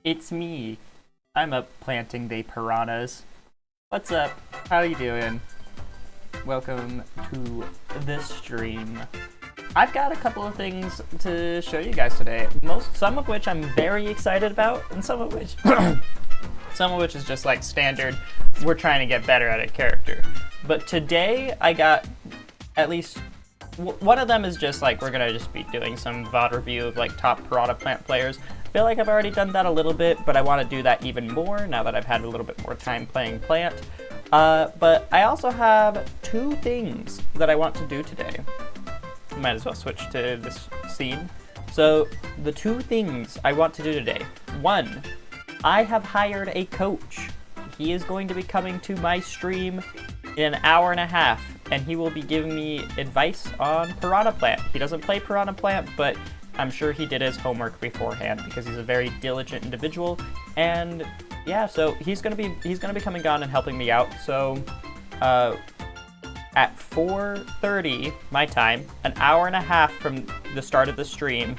It's me. I'm up planting the piranhas. What's up? How you doing? Welcome to this stream. I've got a couple of things to show you guys today. Some of which I'm very excited about, and some of which is just like standard. We're trying to get better at a character. But today I got at least one of them is just like we're gonna just be doing some VOD review of like top Piranha Plant players. I feel like I've already done that a little bit, but I want to do that even more now that I've had a little bit more time playing Plant. But I also have two things that I want to do today. Might as well switch to this scene. So the two things I want to do today. One, I have hired a coach. He is going to be coming to my stream in an hour and a half, and he will be giving me advice on Piranha Plant. He doesn't play Piranha Plant, but I'm sure he did his homework beforehand because he's a very diligent individual. And yeah, so he's gonna be coming on and helping me out. So at 4:30 my time, an hour and a half from the start of the stream,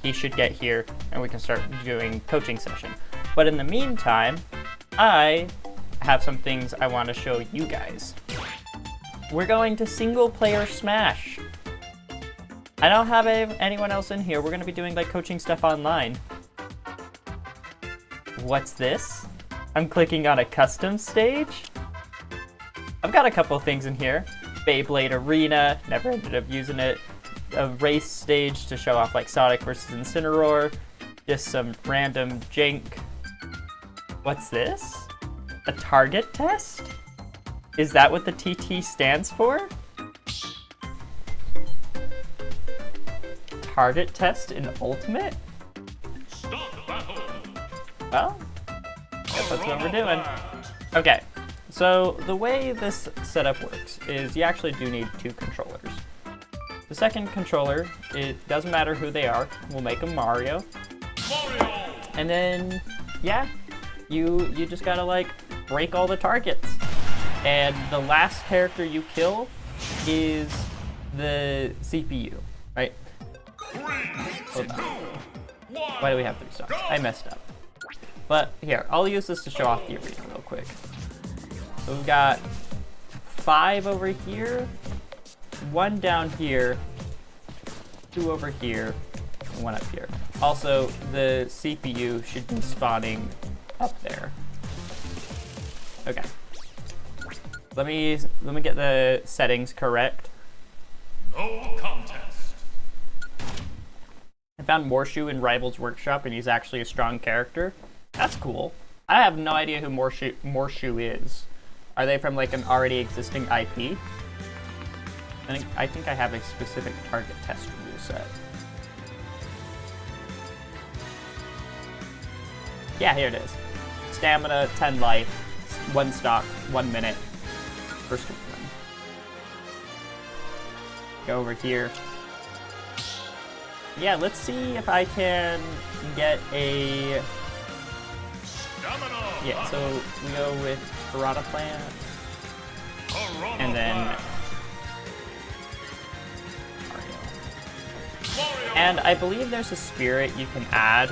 he should get here and we can start doing coaching session. But in the meantime, I have some things I want to show you guys. We're going to single player Smash. I don't have anyone else in here. We're going to be doing like coaching stuff online. What's this? I'm clicking on a custom stage. I've got a couple things in here. Beyblade Arena, never ended up using it. A race stage to show off like Sonic versus Incineroar. Just some random jank. What's this? A target test? Is that what the TT stands for? Target test in Ultimate? Well, guess that's what we're doing. Okay, so the way this setup works is you actually do need two controllers. The second controller, it doesn't matter who they are, we'll make them Mario. And then, yeah, you just gotta like break all the targets. And the last character you kill is the CPU, right? Hold on. Why do we have 3 stars? I messed up. But here, I'll use this to show off the arena real quick. So we've got 5 over here, 1 down here, 2 over here, and 1 up here. Also, the CPU should be spawning up there. Okay. Let me get the settings correct. No contest. I found Morshu in Rivals Workshop, and he's actually a strong character. That's cool. I have no idea who Morshu is. Are they from like an already existing IP? I think I have a specific target test rule set. Yeah, here it is. Stamina, 10 life, 1 stock, 1 minute. First one. Go over here. Yeah, let's see if I can get a... Yeah, so we go with Piranha Plant. And then... Mario. And I believe there's a spirit you can add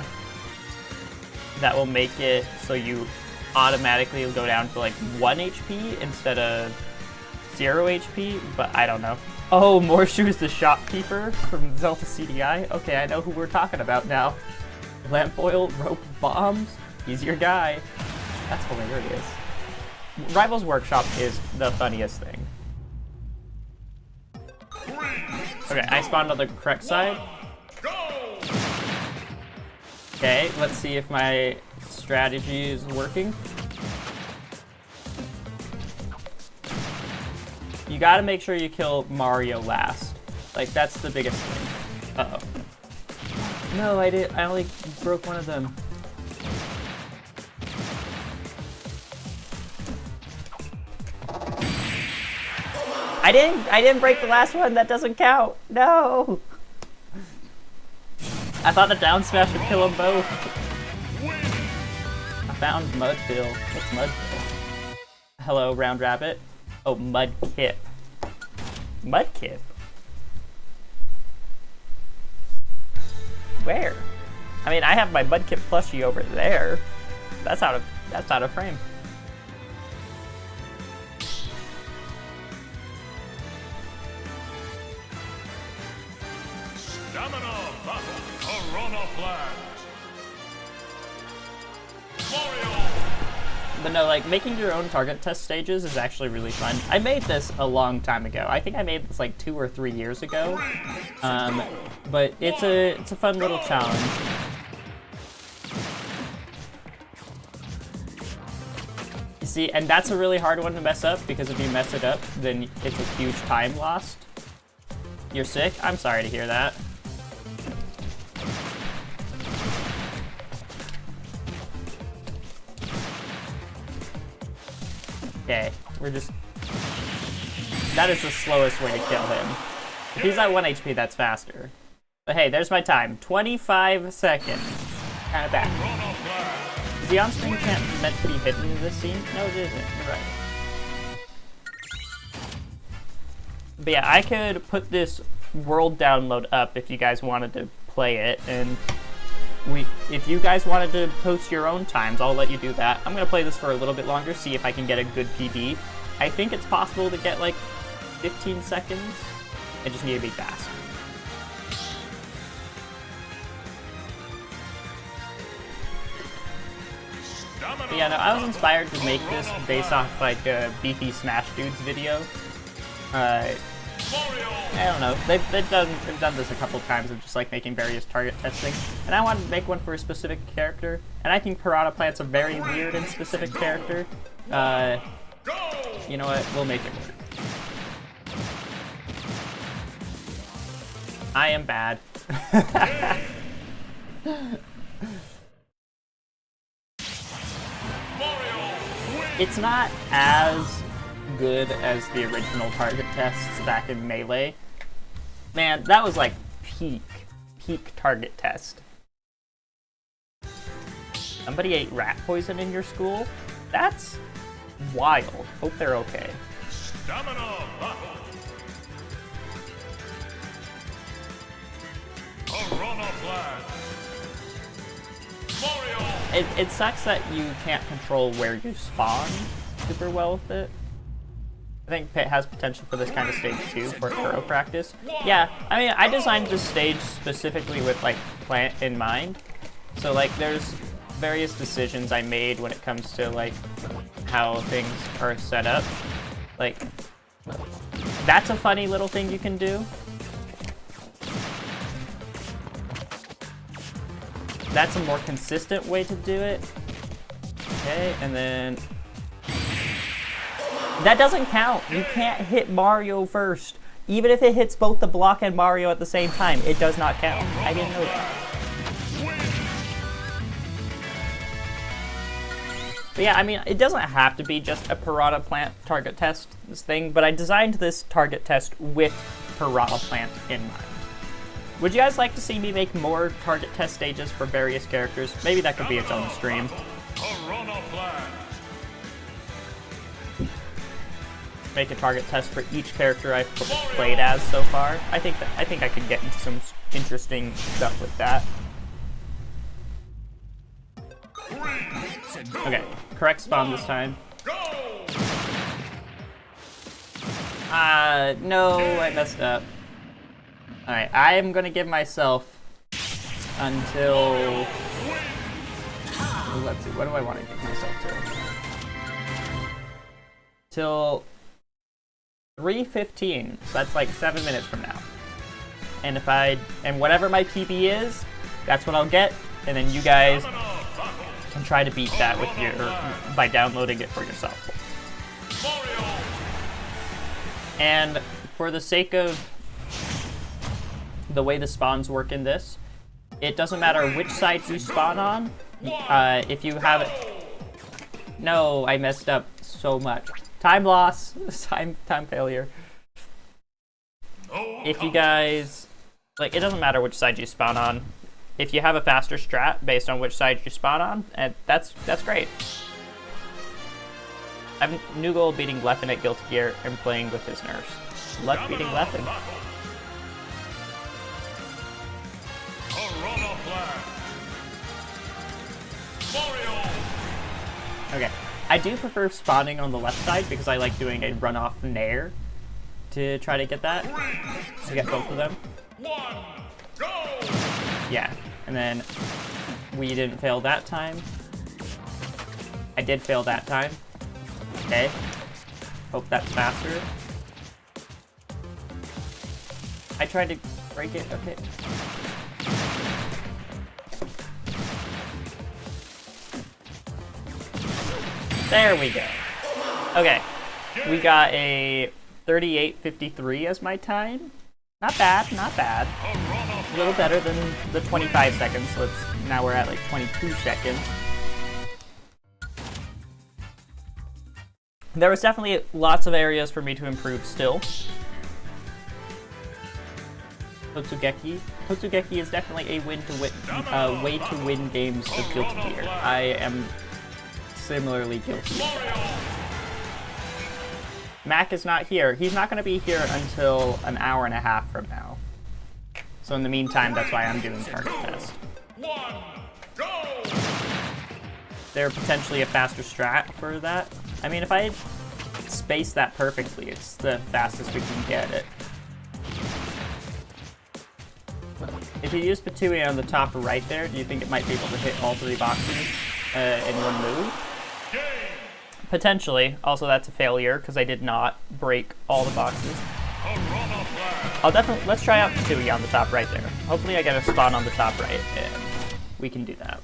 that will make it so you automatically go down to like 1 HP instead of 0 HP, but I don't know. Oh, Morshu is the shopkeeper from Zelda CDI? Okay, I know who we're talking about now. Lamp oil, rope bombs, he's your guy. That's hilarious. Rivals Workshop is the funniest thing. Okay, I spawned on the correct side. Okay, let's see if my strategy is working. You gotta make sure you kill Mario last. Like, that's the biggest thing. Uh-oh. No, I only broke one of them. I didn't break the last one. That doesn't count. No. I thought the down smash would kill them both. I found Mudville. What's Mudville? Hello, Round Rabbit. Oh, Mudkip. Mudkip? Where? I mean, I have my Mudkip plushie over there. That's out of frame. Stamina battle. Piranha Plant. Mario. But no, like, making your own target test stages is actually really fun. I made this a long time ago. I think I made this like 2 or 3 years ago. But it's a fun little challenge. See, and that's a really hard one to mess up, because if you mess it up, then it's a huge time lost. You're sick? I'm sorry to hear that. Okay, we're just... That is the slowest way to kill him. If he's at 1 HP, that's faster. But hey, there's my time. 25 seconds. Kinda bad. Is the on-screen can't meant to be hidden in this scene? No, it isn't. You're right. But yeah, I could put this world download up if you guys wanted to play it, and if you guys wanted to post your own times, I'll let you do that. I'm gonna play this for a little bit longer, see if I can get a good PB. I think it's possible to get like 15 seconds. I just need to be fast. But yeah, no, I was inspired to make this based off like a Beefy Smash Dudes video. I don't know. They've done this a couple times of just like making various target testing, and I wanted to make one for a specific character. And I think Piranha Plant's a very weird and specific character. You know what? We'll make it work. I am bad. It's not as good as the original target tests back in Melee. Man, that was like peak target test. Somebody ate rat poison in your school? That's wild. Hope they're okay. Stamina battle. Piranha Plant. Mario. It sucks that you can't control where you spawn super well with it. I think Pit has potential for this kind of stage too, for pro practice. Yeah, I mean, I designed this stage specifically with like Plant in mind. So like there's various decisions I made when it comes to like how things are set up. Like, that's a funny little thing you can do. That's a more consistent way to do it. Okay, and then... That doesn't count. You can't hit Mario first. Even if it hits both the block and Mario at the same time, it does not count. I didn't know that. But yeah, I mean, it doesn't have to be just a Piranha Plant target test thing, but I designed this target test with Piranha Plant in mind. Would you guys like to see me make more target test stages for various characters? Maybe that could be its own stream. Make a target test for each character I've played as so far. I think I could get into some interesting stuff with that. Okay, correct spawn this time. No, I messed up. Alright, I am gonna give myself until... Let's see, what do I want to give myself to? Till 3:15, so that's like 7 minutes from now. And and whatever my PB is, that's what I'll get, and then you guys can try to beat that with by downloading it for yourself. And for the sake of the way the spawns work in this, it doesn't matter which side you spawn on. If you have it... No, I messed up so much. Time loss. Time failure. If you guys... Like, it doesn't matter which side you spawn on. If you have a faster strat based on which side you spawn on, and that's great. I have Noogle beating Leffen at Guilty Gear and playing with his nerfs. Luck beating Leffen. Okay. I do prefer spawning on the left side because I like doing a runoff nair to try to get that. To get both of them. 1, go! Yeah. And then we didn't fail that time. I did fail that time. Okay. Hope that's faster. I tried to break it. Okay. There we go. Okay. We got a 38:53 as my time. Not bad, not bad. A little better than the 25 seconds. So now we're at like 22 seconds. There was definitely lots of areas for me to improve still. Hotsugeki. Hotsugeki is definitely a way to win games of Guilty Gear. I am similarly guilty. Mac is not here. He's not going to be here until an hour and a half from now. So in the meantime, that's why I'm doing target test. 1, go! There potentially a faster strat for that. I mean, if I space that perfectly, it's the fastest we can get it. If you use Patui on the top right there, do you think it might be able to hit all 3 boxes in one move? Potentially. Also, that's a failure because I did not break all the boxes. I'll definitely let's try out Patui on the top right there. Hopefully, I get a spawn on the top right, and we can do that.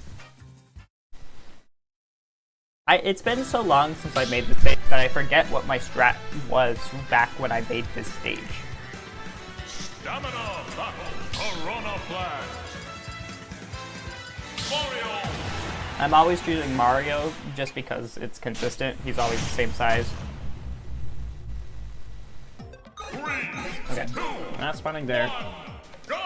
It's been so long since I made this stage that I forget what my strat was back when I made this stage. Stamina battle, Piranha Plant. Mario. I'm always choosing Mario just because it's consistent. He's always the same size. Okay, not spawning there. Go!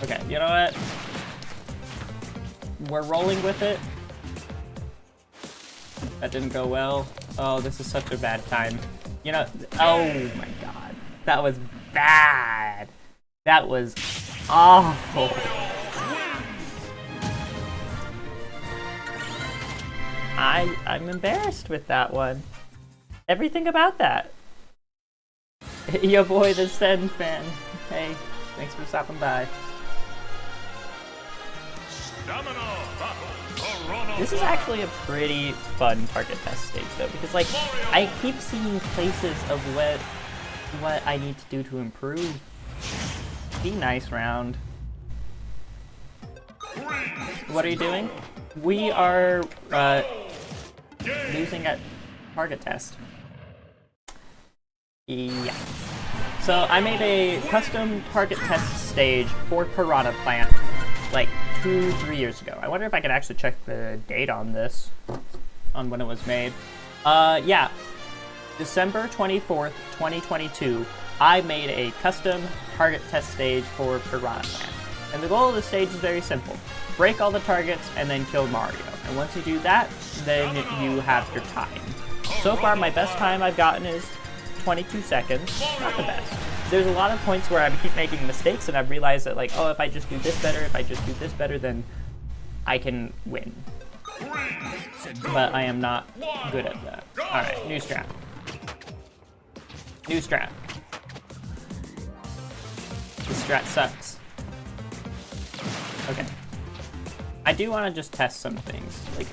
Okay, you know what? We're rolling with it. That didn't go well. Oh, this is such a bad time. You know, oh my god. That was bad. That was awful. I'm embarrassed with that one. Everything about that. Yo boy, the Sten fan. Hey, thanks for stopping by. Stamina battle, Piranha This is Plant. actually a pretty fun target test stage though, because like I keep seeing places of what I need to do to improve. Be nice round. What are you doing? We are losing at target test. Yeah. So I made a custom target test stage for Piranha Plant like 2-3 years ago. I wonder if I could actually check the date on this, on when it was made. Yeah. December 24th, 2022, I made a custom target test stage for Piranha Plant. And the goal of the stage is very simple. Break all the targets and then kill Mario. And once you do that, then you have your time. So far, my best time I've gotten is 22 seconds. Not the best. There's a lot of points where I keep making mistakes and I've realized that like, oh, if I just do this better, if I just do this better, then I can win. But I am not good at that. Alright, new strat. New strat. This strat sucks. Okay. I do want to just test some things. Like,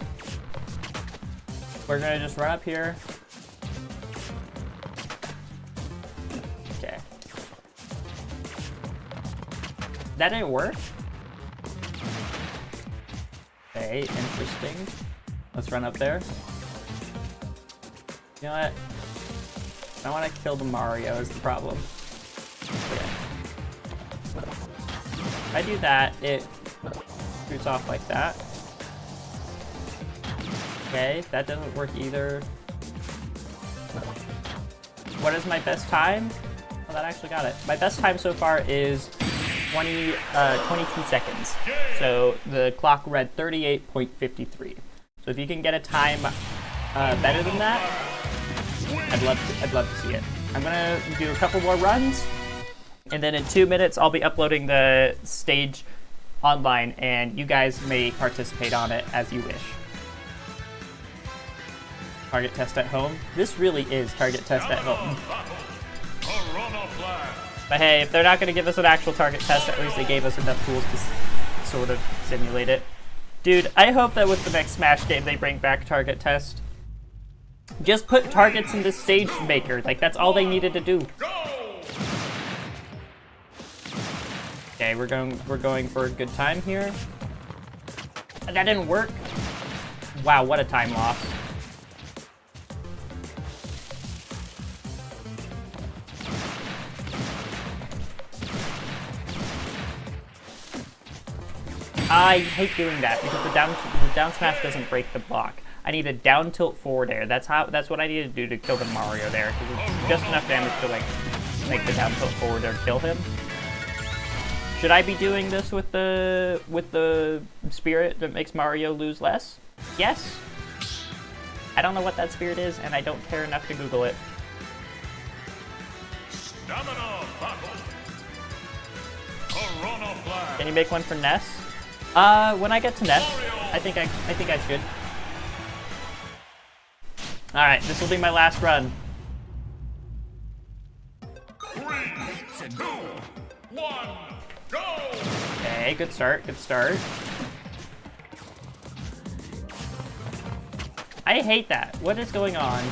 we're gonna just run up here. Okay. That didn't work? Okay, interesting. Let's run up there. You know what? I want to kill the Mario is the problem. Okay. If I do that, it shoots off like that. Okay, that doesn't work either. What is my best time? Oh, that actually got it. My best time so far is 22 seconds. So the clock read 38.53. So if you can get a time better than that, I'd love to see it. I'm gonna do a couple more runs, and then in 2 minutes I'll be uploading the stage online, and you guys may participate on it as you wish. Target test at home. This really is target test at home. Piranha Plant. But hey, if they're not going to give us an actual target test, at least they gave us enough tools to sort of simulate it. Dude, I hope that with the next Smash game they bring back target test. Just put targets in the stage maker. Like, that's all they needed to do. Okay, we're going for a good time here. That didn't work. Wow, what a time loss. I hate doing that because the down smash doesn't break the block. I need a down tilt forward air. That's what I need to do to kill the Mario there, because it's just enough damage to like make the down tilt forward air kill him. Should I be doing this with the spirit that makes Mario lose less? Yes. I don't know what that spirit is, and I don't care enough to Google it. Stamina battle. Piranha Plant. Can you make one for Ness? When I get to Ness, I think I should. All right, this will be my last run. 3, 2, 1, go! Okay, good start, good start. I hate that. What is going on?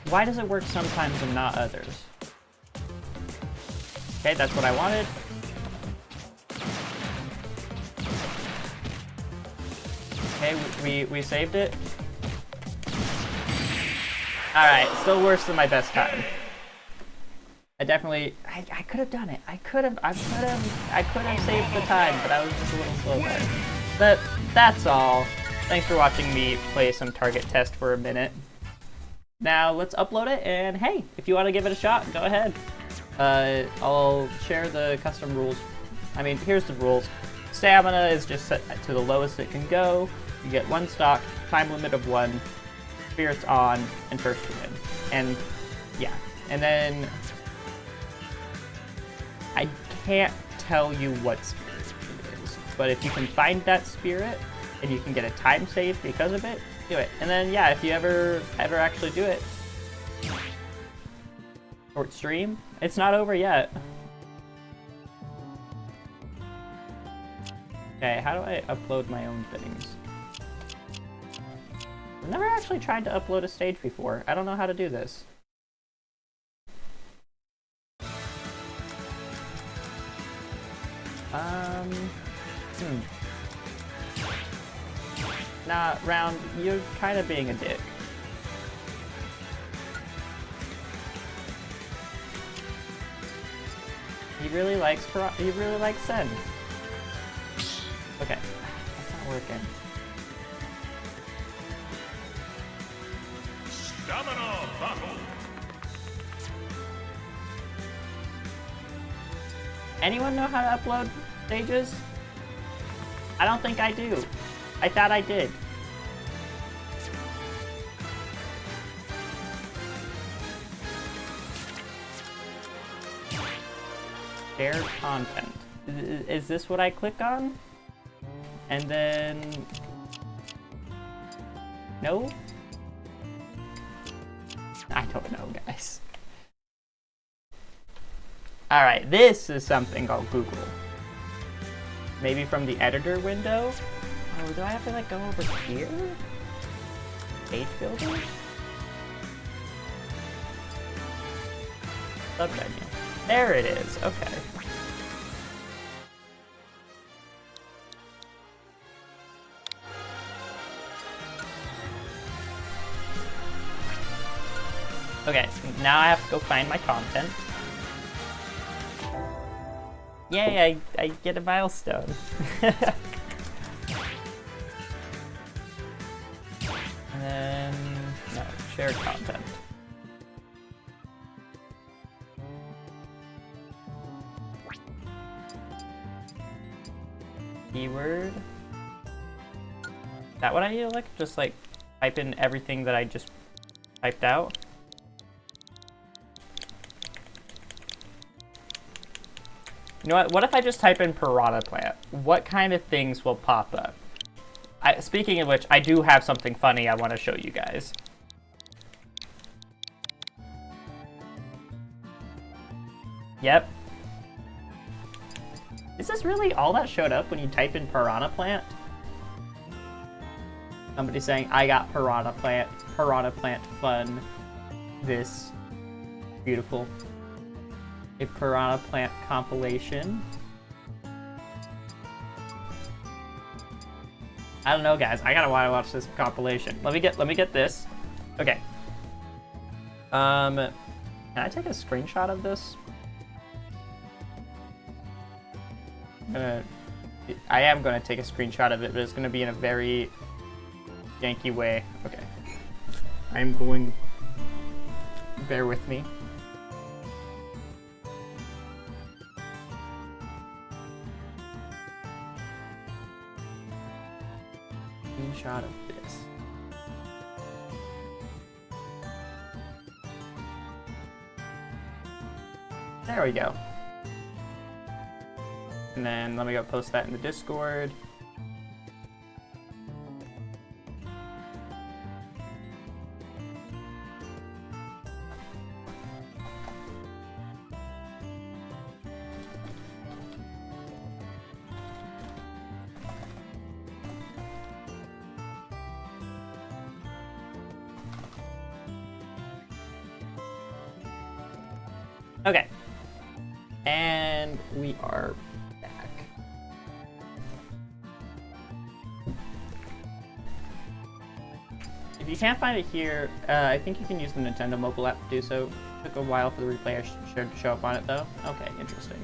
Why does it work sometimes and not others? Okay, that's what I wanted. Okay, we saved it. Alright, still worse than my best time. I could have done it. I could have saved the time, but I was just a little slow there. But that's all. Thanks for watching me play some target test for a minute. Now let's upload it, and hey, if you want to give it a shot, go ahead. I'll share the custom rules. I mean, here's the rules. Stamina is just set to the lowest it can go. You get 1 stock, time limit of 1, spirits on, and first to win. And yeah, and then I can't tell you what spirit it is, but if you can find that spirit and you can get a time save because of it, do it. And then yeah, if you ever actually do it, short stream, it's not over yet. Okay, how do I upload my own things? I've never actually tried to upload a stage before. I don't know how to do this. Nah, Round, you're kind of being a dick. He really likes Sen. Okay, that's not working. Stamina battle. Anyone know how to upload stages? I don't think I do. I thought I did. Share content. Is this what I click on? And then... No? I don't know, guys. Alright, this is something I'll Google. Maybe from the editor window? Oh, do I have to like go over here? Page builder? Submenu. There it is, okay. Okay, now I have to go find my content. Yay, I get a milestone. And then, no, share content. Keyword. Is that what I need to like? Just like type in everything that I just typed out? You know what? What if I just type in Piranha Plant? What kind of things will pop up? Speaking of which, I do have something funny I want to show you guys. Yep. Is this really all that showed up when you type in Piranha Plant? Somebody saying, I got Piranha Plant fun. This. Beautiful. A Piranha Plant compilation. I don't know, guys. I gotta want to watch this compilation. Let me get this. Okay. Can I take a screenshot of this? I am gonna take a screenshot of it, but it's gonna be in a very janky way. Okay. I'm going. Bear with me. Screenshot of this. There we go. And then let me go post that in the Discord. Okay. And we are back. If you can't find it here, I think you can use the Nintendo mobile app to do so. It took a while for the replay to show up on it, though. Okay, interesting.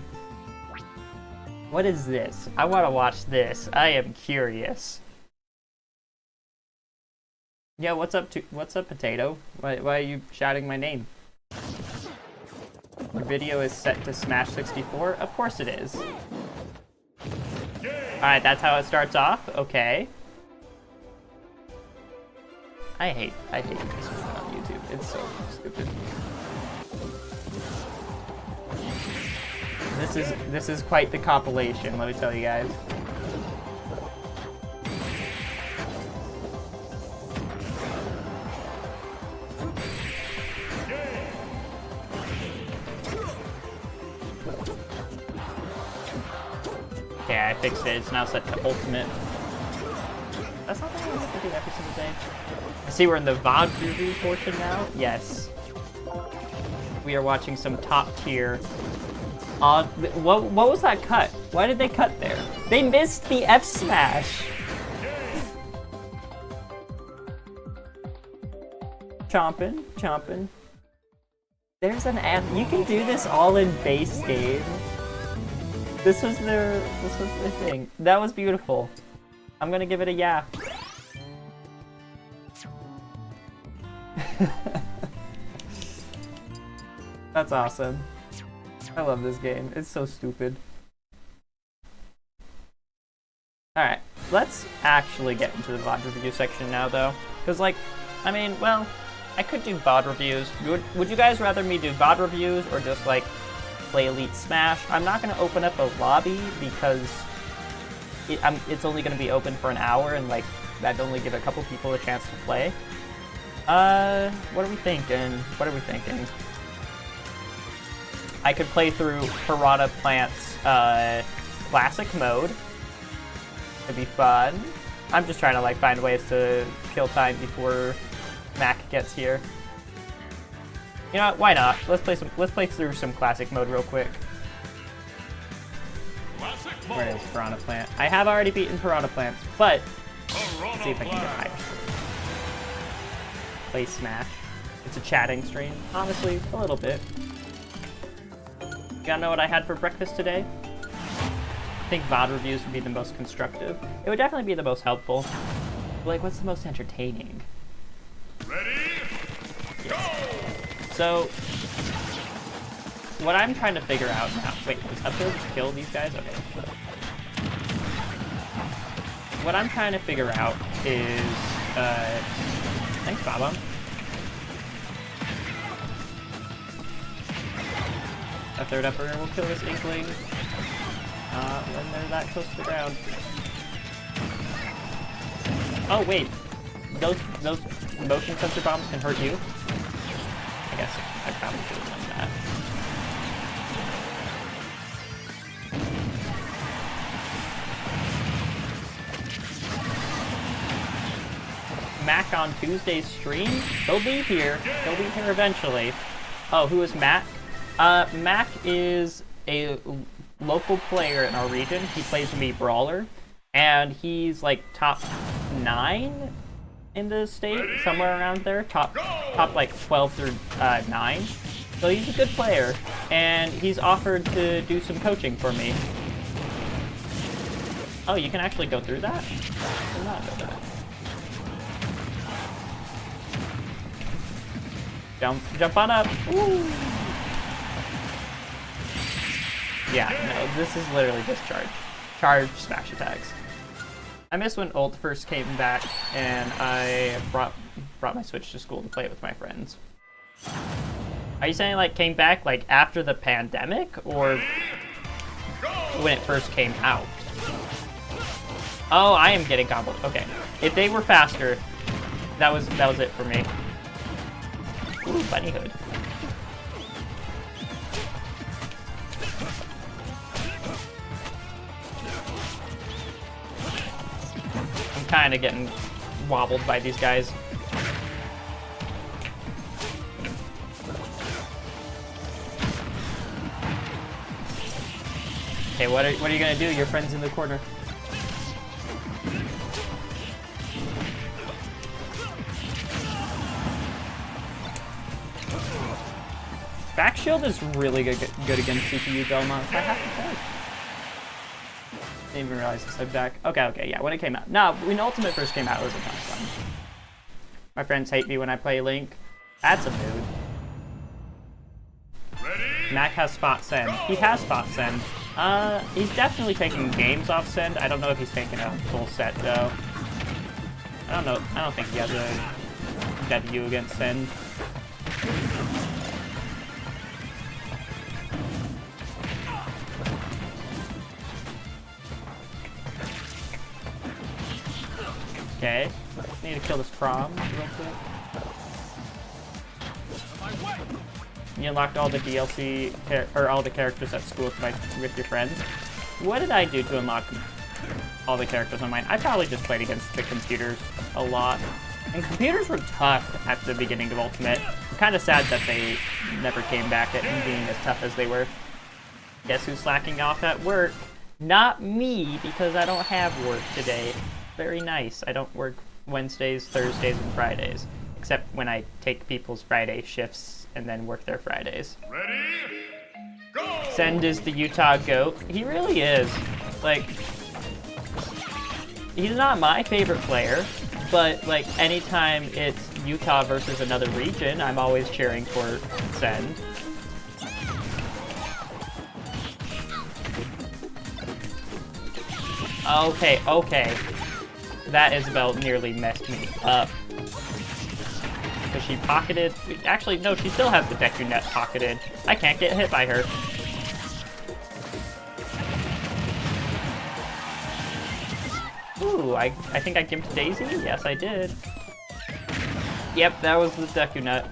What is this? I want to watch this. I am curious. Yeah, what's up, Potato? Why are you shouting my name? The video is set to Smash 64? Of course it is. Alright, that's how it starts off? Okay. I hate this one on YouTube. It's so stupid. This is quite the compilation, let me tell you guys. Okay, I fixed it. It's now set to ultimate. That's not something I have to do every single day. I see we're in the VOD review portion now. Yes. We are watching some top tier. What was that cut? Why did they cut there? They missed the F smash. Chomping. There's an app. You can do this all in base game. This was their thing. That was beautiful. I'm gonna give it a yeah. That's awesome. I love this game. It's so stupid. Alright, let's actually get into the VOD review section now, though. Because, like, I mean, well, I could do VOD reviews. Would you guys rather me do VOD reviews or just, like, play Elite Smash? I'm not going to open up a lobby because it's only going to be open for an hour, and, like, that'd only give a couple people a chance to play. What are we thinking? I could play through Piranha Plant's classic mode. It'd be fun. I'm just trying to like find ways to kill time before Mac gets here. You know what? Why not? Let's play through some classic mode real quick. Where is Piranha Plant? I have already beaten Piranha Plants, but let's see if I can get higher. Play Smash. It's a chatting stream. Honestly, a little bit. You wanna know what I had for breakfast today? I think VOD reviews would be the most constructive. It would definitely be the most helpful. But, like, what's the most entertaining? Ready? Go! So, what I'm trying to figure out now... Wait, does Uphill just kill these guys? Okay. What I'm trying to figure out is... Thanks, Baba. A third upper will kill this Inkling. when they're that close to the ground. Oh wait, those motion sensor bombs can hurt you? I guess I probably should have done that. Mac on Tuesday's stream? He'll be here. He'll be here eventually. Oh, who is Mac? Mac is a local player in our region. He plays Mii Brawler, and he's like top 9 in the state, somewhere around there. Top like 12 through 9. So he's a good player, and he's offered to do some coaching for me. Oh, you can actually go through that? I did not know that. Jump on up. Woo. Yeah, no, this is literally just charge smash attacks. I miss when ult first came back, and I brought my Switch to school to play it with my friends. Are you saying like came back like after the pandemic, or when it first came out? Oh, I am getting comboed. Okay, if they were faster, that was it for me. Ooh, bunny hood. I'm kind of getting wobbled by these guys. Okay, what are you gonna do? Your friend's in the corner. Back shield is really good against CPU Belmonts, I have to say. Didn't even realize I said back. Okay, yeah, when it came out. No, when Ultimate first came out, it was a ton of fun. My friends hate me when I play Link. That's a mood. Mac has spot send. He has spot send. He's definitely taking games off send. I don't know if he's taking a full set, though. I don't know. I don't think he has a W against send. Okay, need to kill this prom real quick. You unlocked all the DLC, or all the characters at school with your friends. What did I do to unlock all the characters on mine? I probably just played against the computers a lot. And computers were tough at the beginning of Ultimate. I'm kind of sad that they never came back at being as tough as they were. Guess who's slacking off at work? Not me, because I don't have work today. Very nice. I don't work Wednesdays, Thursdays, and Fridays, except when I take people's Friday shifts and then work their Fridays. Ready? Go! Send is the Utah GOAT. He really is. Like, he's not my favorite player, but like anytime it's Utah versus another region, I'm always cheering for Send. Okay. That Isabel nearly messed me up. Because she pocketed... Actually, no, she still has the Deku Net pocketed. I can't get hit by her. Ooh, I think I gimped Daisy? Yes, I did. Yep, that was the Deku Net.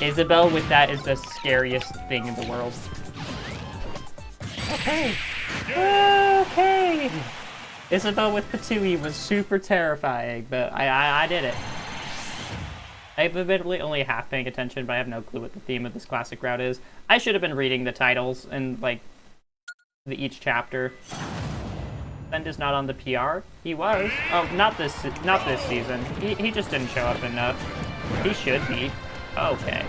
Isabel with that is the scariest thing in the world. Okay. Isabel with Patui was super terrifying, but I did it. I've admittedly only half paying attention, but I have no clue what the theme of this classic route is. I should have been reading the titles and like each chapter. Send is not on the PR. He was. Oh, not this season. He just didn't show up enough. He should be. Okay.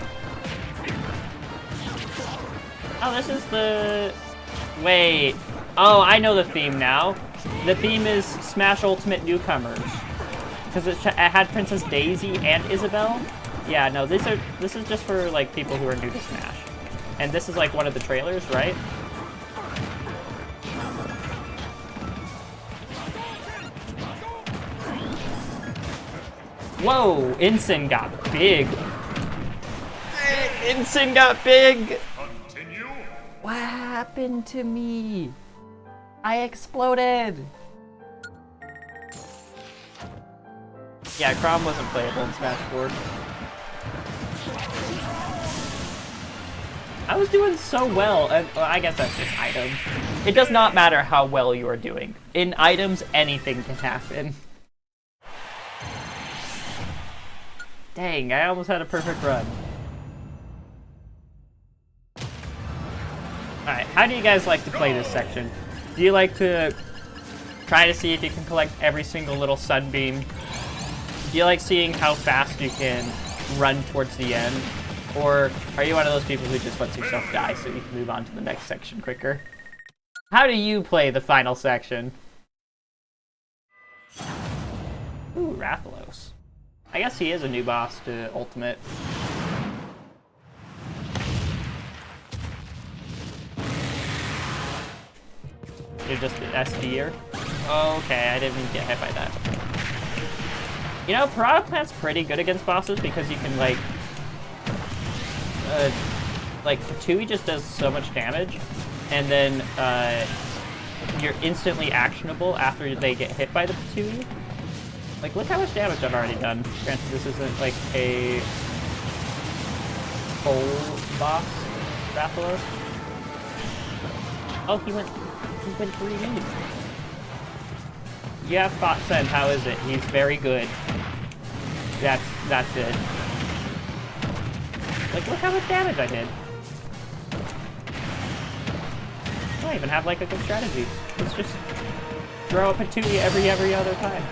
Oh, this is the... Wait. Oh, I know the theme now. The theme is Smash Ultimate Newcomers. Because it had Princess Daisy and Isabel. Yeah, no, this is just for like people who are new to Smash. And this is like one of the trailers, right? Whoa, Ensign got big. Instant got big! Continue. What happened to me? I exploded! Yeah, Chrom wasn't playable in Smash 4. I was doing so well, and well, I guess that's just items. It does not matter how well you are doing. In items, anything can happen. Dang, I almost had a perfect run. Alright, how do you guys like to play this section? Do you like to try to see if you can collect every single little sunbeam? Do you like seeing how fast you can run towards the end? Or are you one of those people who just lets yourself die so you can move on to the next section quicker? How do you play the final section? Ooh, Rathalos. I guess he is a new boss to Ultimate. You're just an S-tier? Okay, I didn't get hit by that. You know, Piranha Plant's pretty good against bosses because you can, like, Patooey just does so much damage, and then you're instantly actionable after they get hit by the Patooey. Like, look how much damage I've already done. Granted, this isn't like a full boss, Rathalos. Oh, he went 3D. Yeah, Foxen, how is it? He's very good. That's it. Like, look how much damage I did. I don't even have, like, a good strategy. Let's just throw a Patooey every other time.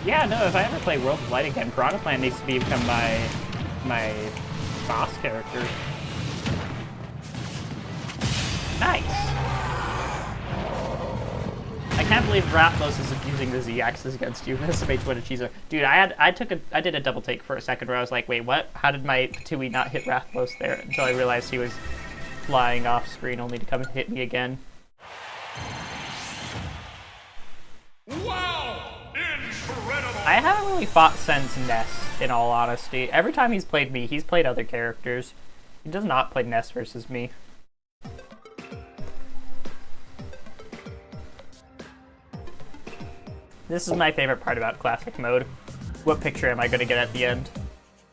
Yeah, no, if I ever play World of Light again, Piranha Plant needs to become my boss character. Nice! I can't believe Rathalos is using the Z-axis against you. This makes what a cheeser. Dude, I did a double take for a second where I was like, wait, what? How did my Patooey not hit Rathalos there? Until I realized he was flying off screen only to come and hit me again. Wow! Incredible! I haven't really fought Sen's Ness, in all honesty. Every time he's played me, he's played other characters. He does not play Ness versus me. This is my favorite part about Classic Mode. What picture am I going to get at the end?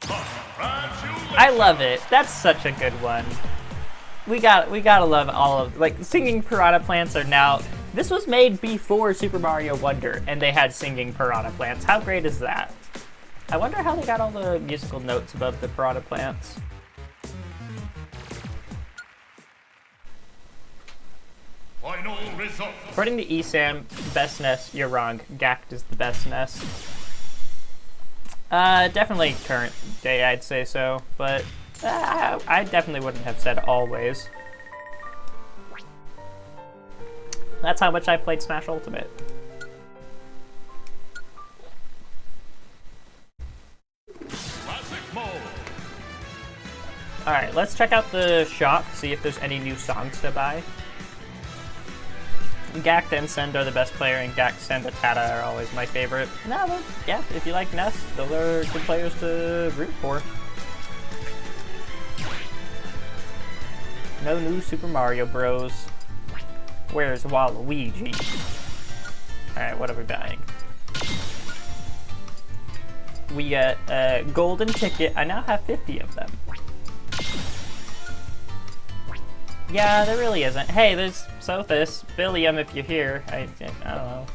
I love it. That's such a good one. We gotta love all of, like, singing Piranha Plants are now. This was made before Super Mario Wonder, and they had singing Piranha Plants. How great is that? I wonder how they got all the musical notes above the Piranha Plants. Final result. According to ESAM, best Ness, you're wrong. Gact is the best Ness. Definitely current day, I'd say so, but I definitely wouldn't have said always. That's how much I played Smash Ultimate. Classic mode. Alright, let's check out the shop, see if there's any new songs to buy. Gact and Send are the best player, and Gact, Send, and Tata are always my favorite. No, but yeah, if you like Ness, those are good players to root for. No new Super Mario Bros. Where's Waluigi? Alright, what are we buying? We got a golden ticket. I now have 50 of them. Yeah, there really isn't. Hey, there's Sothis. Billiam, if you're here. I don't know.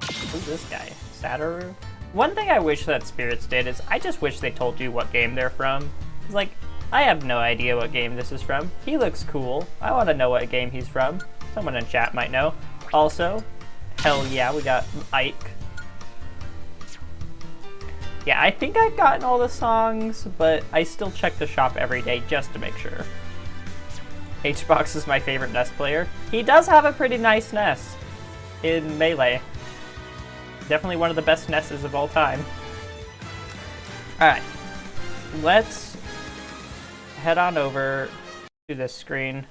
Who's this guy? Satoru? One thing I wish that Spirits did is I just wish they told you what game they're from. It's like, I have no idea what game this is from. He looks cool. I want to know what game he's from. Someone in chat might know. Also, hell yeah, we got Ike. Yeah, I think I've gotten all the songs, but I still check the shop every day just to make sure. HBox is my favorite Ness player. He does have a pretty nice Ness in Melee. Definitely one of the best Nesses of all time. Alright, let's head on over to this screen.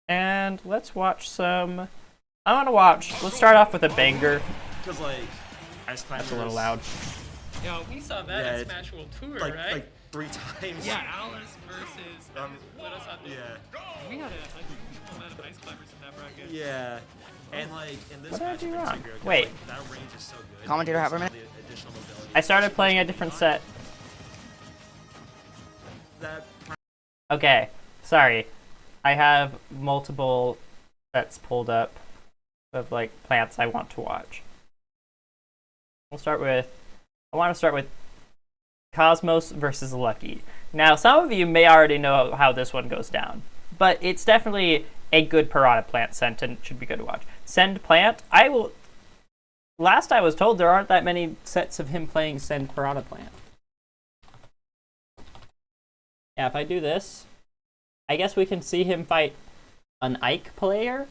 And let's watch some. I want to watch. Let's start off with a banger. Because like, Ice Climbers. That's a little loud. Yo, we saw that in Smash World Tour, right? Like 3 times. Yeah, Alice versus let us on. Yeah. We had a amount of ice climbers in that bracket. Yeah. And like in this What did I match, do in wrong? particular, 'cause, Wait. like, that range is so good. Commentator, have a There's minute. the additional mobility. I started playing a different set. That Okay, sorry. I have multiple sets pulled up of like plants I want to watch. I want to start with Cosmos versus Lucky. Now, some of you may already know how this one goes down, but it's definitely a good Piranha Plant scent and should be good to watch. Send Plant, last I was told there aren't that many sets of him playing Send Piranha Plant. Yeah, if I do this, I guess we can see him fight an Ike player,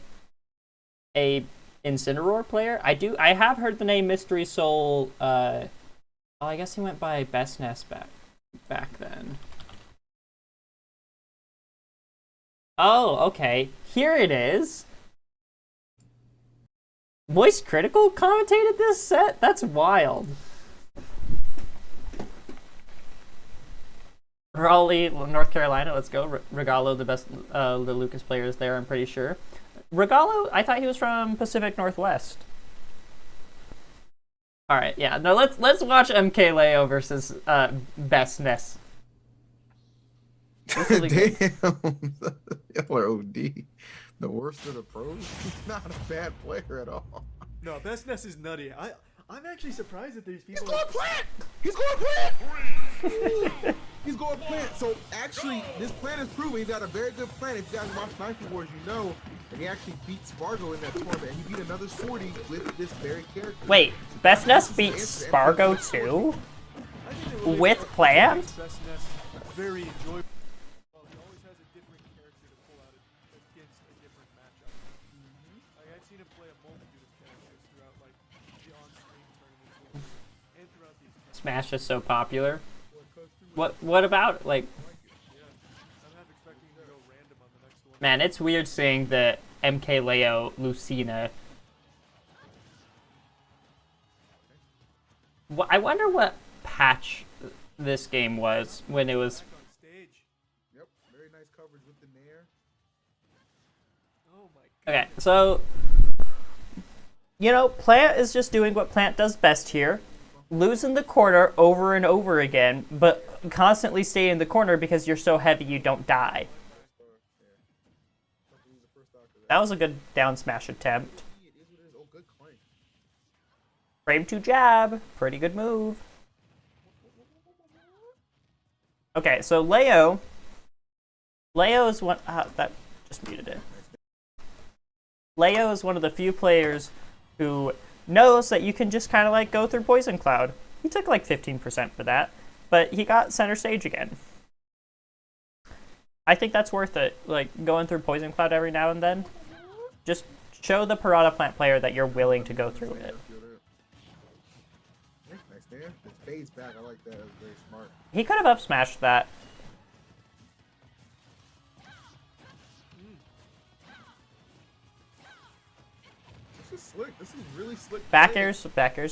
a Incineroar player. I have heard the name Mystery Soul. I guess he went by Best Nest back then. Oh, okay. Here it is. Voice Critical commentated this set? That's wild. Raleigh, North Carolina, let's go. Regalo, the best, the Lucas players there, I'm pretty sure. Regalo, I thought he was from Pacific Northwest. All right, yeah. No, let's watch MK Leo versus Best Ness. Damn, y'all are OD. The worst of the pros. He's not a bad player at all. No, Best Ness is nutty. I'm actually surprised that there's people. He's going plant. He's going plant. He's going plant. So actually, this plan is proven. He's got a very good plan. If you guys watch Knifey Wars, you know. And he actually beat Spargo in that tournament. And he beat another 40 with this very character. Wait, Best Ness beats Spargo too? I think they really With are- Plant? Best Ness very enjoyable. Well, he always has a different character to pull out against a different matchup. Like I've seen him play a multitude of characters throughout like the on-screen tournaments and throughout these. Smash is so popular. What about like? Yeah, I'm half expecting him to go random on the next one. Man, it's weird seeing the MK Leo Lucina. I wonder what patch this game was when it was. Back on stage. Yep. Very nice coverage with the Nair. Oh my god. Okay, so you know, Plant is just doing what Plant does best here, losing the corner over and over again, but constantly stay in the corner because you're so heavy you don't die. That was a good down smash attempt. It is what it is. Oh, good claim. Frame 2 jab, pretty good move. Okay, so Leo is one. That just muted it. Leo is one of the few players who knows that you can just kind of like go through Poison Cloud. He took like 15% for that, but he got center stage again. I think that's worth it, like going through Poison Cloud every now and then. Just show the Piranha Plant player that you're willing to go through it. Nice Nair. It fades back. I like that. It was very smart. He could have up smashed that. This is slick. This is really slick. Back play. air's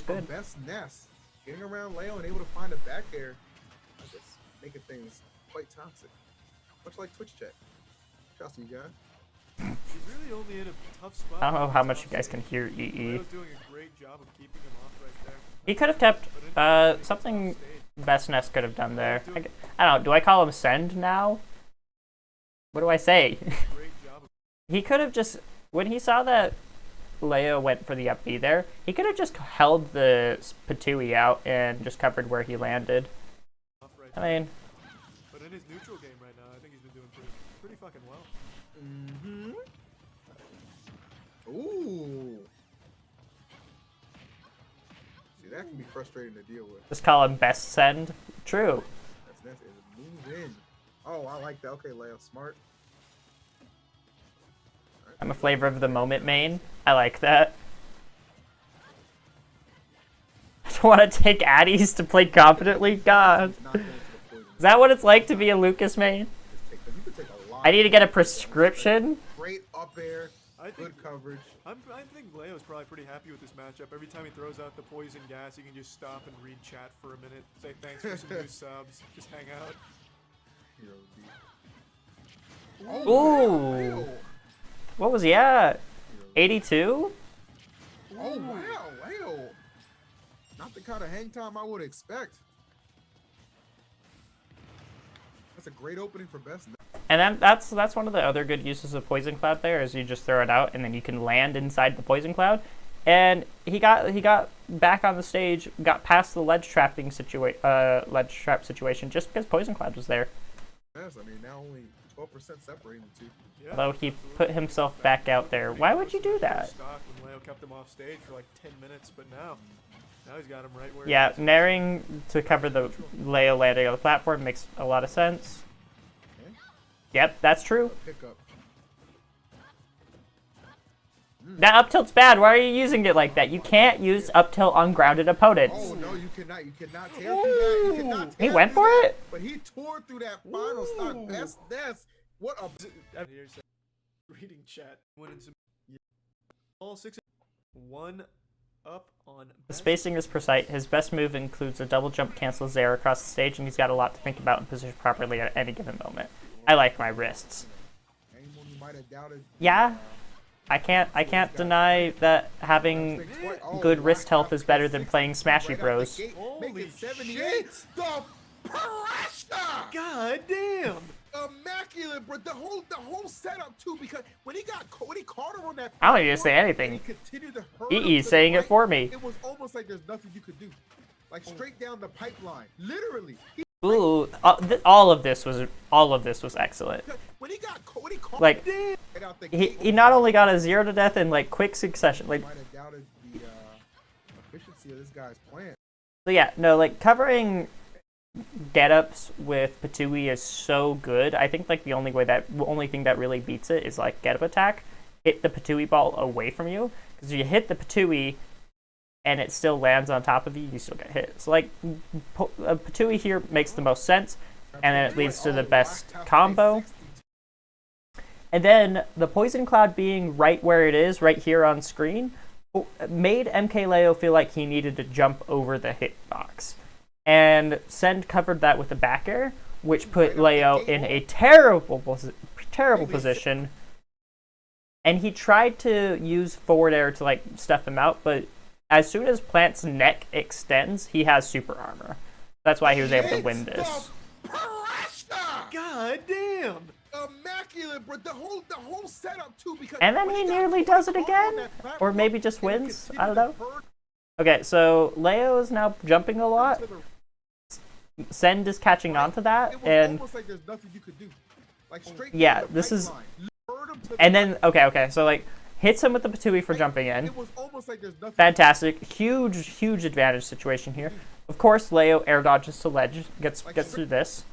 good. Best Ness. Getting around Leo and able to find a back air. Just making things quite toxic. Much like Twitch chat. Shouts to you guys. He's really only in a tough spot. I don't know how much you guys can hear EE. Leo's doing a great job of keeping him off right there. He could have kept something Best Nest could have done there. I don't know. Do I call him Send now? What do I say? Great job of He could have just, when he saw that Leo went for the up B there, he could have just held the Patui out and just covered where he landed. off right I there. mean, But in his neutral game right now, I think he's been doing pretty fucking well. Mm-hmm. Ooh. See, that can be frustrating to deal with. just call him Best Send. True. That's it. Move in. Oh, I like that. Okay, Leo, smart. I'm a flavor of the moment main. I like that. I don't want to take Addies to play competently. God. Not going to the poison. Is that what it's like to be a Lucas main? Just take, 'cause you could take a lot. I need to get a prescription. Great. Up air, I think good coverage. I think Leo's probably pretty happy with this matchup. Every time he throws out the poison gas, he can just stop and read chat for a minute, say thanks for some new subs, just hang out. Hero deep. Ooh. Wow. What was he at? 82? Oh wow, wow. Not the kind of hang time I would expect. That's a great opening for best. And then that's one of the other good uses of Poison Cloud there, is you just throw it out and then you can land inside the Poison Cloud. And he got back on the stage, got past the ledge trap situation just because Poison Cloud was there. Yes, I mean now only 12% separating the two. Yeah, Although he absolutely. put himself back out there. Why would you do that? Stock when Leo kept him off stage for like 10 minutes, but now he's got him right where. Yeah, he is. naring to cover the Leo landing on the platform makes a lot of sense. Okay. Yep, that's true. Pickup. That up tilt's bad. Why are you using it like that? You can't use up tilt on grounded opponents. Oh no, you cannot. You cannot tear through that. You cannot He tear went through for that. it? But he tore through that final stock. That's what a. I'm here saying, reading chat, winning some. Yeah. All 6. 1 up on. The spacing is precise. His best move includes a double jump cancels air across the stage, and he's got a lot to think about and position properly at any given moment. I like my wrists. Anyone who might have doubted. Yeah, I can't deny that having good wrist health is better than playing Smashy Bros. Holy Making 78. shit. The pressure. God damn! Immaculate, bro. The whole setup too, because when he caught her on that. I don't need to say platform, anything. and he continued to hurt EE's him to the saying it right, for me. It was almost like there's nothing you could do, like straight down the pipeline, literally. Ooh, all of this was excellent. When he caught Like, right out the he gate, not only got a 0 to death in like quick succession, like, might have doubted the efficiency of this guy's plan. so yeah, no, like covering get-ups with Patui is so good. I think like the only thing that really beats it is like get-up attack. Hit the Patui ball away from you, because if you hit the Patui and it still lands on top of you, you still get hit. So like Patui here makes the most sense, and then it leads to the best combo. And then the Poison Cloud being right where it is, right here on screen, made MK Leo feel like he needed to jump over the hitbox. And Send covered that with a back air, which put Leo in a terrible position. And he tried to use forward air to like stuff him out, but as soon as Plant's neck extends, he has super armor. That's why he was able to win this. God damn! Immaculate, bro. The whole setup too, because. And then he nearly does it again, or maybe just wins. I don't know. Okay, so Leo is now jumping a lot. Send is catching on to that, It was and almost like there's nothing you could do. Like straight yeah, down the this is. pipeline. Lured him to the And then right. okay, so like hits him with the Patui for jumping in. It was almost like there's nothing. Fantastic, huge advantage situation here. Of course, Leo air dodges to ledge, gets through this.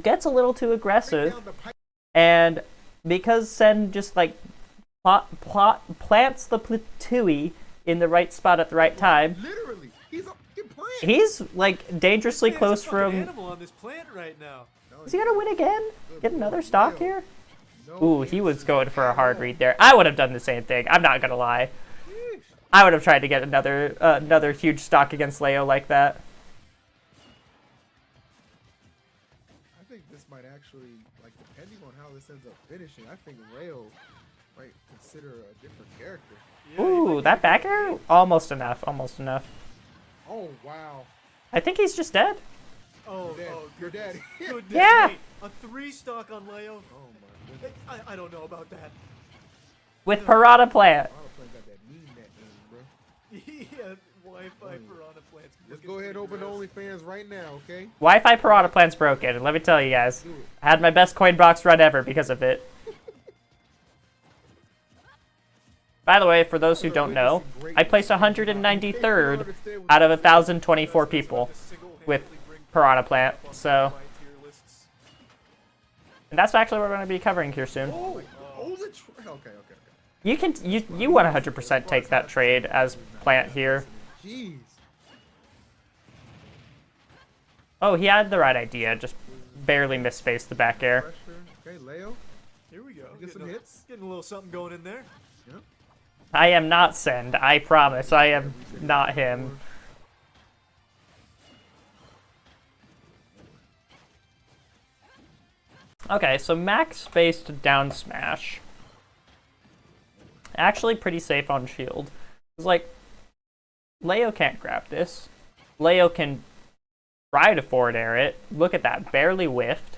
Gets a little too aggressive, down the pipe. and because Sen just like plants the Patui in the right spot at the right time, Literally, he's a fucking plant. he's like dangerously Man's close a fucking from. animal on this plant right now. Is he gonna win again? Get another stock here? No, Ooh, he was going for a hard read there. I would have done the same thing. I'm not gonna lie. I would have tried to get another huge stock against Leo like that. I think this might actually, like, depending on how this ends up finishing, I think Leo might consider a different character. Yeah, he Ooh, might that be back air? Almost enough. Almost enough. Oh wow, I think he's just dead. Oh, dead. oh, You're dead. goodness Yeah. me. A 3 stock on Leo. Oh my goodness. I don't know about that. With Piranha Plant. Piranha Plant got that mean net name, bro. Yeah, Wi-Fi Piranha Plant's. Let's looking go ahead and pretty open gross. OnlyFans right now, okay? Wi-Fi Piranha Plant's broken, and let me tell you guys, Do it. I had my best coin box run ever because of it. By the way, for those who don't know, I placed 193rd out of 1,024 people with Piranha Plant, so... And that's actually what we're going to be covering here soon. Oh, okay. You 100% take that trade as Plant here. Jeez. Oh, he had the right idea, just barely misspaced the back air. Pressure. Okay, Leo. Here we go. Get some Getting hits. Getting a little something going in there. Yep. I am not Send. I promise. I am not him. Okay, so max-based down smash. Actually pretty safe on shield. It's like, Leo can't grab this. Leo can try to forward air it. Look at that, barely whiffed.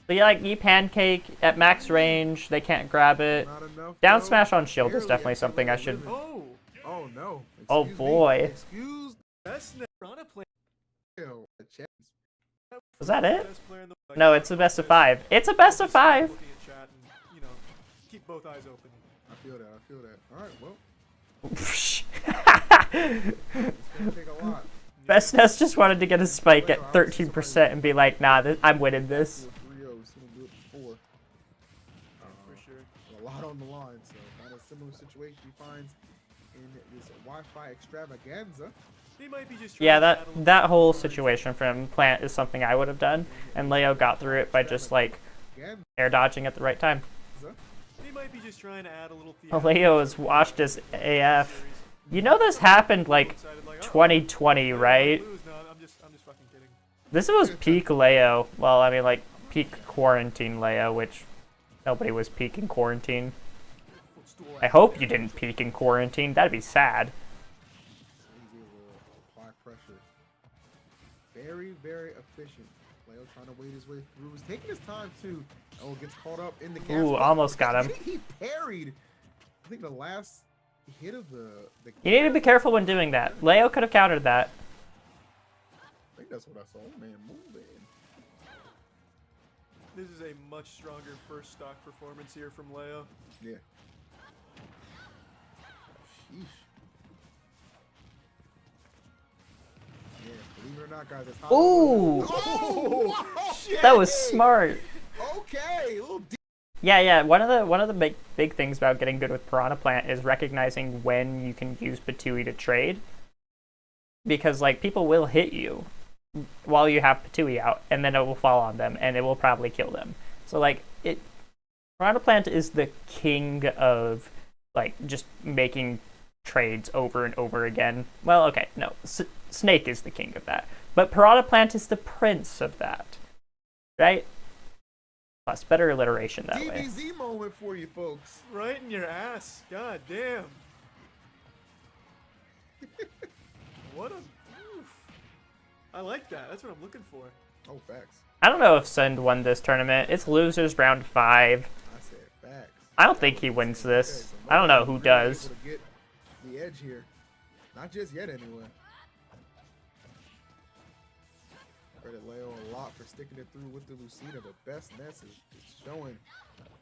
So you pancake at max range, they can't grab it. Not enough, Down though. smash on shield is Barely definitely actually something I let it should... live. Oh, Oh no. Oh, Excuse me. boy. Excuse best Piranha Plant. Yo, a chance. Was that it? Best player in the No, it's a best of 5. It's a best of 5! Looking at chat and, you know, keep both eyes open. I feel that. Alright, well, it's gonna take a lot. Best Nest just wanted to get a spike at 13% and be like, nah, I'm winning this. 3-0, he's gonna do it before. For sure. A lot on the line, so kind of similar situation he finds in this Wi-Fi extravaganza. He might be just trying Yeah, to add a little that whole situation from Plant is something I would have done, and Leo got through it by just, like, Again, air dodging at the right time. He might be just trying to add a little Leo is washed as AF. You know this happened, like, 2020, right? No, I'm just fucking kidding. This was peak Leo. Well, I mean, like, peak quarantine Leo, which nobody was peak in quarantine. I hope you didn't peak in quarantine. That'd be sad. he's able to apply pressure. Very, very efficient. Leo trying to wade his way through. He's taking his time too. Oh, gets caught up in the gas. Ooh, almost got him. He parried. I think the last hit of the You need to be careful when doing that. Leo could have countered that. I think that's what I saw. Man, moving. This is a much stronger first stock performance here from Leo. Yeah. Sheesh. Yeah, believe it or not, guys, it's hot. Ooh! Oh, shit! That was smart. Okay, a little deep. Yeah. One of the big things about getting good with Piranha Plant is recognizing when you can use Patui to trade, because like people will hit you while you have Patui out, and then it will fall on them, and it will probably kill them. So like Piranha Plant is the king of like just making trades over and over again. Well, okay, no, Snake is the king of that, but Piranha Plant is the prince of that, right? Plus, better alliteration that way. DBZ moment for you folks. Right in your ass. God damn. What a oof. I like that. That's what I'm looking for. Oh, facts. I don't know if Send won this tournament. It's losers round 5. I said facts. I don't think he wins Okay, this. so I don't know Logan's who really does. able to get the edge here. Not just yet, anyway. Credit Leo a lot for sticking it through with the Lucina, but best Ness is showing.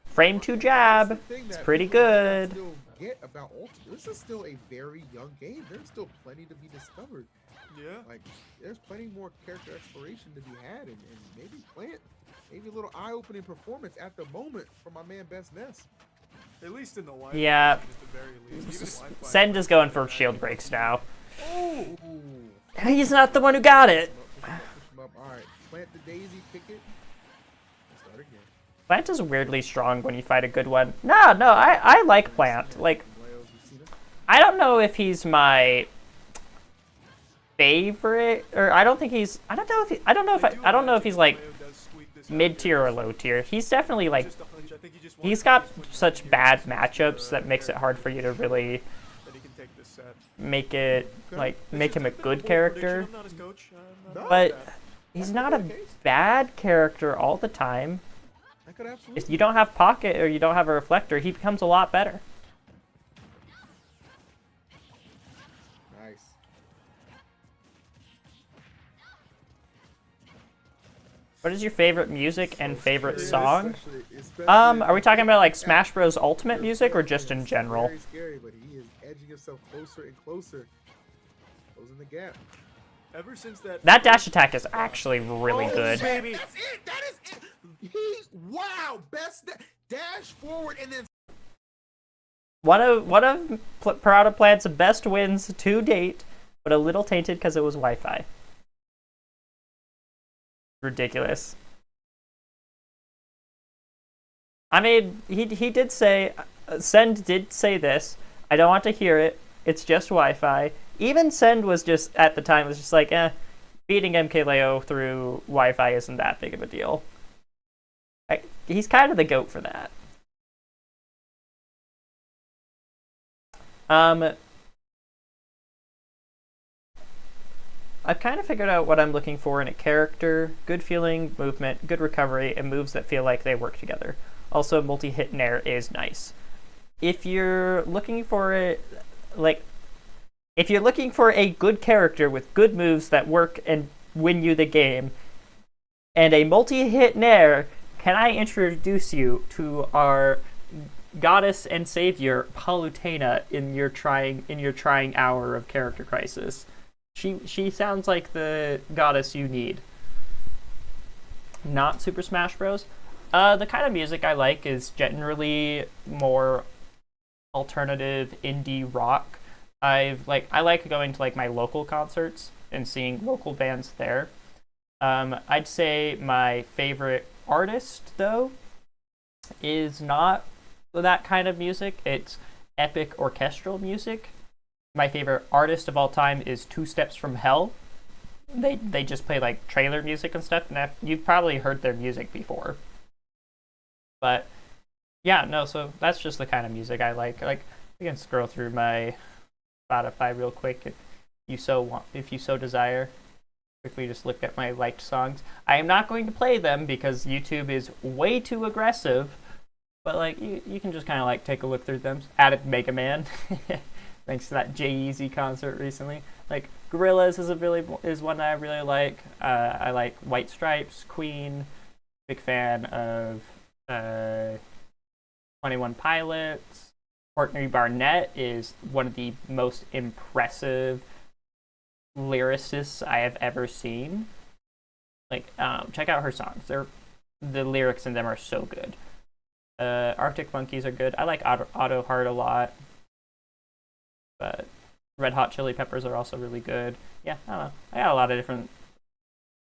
Frame 2 jab. That's the thing It's that pretty people might not good. Still get about Ultimate. This is still a very young game. There's still plenty to be discovered. Yeah. Like, there's plenty more character exploration to be had, and maybe Plant, maybe a little eye-opening performance at the moment from my man Best Ness. At least in the Wi-Fi. Yeah. At the very least. Even Wi-Fi. Send is going for shield breaks now. Oh! He's not the one who got it. Push him up. All right, Plant the daisy, pick it. Start again. Plant is weirdly strong when you fight a good one. No, I like Plant. Like, Leo's Lucina. I don't know if he's my favorite, or I don't know if he's like Leo does squeak this out mid tier here. or low tier. He's definitely like, Just a hunch. I think he just he's wants got to swing such here bad and see if he matchups can, that makes it hard for you to really that he can take this set. make it like make him a Just good bold character. prediction. I'm not his coach. I'm No, not But that. he's not a bad character all the time. That could absolutely. If you don't have pocket or you don't have a reflector, he becomes a lot better. Nice. What is your favorite music and favorite song? Especially Are we talking about like Smash Bros. Ultimate music or just in general? Very scary, but he is edging himself closer and closer, closing the gap. Ever since that. That dash attack is actually really Oh, good. baby. That's it. That is it. He's wow. Best dash forward and then. One of Piranha Plant's best wins to date, but a little tainted because it was Wi-Fi. Ridiculous. I mean, he did say, Send did say this. I don't want to hear it. It's just Wi-Fi. Even Send was just, at the time, was just like, beating MKLeo through Wi-Fi isn't that big of a deal. He's kind of the GOAT for that. I've kind of figured out what I'm looking for in a character. Good feeling, movement, good recovery, and moves that feel like they work together. Also, multi-hit nair is nice. If you're looking for a good character with good moves that work and win you the game, and a multi-hit nair, can I introduce you to our goddess and savior, Palutena, in your trying hour of Character Crisis? She sounds like the goddess you need. Not Super Smash Bros. The kind of music I like is generally more alternative indie rock. I like going to like my local concerts and seeing local bands there. I'd say my favorite artist though is not that kind of music. It's epic orchestral music. My favorite artist of all time is Two Steps from Hell. They just play like trailer music and stuff, and you've probably heard their music before. But yeah, no, so that's just the kind of music I like. Like, you can scroll through my Spotify real quick if you so desire. Quickly just look at my liked songs. I am not going to play them because YouTube is way too aggressive, but like you can just kind of like take a look through them. Added Mega Man. Thanks to that J-Eazy concert recently. Like, Gorillaz is one that I really like. I like White Stripes, Queen. Big fan of 21 Pilots. Courtney Barnett is one of the most impressive lyricists I have ever seen. Like, check out her songs. The lyrics in them are so good. Arctic Monkeys are good. I like Auto Heart a lot. But Red Hot Chili Peppers are also really good. Yeah, I don't know. I got a lot of different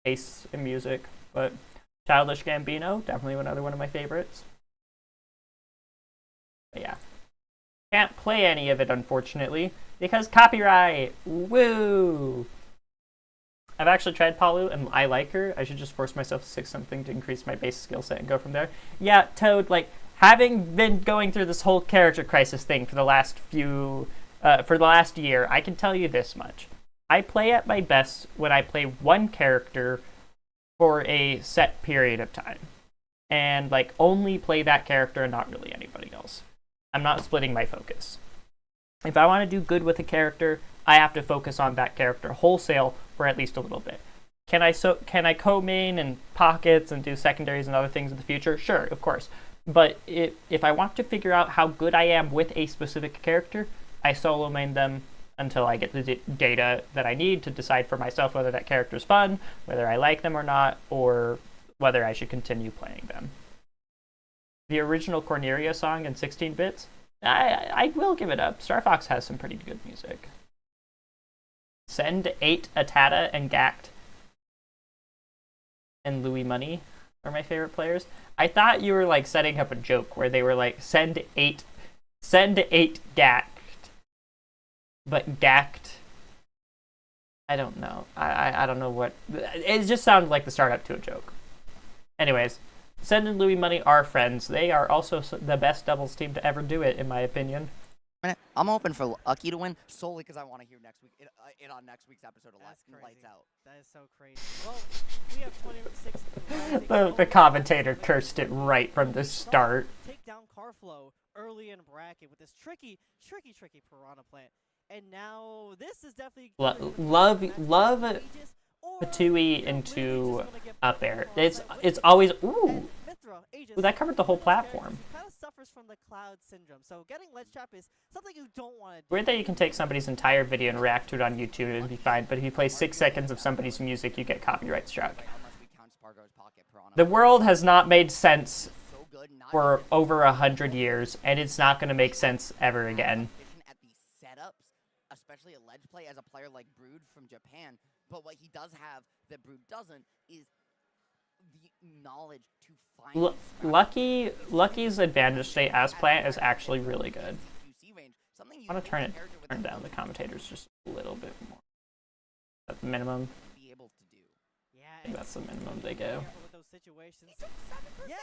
tastes in music, but Childish Gambino, definitely another one of my favorites. But yeah. Can't play any of it, unfortunately, because copyright! Woo! I've actually tried Palu, and I like her. I should just force myself to say something to increase my base skill set and go from there. Yeah, Toad, like, having been going through this whole Character Crisis thing for the last year, I can tell you this much. I play at my best when I play one character for a set period of time. And, like, only play that character and not really anybody else. I'm not splitting my focus. If I want to do good with a character, I have to focus on that character wholesale for at least a little bit. Can I co-main and pockets and do secondaries and other things in the future? Sure, of course. But if I want to figure out how good I am with a specific character, I solo main them until I get the data that I need to decide for myself whether that character's fun, whether I like them or not, or whether I should continue playing them. The original Corneria song in 16 bits, I will give it up. Star Fox has some pretty good music. Send 8, Atata, and Gact, and Louis Money are my favorite players. I thought you were like setting up a joke where they were like, send 8 Gact. But Gact, I don't know. I don't know what... It just sounded like the startup to a joke. Anyways, Send and Louis Money are friends. They are also the best doubles team to ever do it, in my opinion. I'm hoping for Lucky to win solely because I want to hear next week on next week's episode of Lights Out. That is so crazy. Well, we have 26. The commentator cursed it right from the start. Take down Carflow early in bracket with this tricky Piranha Plant. And now this is definitely love Patui into up air. It's always ooh, that covered the whole platform. Kind of suffers from the cloud syndrome. So getting ledge trap is something you don't want to do. Weird that you can take somebody's entire video and react to it on YouTube and be fine, but if you play 6 seconds of somebody's music, you get copyright struck. The world has not made sense for over 100 years, and it's not going to make sense ever again. At the setups, especially a ledge play as a player like Brood from Japan, but what he does have that Brood doesn't is the knowledge to find Lucky's advantage state as plant is actually really good. QC range. Something you I want to think a character with turn that down the low commentators just a little bit more. At the minimum. be able to do. Yeah, I think that's the minimum they go. careful with those situations. Yeah,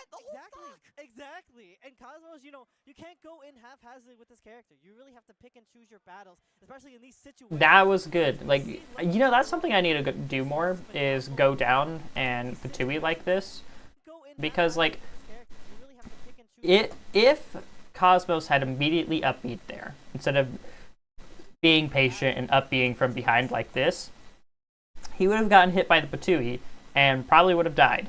exactly. And Cosmos, you know, you can't go in haphazardly with this character. You really have to pick and choose your battles, especially in these situations. That was good. Like, you know, that's something I need to do more, is go down and Patui like this. Because, like, if Cosmos had immediately upbeat there, instead of being patient and upbeating from behind like this, he would have gotten hit by the Patui and probably would have died.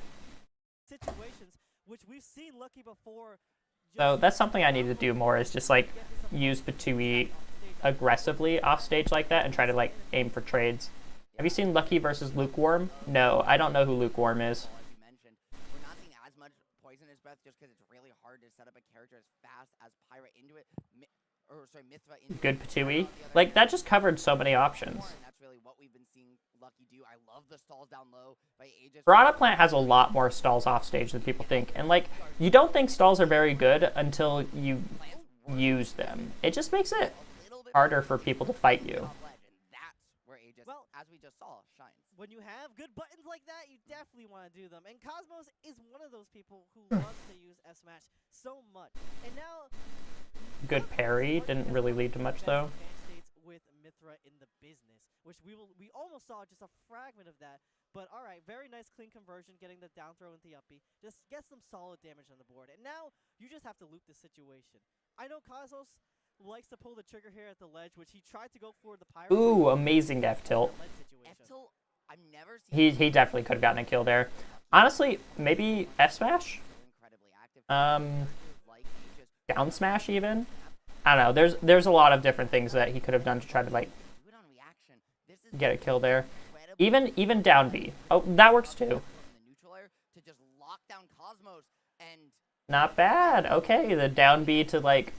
Situations which we've seen Lucky before. So that's something I need to do more, is just like use Patui aggressively off stage like that and try to like aim for trades. Have you seen Lucky versus Lukewarm? No, I don't know who Lukewarm is. As you mentioned, we're not seeing as much poisonous breath just because it's really hard to set up a character as fast as Pyra into it. Mithra into Good Patui. Like, that just covered so many options. And that's really what we've been seeing Lucky do. I love the stalls down low by Aegis. Piranha Plant has a lot more stalls off stage than people think. And like, you don't think stalls are very good until you use them. It just makes it harder for people to fight you. And that's where Aegis, as we just saw, shines. When you have good buttons like that, you definitely want to do them. And Cosmos is one of those people who loves to use F-Smash so much. And now... Good parry. Didn't really lead to much, though. With Mithra in the business, which we almost saw just a fragment of that. But all right, very nice clean conversion, getting the down throw into the uppy. Just get some solid damage on the board. And now you just have to loop the situation. I know Cosmos likes to pull the trigger here at the ledge, which he tried to go for the pirate. Ooh, amazing F-tilt. F-tilt, I've never seen... He definitely could have gotten a kill there. Honestly, maybe F-Smash? Down smash even? I don't know. There's a lot of different things that he could have done to try to like get a kill there. Even down B. Oh, that works too. Not bad. Okay, the down B to like...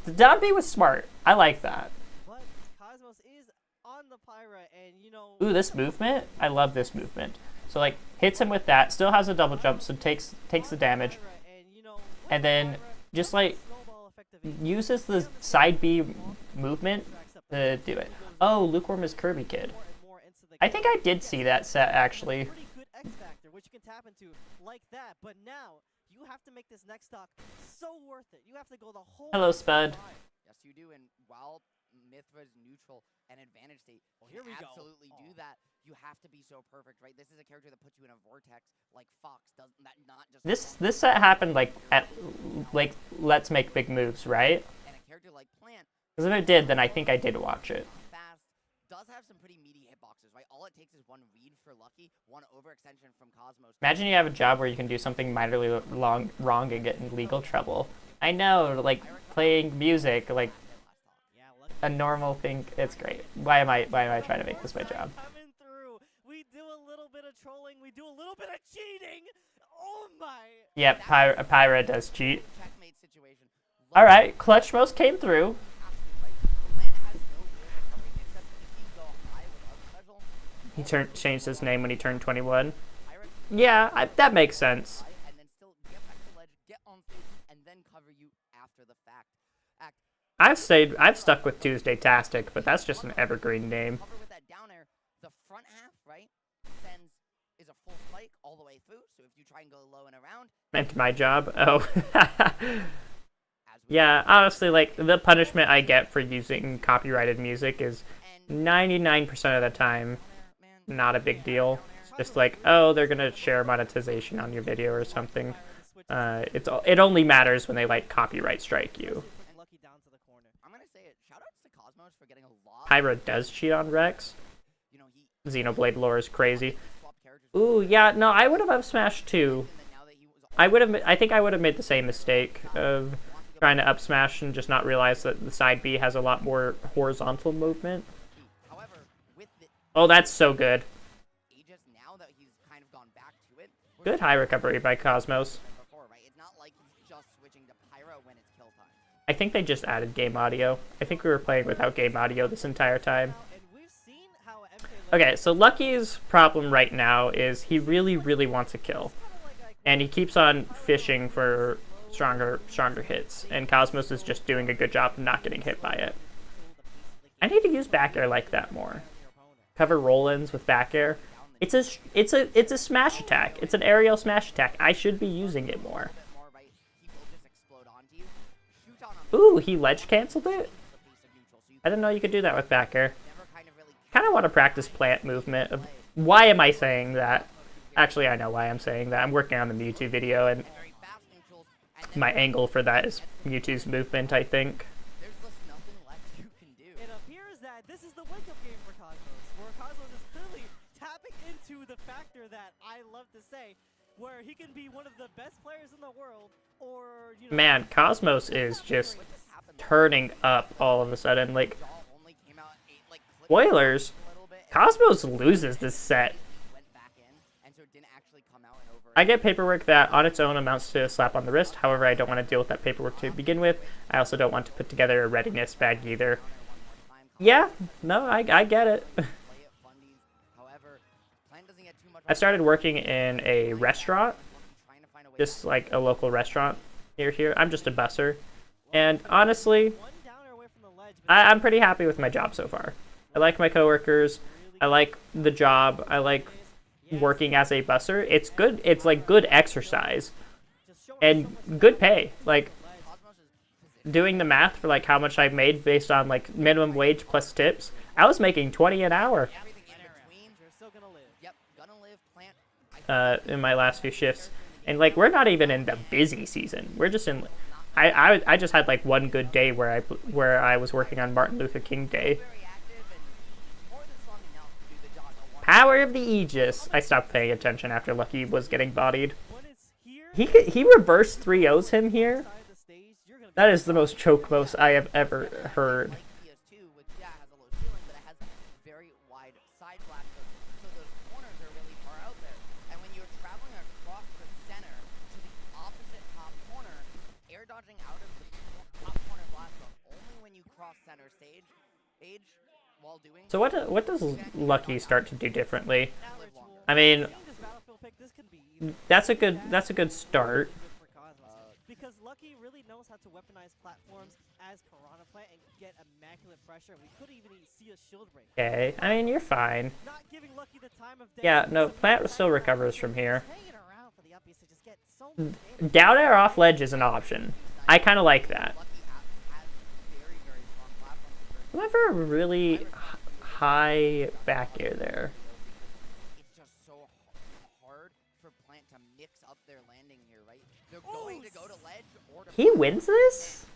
The down B was smart. I like that. But Cosmos is on the Pyra, and you know... Ooh, this movement? I love this movement. So like, hits him with that, still has a double jump, so takes the damage. And then just like uses the side B movement to do it. Oh, Lukewarm is Kirby Kid. I think I did see that set actually. Pretty good X Factor, which you can tap into like that. But now you have to make this next stock so worth it. You have to go the whole. Hello, Spud. Yes, you do. And while Mithra's neutral and advantage state, here we absolutely do that. You have to be so perfect, right? This is a character that puts you in a vortex like Fox does. That not just this set happened like at Let's Make Big Moves, right? And a character like Plant. Because if it did, then I think I did watch it. Fast does have some pretty meaty hitboxes, right? All it takes is one read for Lucky, one overextension from Cosmos. Imagine you have a job where you can do something minorly wrong and get in legal trouble. I know, like playing music, like a normal thing. It's great. Why am I trying to make this my job? Coming through. We do a little bit of trolling. We do a little bit of cheating. Oh my. Yep, Pyra does cheat. All right, Clutch Most came through. He changed his name when he turned 21. Yeah, that makes sense. And then still get back to ledge, get on stage, and then cover you after the fact. I've stuck with Tuesday Tastic, but that's just an evergreen name. Cover with that down air, the front half, right, is a full spike all the way through. So if you try and go low and around, Meant my job. Oh. Yeah, honestly, like the punishment I get for using copyrighted music is 99% of the time not a big deal. It's just like, oh, they're gonna share monetization on your video or something. It only matters when they like copyright strike you. I'm gonna say it. Shoutouts to Cosmos for getting a lot. Pyra does cheat on Rex. Xenoblade lore is crazy. Ooh, yeah, no, I would have up smashed too. I think I would have made the same mistake of trying to up smash and just not realize that the side B has a lot more horizontal movement. Oh, that's so good. Good high recovery by Cosmos. I think they just added game audio. I think we were playing without game audio this entire time. And we've seen how MK Okay, so Lucky's problem right now is he really, really wants a kill. And he keeps on fishing for stronger hits. And Cosmos is just doing a good job of not getting hit by it. I need to use back air like that more. Cover roll-ins with back air. It's a smash attack. It's an aerial smash attack. I should be using it more. Ooh, he ledge canceled it? I didn't know you could do that with back air. Kind of want to practice plant movement. Why am I saying that? Actually, I know why I'm saying that. I'm working on the Mewtwo video, and my angle for that is Mewtwo's movement, I think. It appears that this is the wake-up game for Cosmos, where Cosmos is clearly tapping into the factor that I love to say, where he can be one of the best players in the world, or, you know... Man, Cosmos is just turning up all of a sudden. Like, spoilers, Cosmos loses this set. I get paperwork that on its own amounts to a slap on the wrist. However, I don't want to deal with that paperwork to begin with. I also don't want to put together a readiness bag either. Yeah, no, I get it. I started working in a restaurant, just like a local restaurant near here. I'm just a busser. And honestly, I'm pretty happy with my job so far. I like my coworkers. I like the job. I like working as a busser. It's good. It's like good exercise and good pay. Like, doing the math for like how much I made based on like minimum wage plus tips, I was making 20 an hour in my last few shifts. And like, we're not even in the busy season. We're just in I just had like one good day where I was working on Martin Luther King Day. Power of the Aegis. I stopped paying attention after Lucky was getting bodied. He reverse 3-0s him here. That is the most choke most I have ever heard. So what does Lucky start to do differently? I mean, that's a good start. Because Lucky really knows how to weaponize platforms as Piranha Plant and get immaculate pressure. We could even see a shield break. Okay, I mean, you're fine. Not giving Lucky the time of day. Yeah, no, Plant still recovers from here. Down air off ledge is an option. I kind of like that. Never really high back air there. It's just so hard for Plant to mix up their landing here, right? They're going to go to ledge or to He wins this?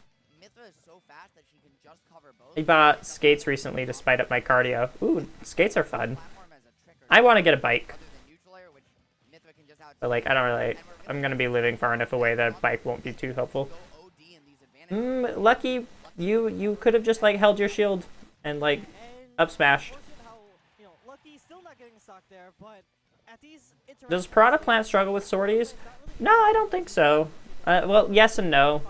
Mithra is so fast that she can just cover both. I bought skates recently to spite up my cardio. Ooh, skates are fun. I want to get a bike. But like, I don't really... I'm going to be living far enough away that a bike won't be too helpful. Lucky, you could have just like held your shield and like up smashed. Does Piranha Plant struggle with sorties? No, I don't think so. Well, yes and no.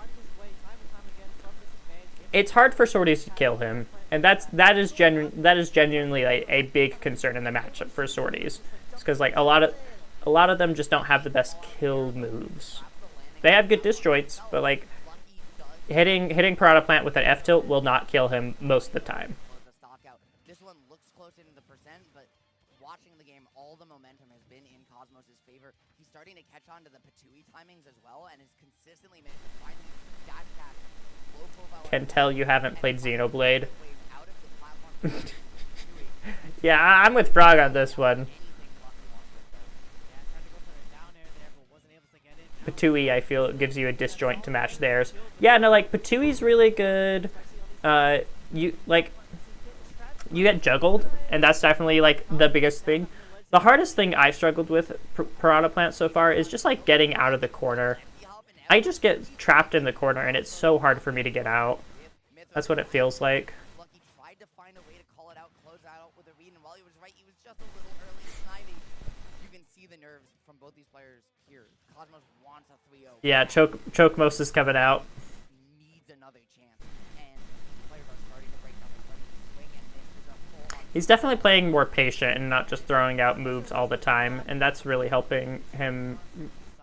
It's hard for sorties to kill him, and that is genuinely like a big concern in the matchup for sorties. It's because like a lot of them just don't have the best kill moves. They have good disjoints, but like hitting Piranha Plant with an F tilt will not kill him most of the time. This one looks close into the percent, but watching the game, all the momentum has been in Cosmos' favor. He's starting to catch on to the Patui timings as well, and is consistently making dash dash low profile. Can tell you haven't played Xenoblade. Yeah, I'm with Frog on this one. Patui, I feel, gives you a disjoint to match theirs. Yeah, no, like, Patui's really good. You get juggled, and that's definitely, like, the biggest thing. The hardest thing I've struggled with Piranha Plant so far is just, like, getting out of the corner. I just get trapped in the corner, and it's so hard for me to get out. That's what it feels like. Lucky tried to find a way to call it out, close it out with a read, and while he was right, he was just a little early sniving. You can see the nerves from both these players here. Cosmos wants a 3-0. Yeah, choke most is coming out. Needs another chance, and players are starting to break down. They're starting to swing, and this is a full-on He's definitely playing more patient and not just throwing out moves all the time, and that's really helping him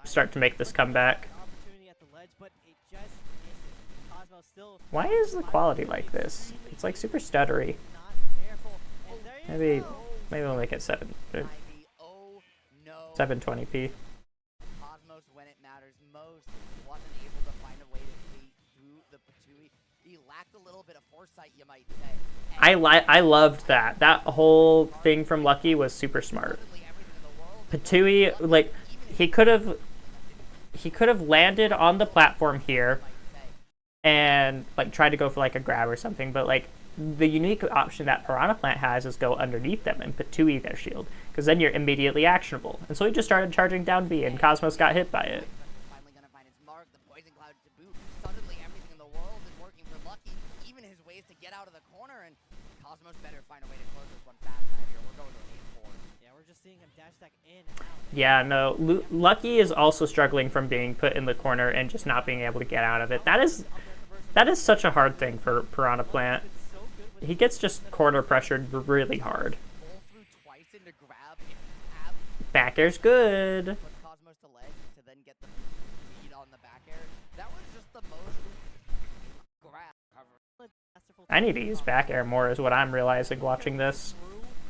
start to make this comeback. Opportunity at the ledge, but it just misses. Cosmo still Why is the quality like this? It's like super stuttery. not careful. And there you Maybe go. maybe we'll make it 9v. Oh no. 720p. Cosmos, when it matters most, wasn't able to find a way to beat through the Patui. He lacked a little bit of foresight, you might say. I loved that. That whole thing from Lucky was super smart. Patui, like, he could have landed on the platform here and like tried to go for like a grab or something, but like the unique option that Piranha Plant has is go underneath them and Patui their shield, because then you're immediately actionable. And so he just started charging down B, and Cosmos got hit by it. Finally gonna find his mark, the poison cloud to boot. Suddenly everything in the world is working for Lucky, even his ways to get out of the corner, and Cosmos better find a way to close this one fast out here. We're going to an 8-4. Yeah, we're just seeing him dash stack in and out. Yeah, no, Lucky is also struggling from being put in the corner and just not being able to get out of it. That is such a hard thing for Piranha Plant. He gets just corner pressured really hard. Roll through twice into grab. If you have Back air's good. put Cosmos to ledge to then get the lead on the back air, that was just the most grab cover. I need to use back air more is what I'm realizing watching this.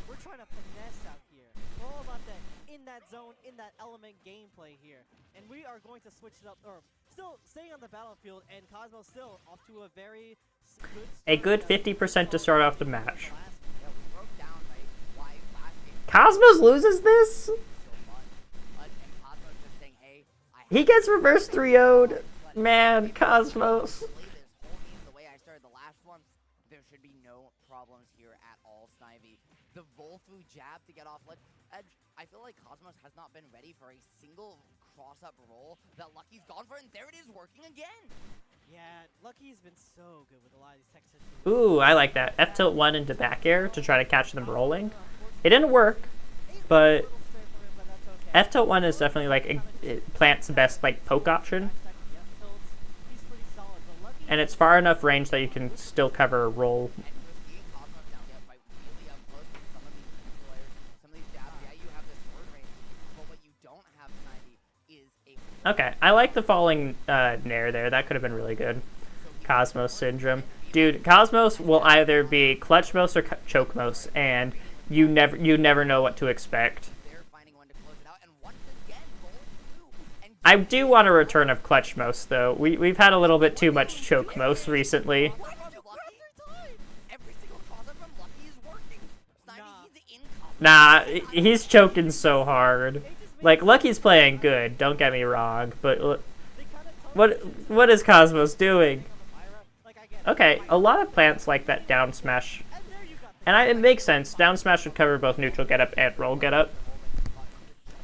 We're trying to finesse out here. We're all about that in that zone, in that element gameplay here. And we are going to switch it up, or still staying on the battlefield, and Cosmo still off to a very good A good start. 50% to start off the match. Yeah, we broke down, right, why last game Cosmos loses this? was so fun. And Cosmos just saying, hey, I He gets reverse 3-0'd. Man, Cosmos. play this whole game the way I started the last one. There should be no problems here at all, Snivy. The roll through jab to get off edge. I feel like Cosmos has not been ready for a single cross-up roll that Lucky's gone for, and there it is working again. Yeah, Lucky's been so good with a lot of these tech sets. Ooh, I like that. F tilt 1 into back air to try to catch them rolling. It didn't work, but F tilt 1 is definitely like Plant's best like poke option, and it's far enough range that you can still cover a roll. And we're seeing Cosmos now get right really up close with some of these players, some of these jabs. Yeah, you have this sword range, but what you don't have, Snivy, is a Okay, I like the falling nair there. That could have been really good. Cosmos syndrome. Dude, Cosmos will either be clutch most or choke most, and you never know what to expect. they're finding one to close it out, and once again, roll through. And I do want a return of clutch most, though. We've had a little bit too much choke most recently. from Lucky, every single cross-up from Lucky is working. Snivy, he's in Cosmos. Nah, he's choking so hard. Like, Lucky's playing good, don't get me wrong, but what is Cosmos doing? Okay, a lot of plants like that down smash. And it makes sense. Down smash would cover both neutral getup and roll getup.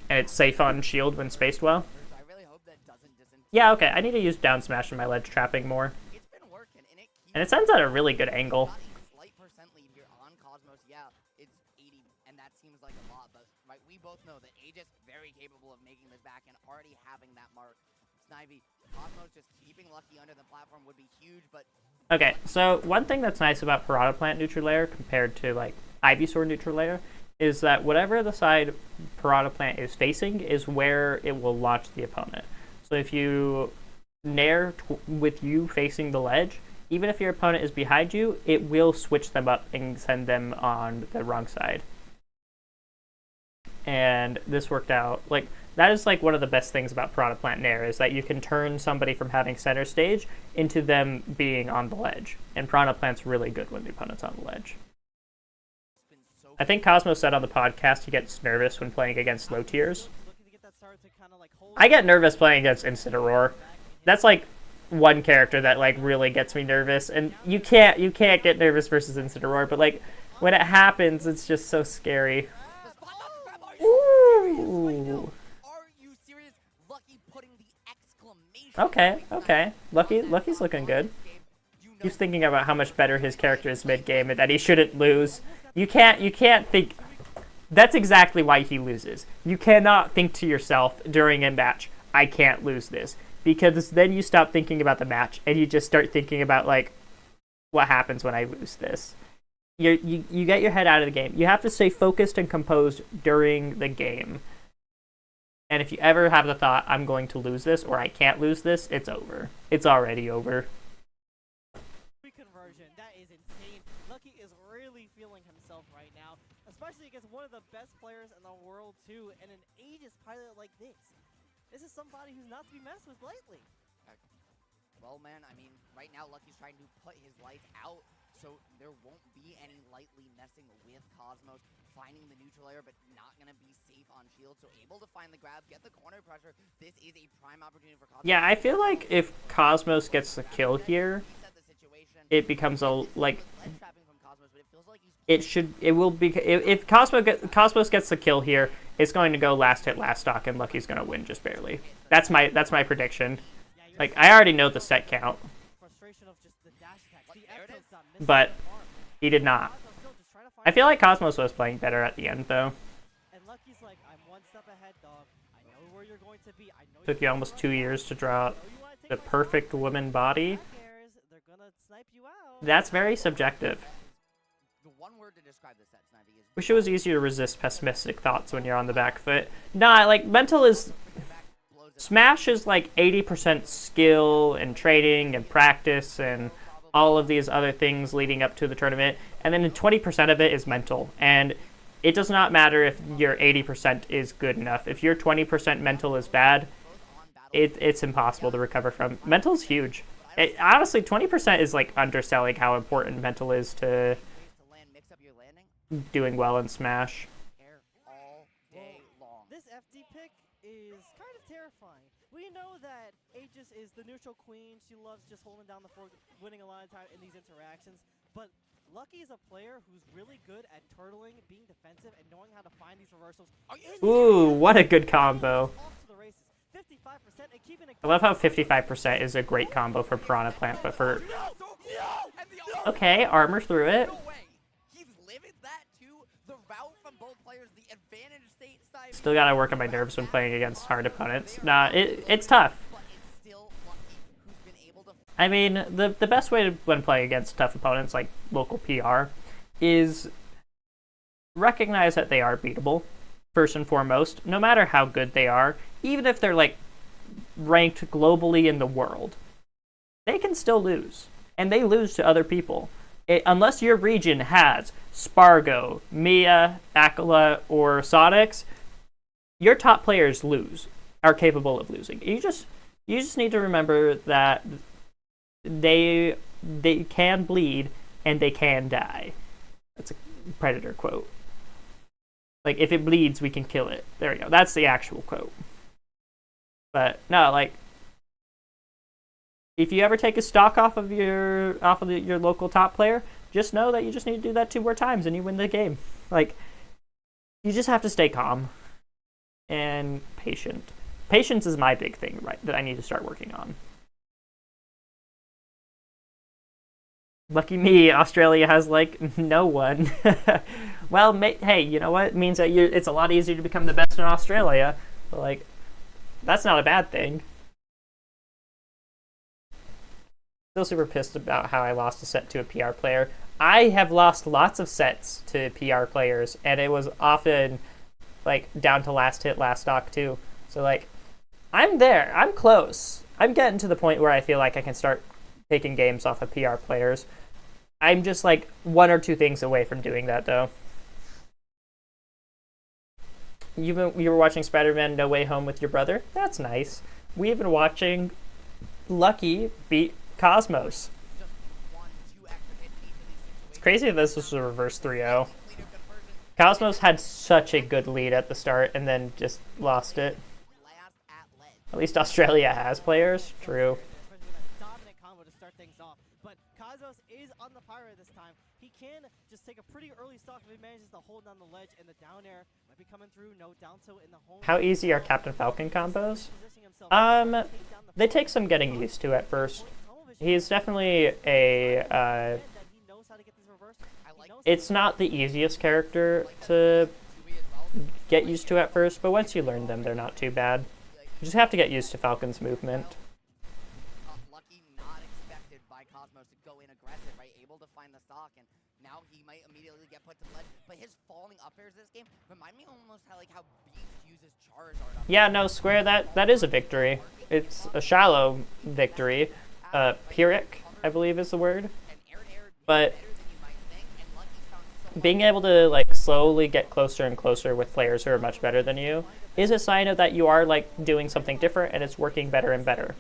And it's safe on shield when spaced well. I really hope that doesn't Yeah, okay, I need to use down smash in my ledge trapping more. It's been working, and it keeps And it sends at a really good angle. got a slight percent lead here on Cosmos. Yeah, it's 80, and that seems like a lot, but right, we both know that Aegis very capable of making this back and already having that mark. Snivy, Cosmos just keeping Lucky under the platform would be huge, but Okay, so one thing that's nice about Piranha Plant neutral layer compared to like Ivysaur neutral layer is that whatever the side Piranha Plant is facing is where it will launch the opponent. So if you nair with you facing the ledge, even if your opponent is behind you, it will switch them up and send them on the wrong side. And this worked out. Like, that is like one of the best things about Piranha Plant Nair is that you can turn somebody from having center stage into them being on the ledge. And Piranha Plant's really good when the opponent's on the ledge. it's been so I think Cosmo said on the podcast he gets nervous when playing against low tiers. Looking to get that started to kind of like hold. I get nervous playing against Incineroar. That's like one character that like really gets me nervous. And you can't get nervous versus Incineroar, but like when it happens, it's just so scary. the spot not grab. Are you Ooh. Are you serious? Lucky putting the exclamation Okay, point okay. sign Lucky's on looking this good. game. You know He's thinking about how much better his character is mid-game and that he shouldn't lose. You can't think... That's exactly why he loses. You cannot think to yourself during a match, I can't lose this. Because then you stop thinking about the match and you just start thinking about, like, what happens when I lose this. you get your head out of the game. You have to stay focused and composed during the game. And if you ever have the thought, I'm going to lose this or I can't lose this, it's over. It's already over. Conversion, that is insane. Lucky is really feeling himself right now, especially against one of the best players in the world too, and an Aegis pilot like this. This is somebody who's not to be messed with lightly. Well, man, I mean, right now Lucky's trying to put his lights out, so there won't be any lightly messing with Cosmos, finding the neutral layer, but not going to be safe on shield, so able to find the grab, get the corner pressure. This is a prime opportunity for Cosmos. Yeah, I feel like if Cosmos gets the kill here, it becomes a, like, if Cosmos gets the kill here, it's going to go last hit, last stock, and Lucky's going to win just barely. That's my prediction. Like, I already know the set count, but he did not. I feel like Cosmos was playing better at the end, though. And Lucky's like, I'm one step ahead, dog. I know where you're going to be. I know Took you almost 2 years to draw the perfect woman body. They're gonna snipe you out. That's very subjective. The one word to describe the set, Snivy, is Wish it was easier to resist pessimistic thoughts when you're on the back foot. Nah, like, mental is... Smash is like 80% skill and training and practice and all of these other things leading up to the tournament. And then 20% of it is mental. And it does not matter if your 80% is good enough. If your 20% mental is bad, it's impossible to recover from. Mental is huge. Honestly, 20% is like underselling how important mental is to doing well in Smash. This FD pick is kind of terrifying. We know that Aegis is the neutral queen. She loves just holding down the fort, winning a lot of time in these interactions. But Lucky is a player who's really good at turtling, being defensive, and knowing how to find these reversals. Ooh, what a good combo. 55% and keeping it. I love how 55% is a great combo for Piranha Plant, but for... Okay, armor through it. Still gotta work on my nerves when playing against hard opponents. Nah, it's tough. I mean, the best way when playing against tough opponents like local PR is recognize that they are beatable, first and foremost, no matter how good they are, even if they're like ranked globally in the world. They can still lose, and they lose to other people. Unless your region has Spargo, Mia, Akala, or Sonics, your top players are capable of losing. You just need to remember that they can bleed and they can die. That's a Predator quote. Like, if it bleeds, we can kill it. There we go. That's the actual quote. But no, like, if you ever take a stock off of your local top player, just know that you just need to do that 2 more times and you win the game. Like, you just have to stay calm and patient. Patience is my big thing, right, that I need to start working on. Lucky me, Australia has, like, no one. Well, hey, you know what? It means that it's a lot easier to become the best in Australia. But, like, that's not a bad thing. Still super pissed about how I lost a set to a PR player. I have lost lots of sets to PR players, and it was often, like, down to last hit, last stock, too. So, like, I'm there. I'm close. I'm getting to the point where I feel like I can start taking games off of PR players. I'm just, like, 1 or 2 things away from doing that, though. You were watching Spider-Man No Way Home with your brother? That's nice. We've been watching Lucky beat Cosmos. It's crazy that this was a reverse 3-0. Cosmos had such a good lead at the start and then just lost it. At least Australia has players. True. But Cosmos is on the pyro this time. He can just take a pretty early stock if he manages to hold down the ledge, and the down air might be coming through. No down tilt in the home. How easy are Captain Falcon combos? They take some getting used to at first. He's definitely a it's not the easiest character to get used to at first, but once you learn them, they're not too bad. You just have to get used to Falcon's movement. Lucky not expected by Cosmos to go in aggressive, right? Able to find the stock, and now he might immediately get put to the ledge. But his falling up airs this game remind me almost how like how Beast uses Charizard. Yeah, no, Square, that is a victory. It's a shallow victory. Pyrrhic, I believe is the word. But being able to like slowly get closer and closer with players who are much better than you is a sign of that you are like doing something different and it's working better and better.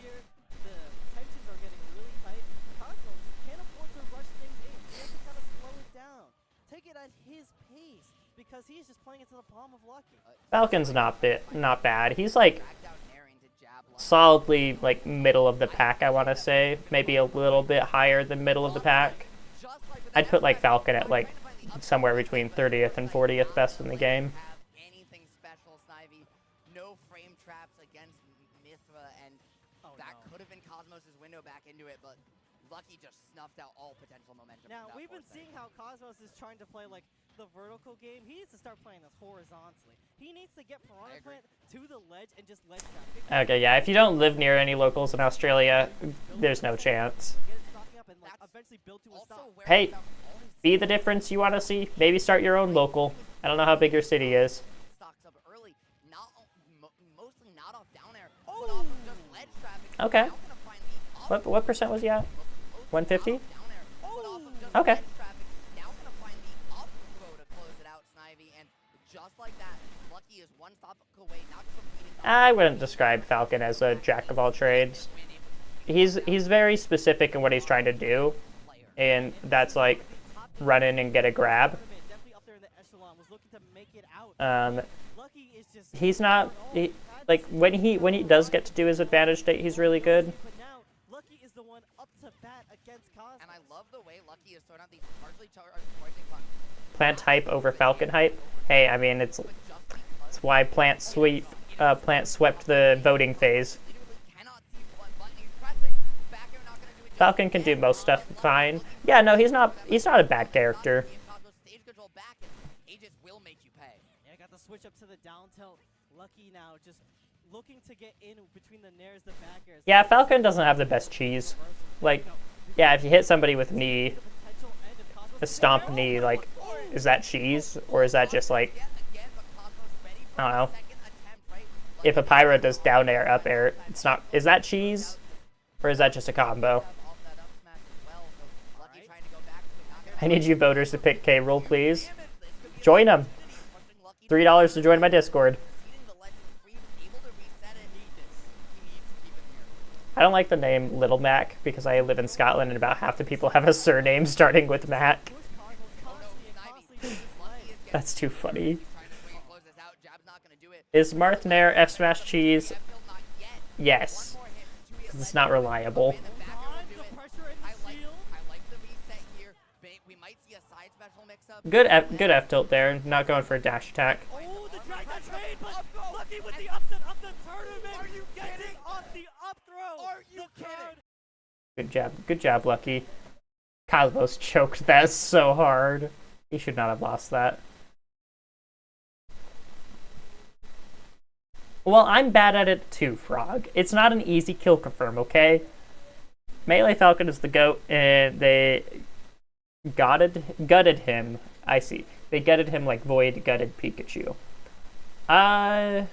The tensions are getting really tight. Cosmos can't afford to rush things in. He has to kind of slow it down. Take it at his pace because he's just playing it to the palm of Lucky. Falcon's not bad. He's like solidly like middle of the pack, I want to say. Maybe a little bit higher than middle of the pack. I'd put like Falcon at like somewhere between 30th and 40th best in the game. Anything special, Snivy. No frame traps against Mithra, and that could have been Cosmos' window back into it, but Lucky just snuffed out all potential momentum. Now, we've been seeing how Cosmos is trying to play like the vertical game. He needs to start playing this horizontally. He needs to get Piranha Plant to the ledge and just ledge trap. Okay, yeah, if you don't live near any locals in Australia, there's no chance. Hey, be the difference you want to see. Maybe start your own local. I don't know how big your city is. Okay. What percent was he at? 150? Okay. I wouldn't describe Falcon as a jack of all trades. He's very specific in what he's trying to do, and that's like run in and get a grab. He's not like when he does get to do his advantage state, he's really good. And I love the way Lucky is throwing out these partially charged Plant hype over Falcon hype. Hey, I mean it's why Plant swept the voting phase. Falcon can do most stuff fine. Yeah, no, he's not a bad character. Yeah, got the switch up to the down tilt. Lucky now just looking to get in between the nairs, the back airs. Yeah, Falcon doesn't have the best cheese. Like, yeah, if you hit somebody with knee, a stomp knee, like, is that cheese? Or is that just like, I don't know. If a Pyro does down air, up air, it's not, is that cheese? Or is that just a combo? I need you voters to pick K-Roll, please. Join them. $3 to join my Discord. I don't like the name Little Mac because I live in Scotland and about half the people have a surname starting with Mac. That's too funny. Is Marth Nair F Smash cheese? Yes. Because it's not reliable. Good F tilt there, not going for a dash attack. Oh, the drag that trade, but Lucky with the upset of the tournament. Are you getting on the up throw? Are you kidding? Good job, Lucky. Cosmos choked that so hard. He should not have lost that. Well, I'm bad at it too, Frog. It's not an easy kill confirm, okay? Melee Falcon is the GOAT, and they gutted him. I see. They gutted him like Void gutted Pikachu. I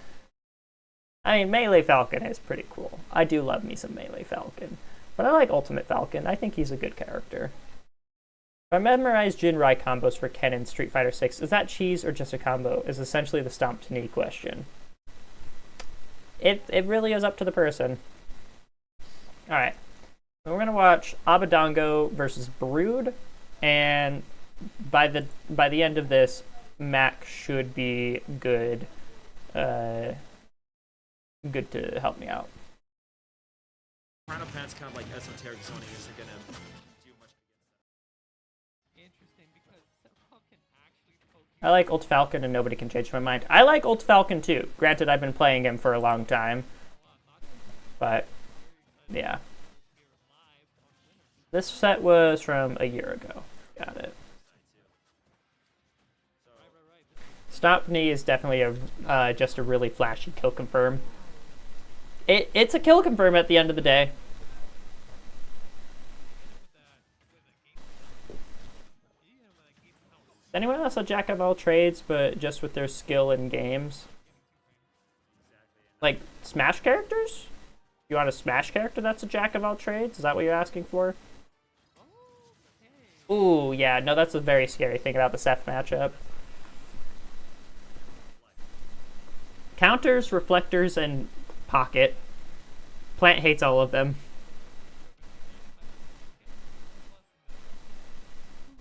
mean, Melee Falcon is pretty cool. I do love me some Melee Falcon. But I like Ultimate Falcon. I think he's a good character. If I memorize Jinrai combos for Ken in Street Fighter 6, is that cheese or just a combo? Is essentially the stomp to knee question. It really is up to the person. Alright. We're gonna watch Abadongo versus Brood, and by the end of this, Mac should be good. Good to help me out. Piranha Plant's kind of like esoteric zoning isn't gonna do much against that. Interesting, because Falcon actually poke I like Ult Falcon and nobody can change my mind. I like Ult Falcon too. Granted, I've been playing him for a long time. But, yeah. This set was from a year ago. Got it. Stomp Knee is definitely just a really flashy kill confirm. It's a kill confirm at the end of the day. Anyone else a jack of all trades, but just with their skill in games? Like Smash characters? You want a Smash character that's a jack of all trades? Is that what you're asking for? Ooh, yeah, no, that's a very scary thing about the Seth matchup. Counters, reflectors, and pocket. Plant hates all of them.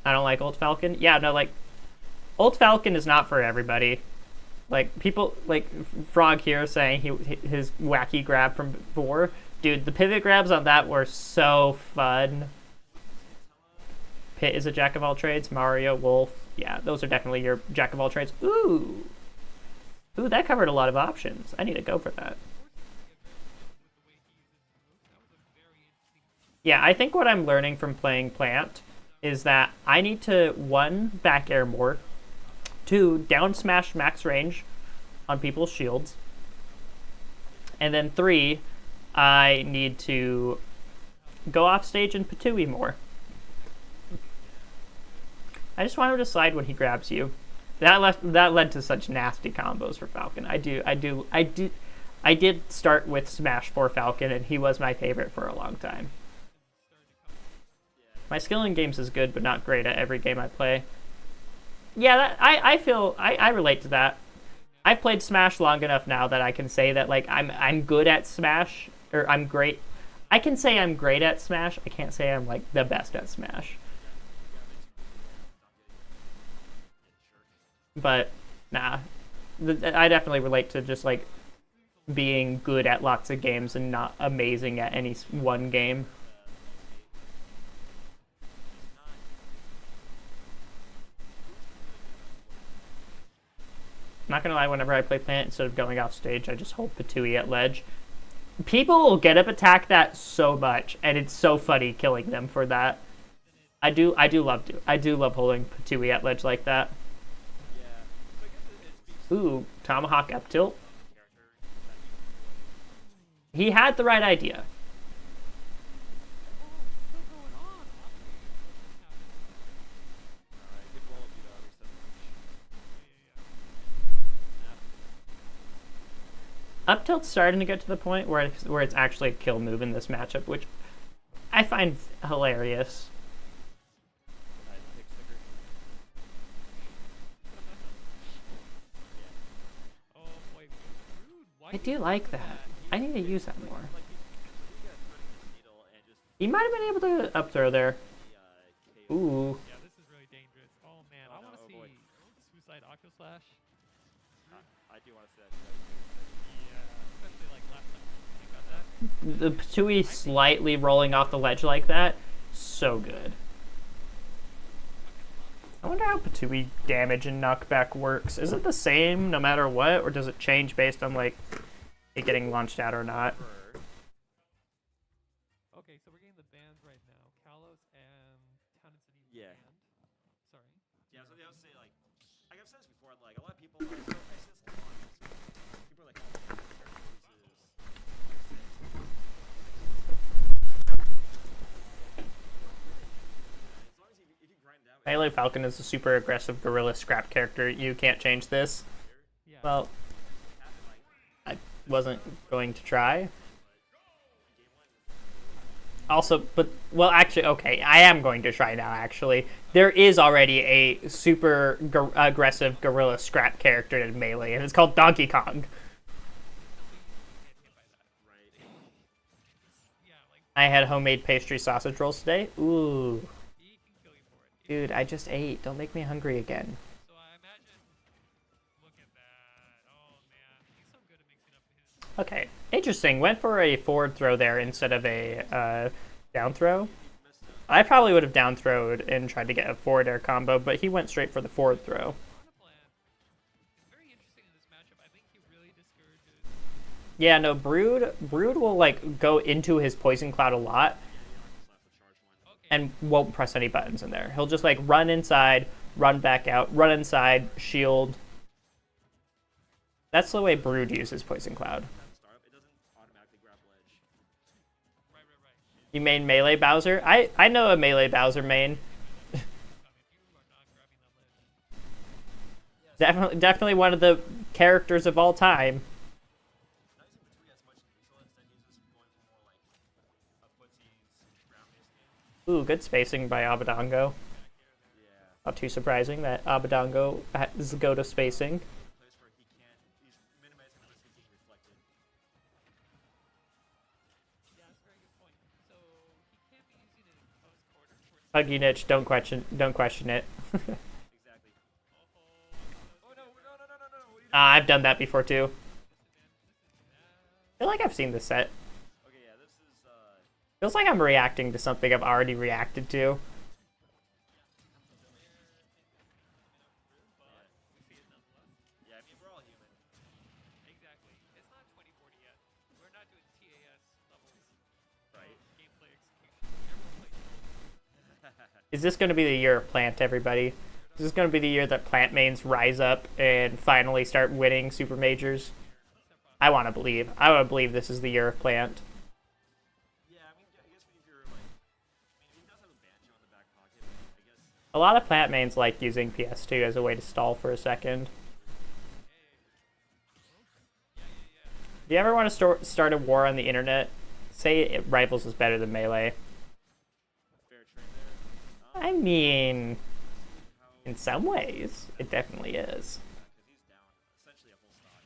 I don't like Old Falcon. Yeah, no, like, Old Falcon is not for everybody. Like, people, like, Frog here saying his wacky grab from before. Dude, the pivot grabs on that were so fun. Pit is a jack of all trades. Mario, Wolf. Yeah, those are definitely your jack of all trades. Ooh. Ooh, that covered a lot of options. I need to go for that. Yeah, I think what I'm learning from playing Plant is that I need to, 1, back air more, 2, down smash max range on people's shields, and then 3, I need to go off stage and patooey more. I just want to decide when he grabs you. That led to such nasty combos for Falcon. I did start with Smash for Falcon, and he was my favorite for a long time. My skill in games is good, but not great at every game I play. Yeah, I feel I relate to that. I've played Smash long enough now that I can say that like I'm good at Smash, or I'm great. I can say I'm great at Smash. I can't say I'm like the best at Smash. But nah, I definitely relate to just like being good at lots of games and not amazing at any one game. Not gonna lie, whenever I play Plant, instead of going off stage, I just hold Patooey at ledge. People will get up attack that so much, and it's so funny killing them for that. I do love holding Patooey at ledge like that. Ooh, Tomahawk up tilt. He had the right idea. Up tilt's starting to get to the point where it's actually a kill move in this matchup, which I find hilarious. I do like that. I need to use that more. He might have been able to up throw there. Ooh. Yeah, this is really dangerous. Oh man, I want to see Suicide Octo Slash. I do want to see that. Yeah, especially like last time we got that. The Patooey slightly rolling off the ledge like that, so good. I wonder how Patooey damage and knockback works. Is it the same no matter what, or does it change based on like it getting launched out or not? Okay, so we're getting the bands right now. Kalos and Town and City. Yeah. Band. Sorry. Yeah, so I would say like I've said this before, like a lot of people like, so I say this a lot. People are like, oh, as long as if you grind out. Melee Falcon is a super aggressive gorilla scrap character. You can't change this. Yeah. Well, I wasn't going to try. Also, but, well, actually, okay, I am going to try now, actually. There is already a super aggressive gorilla scrap character in Melee, and it's called Donkey Kong. I had homemade pastry sausage rolls today. Ooh. He can kill you for it. Dude, I just ate. Don't make me hungry again. So I imagine. Look at that. Oh man, he's so good at mixing up his. Okay, interesting. Went for a forward throw there instead of a down throw. I probably would have down throwed and tried to get a forward air combo, but he went straight for the forward throw. Piranha Plant is very interesting in this matchup. I think he really discourages. Yeah, no, Brood will like go into his poison cloud a lot and won't press any buttons in there. He'll just like run inside, run back out, run inside, shield. That's the way Brood uses poison cloud. You main Melee Bowser? I know a Melee Bowser main. Definitely one of the characters of all time. Not using Patui as much neutral, instead he's just going for more like a footsies ground-based game. Ooh, good spacing by Abadongo. Yeah. Not too surprising that Abadongo has the go to spacing. Place where he can't, he's minimizing the risk of being reflected. Yeah, that's a very good point. So he can't be using it in close quarters where it's Huggy niche, don't question it. Exactly. Oh no, no, no, no, no, no, what are you doing? I've done that before too. disadvantage. I feel like I've seen this set. Okay, yeah, this is, Feels like I'm reacting to something I've already reacted to. yeah, I mean, we're all human. Exactly. It's not 2040 yet. We're not doing TAS levels Right. gameplay execution. Everyone plays. Is this going to be the year of Plant, everybody? Is this going to be the year that Plant mains rise up and finally start winning super majors? I want to believe. I want to believe this is the year of Plant. Yeah, I mean, I guess if you're like, I mean, he does have a banjo in the back pocket, but I guess. A lot of Plant mains like using PS2 as a way to stall for a second. Do you ever want to start a war on the internet? Say Rivals is better than Melee. Fair trade there. I mean, in some ways, it definitely is. Because he's down essentially a full stock.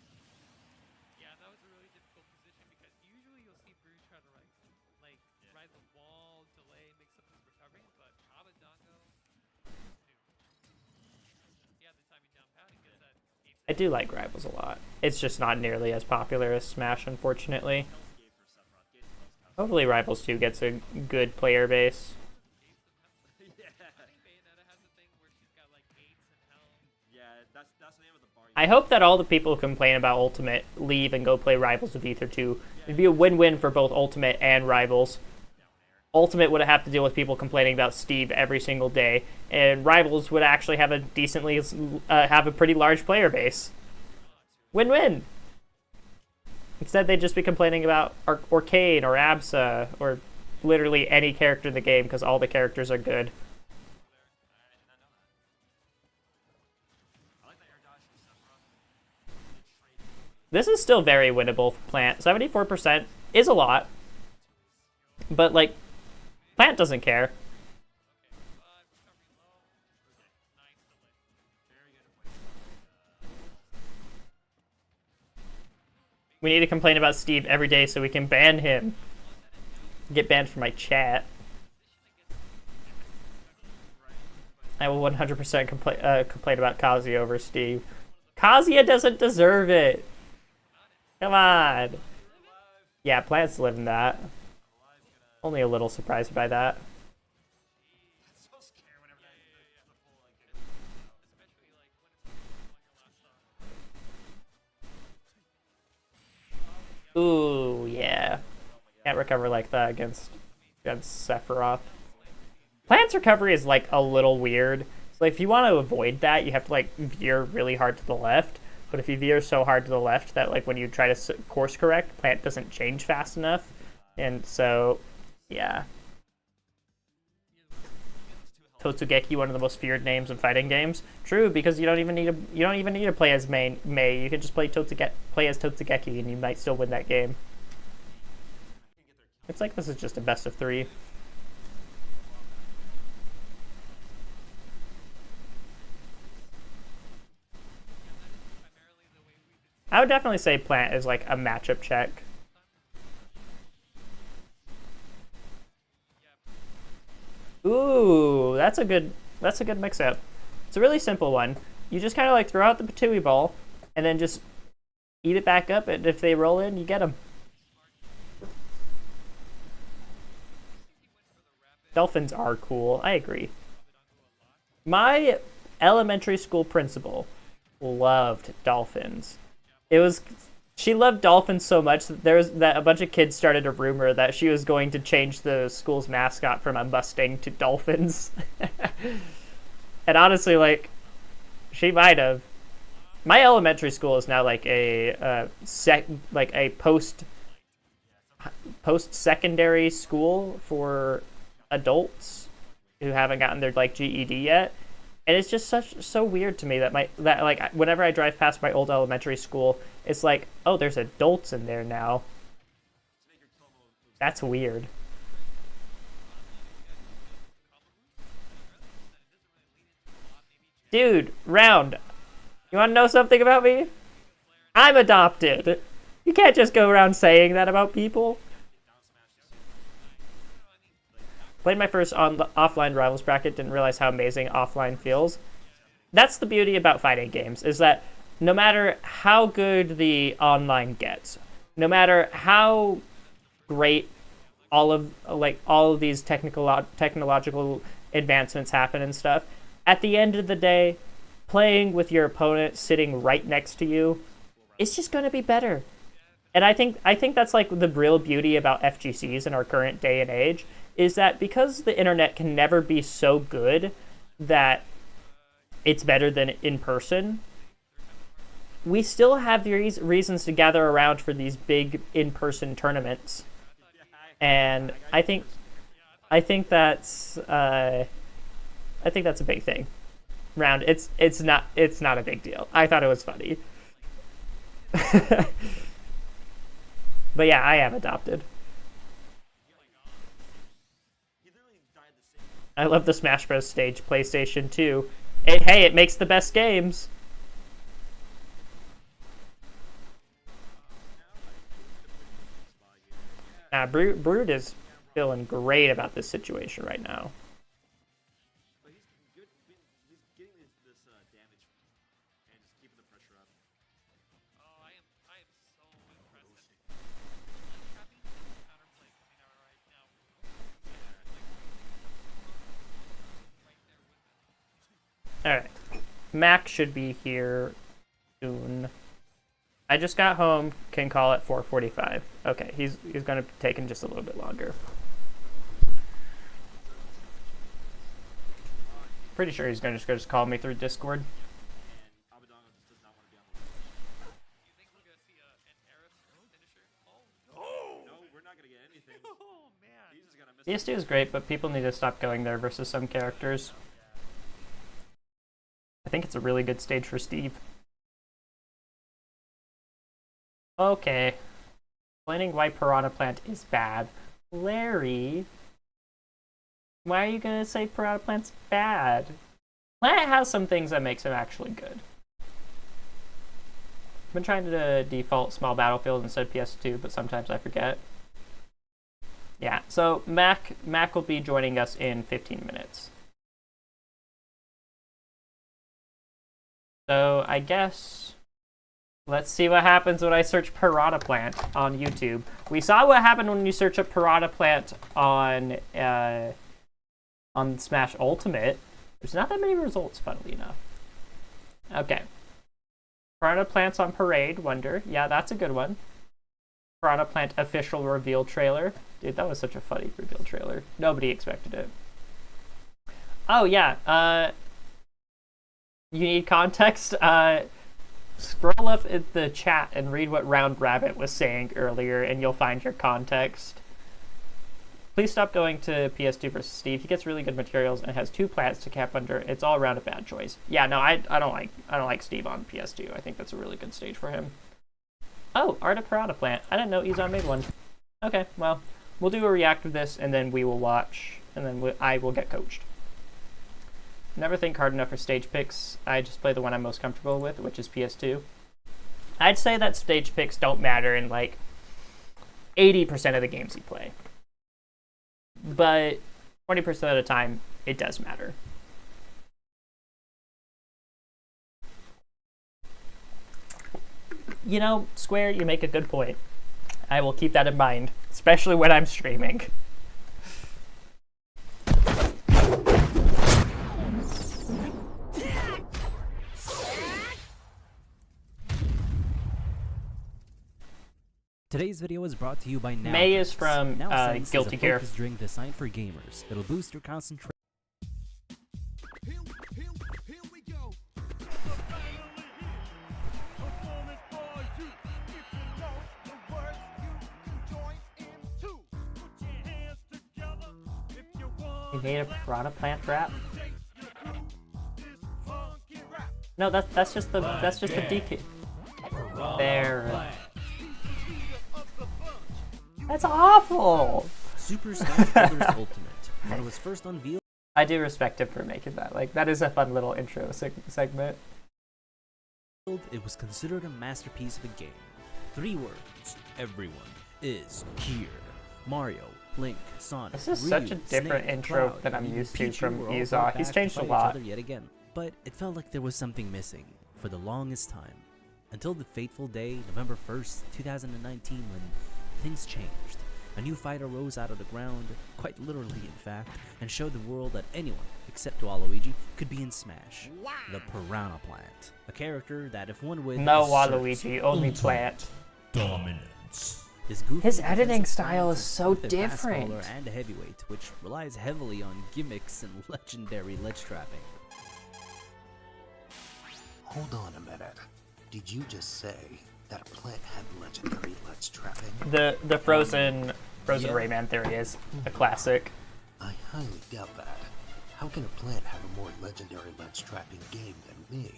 Yeah, that was a really difficult position because usually you'll see Brew try to ride the wall, delay, mix up his recovery, but Abadongo, he had the timing down pat and gets that game. I do like Rivals a lot. It's just not nearly as popular as Smash, unfortunately. Gave for Sephiroth. Gave for most custom. Hopefully Rivals 2 gets a good player base. Yeah. I think Bayonetta has a thing where she's got like 8s and hell. Yeah, that's the name of the bar. I hope that all the people who complain about Ultimate leave and go play Rivals of Ether 2. It'd be a win-win for both Ultimate and Rivals. Ultimate would have to deal with people complaining about Steve every single day, and Rivals would actually have a have a pretty large player base. Win-win! Instead, they'd just be complaining about Orcane or Absa or literally any character in the game because all the characters are good. I like that air dodge from Sephiroth. This is still very winnable for Plant. 74% is a lot, but like, Plant doesn't care. We need to complain about Steve every day so we can ban him. Get banned from my chat. I will 100% complain about Kazuya over Steve. Kazuya doesn't deserve it. Come on. Yeah, Plant's living that. Only a little surprised by that. So scared whenever that the full like Especially like when it's on your last Ooh, yeah. Can't recover like that against Sephiroth. Plant's recovery is like a little weird. So like, if you want to avoid that, you have to like veer really hard to the left. But if you veer so hard to the left that like when you try to course correct, Plant doesn't change fast enough. And so, yeah. Totsugeki, one of the most feared names in fighting games. True, because you don't even need to play as Mei. You can just play as Totsugeki, and you might still win that game. It's like this is just a best of 3. I would definitely say Plant is like a matchup check. Ooh, that's a good mix-up. It's a really simple one. You just kind of like throw out the Patui ball, and then just eat it back up, and if they roll in, you get them. Dolphins are cool. I agree. My elementary school principal loved dolphins. She loved dolphins so much that a bunch of kids started a rumor that she was going to change the school's mascot from a Mustang to dolphins. And honestly, like, she might have. My elementary school is now like a post-secondary school for adults who haven't gotten their like GED yet. And it's just so weird to me that like whenever I drive past my old elementary school, it's like, oh, there's adults in there now. That's weird. Dude, Round, you want to know something about me? I'm adopted. You can't just go around saying that about people. Played my first offline Rivals bracket, didn't realize how amazing offline feels. That's the beauty about fighting games, is that no matter how good the online gets, no matter how great all of these technological advancements happen and stuff, at the end of the day, playing with your opponent sitting right next to you, it's just going to be better. And I think that's like the real beauty about FGCs in our current day and age, is that because the internet can never be so good that it's better than in person, we still have these reasons to gather around for these big in-person tournaments. And I think that's a big thing. Round, it's not a big deal. I thought it was funny. But yeah, I am adopted. I love the Smash Bros. Stage, PlayStation 2. Hey, it makes the best games. Brood is feeling great about this situation right now. But he's getting this damage and just keeping the pressure up. Oh, I am so impressed. I'm having this counterplay coming out right now. Right there with it. Alright. Mac should be here soon. I just got home, can call at 4:45. Okay, he's gonna be taking just a little bit longer. Pretty sure he's gonna just call me through Discord. And Abadongo just does not want to be on the You think we're gonna see an Arab finisher? Oh No, we're not gonna get anything. Oh man. He's just gonna miss PS2 is great, but people need to stop going there versus some characters. I think it's a really good stage for Steve. Okay. Explaining why Piranha Plant is bad. Larry, why are you gonna say Piranha Plant's bad? Plant has some things that makes him actually good. I've been trying to default small battlefield instead of PS2, but sometimes I forget. Yeah, so Mac will be joining us in 15 minutes. So I guess let's see what happens when I search Piranha Plant on YouTube. We saw what happened when you search up Piranha Plant on Smash Ultimate. There's not that many results, funnily enough. Okay. Piranha Plant's on Parade, Wonder. Yeah, that's a good one. Piranha Plant official reveal trailer. Dude, that was such a funny reveal trailer. Nobody expected it. Oh, yeah. You need context? Scroll up in the chat and read what Round Rabbit was saying earlier, and you'll find your context. Please stop going to PS2 versus Steve. He gets really good materials and has 2 plants to cap under. It's all around a bad choice. Yeah, no, I don't like Steve on PS2. I think that's a really good stage for him. Oh, Art of Piranha Plant. I didn't know Izon made one. Okay, well, we'll do a react of this, and then we will watch, and then I will get coached. Never think hard enough for stage picks. I just play the one I'm most comfortable with, which is PS2. I'd say that stage picks don't matter in like 80% of the games you play. But 20% of the time, it does matter. You know, Square, you make a good point. I will keep that in mind, especially when I'm streaming. Today's video is brought to you by Now. May is from Sense Guilty is a Gear. focused drink designed for gamers. It'll boost your concentration. Here we go. He made a Piranha Plant rap. No, that's just the DK. There. That's awful. Super Smash Bros. Ultimate. When it was first unveiled, I do respect him for making that. Like, that is a fun little intro segment. it was considered a masterpiece of a game. 3 words. Everyone is here. Mario, Link, Sonic, This is Ryu, such a different Snake, intro Cloud, than I'm and used to Pichu from were all Iza. brought He's back to changed a fight each lot. other yet again. But it felt like there was something missing for the longest time. Until the fateful day, November 1st, 2019, when things changed. A new fighter rose out of the ground, quite literally in fact, and showed the world that anyone, except Waluigi, could be in Smash. Wow. The Piranha Plant. A character that if one with No Waluigi, only Plant. Dominance. His editing style is so different. And a heavyweight, which relies heavily on gimmicks and legendary ledge trapping. Hold on a minute. Did you just say that a plant had legendary ledge trapping? The Frozen yeah. Rayman theory is a classic. I highly doubt that. How can a plant have a more legendary ledge trapping game than me?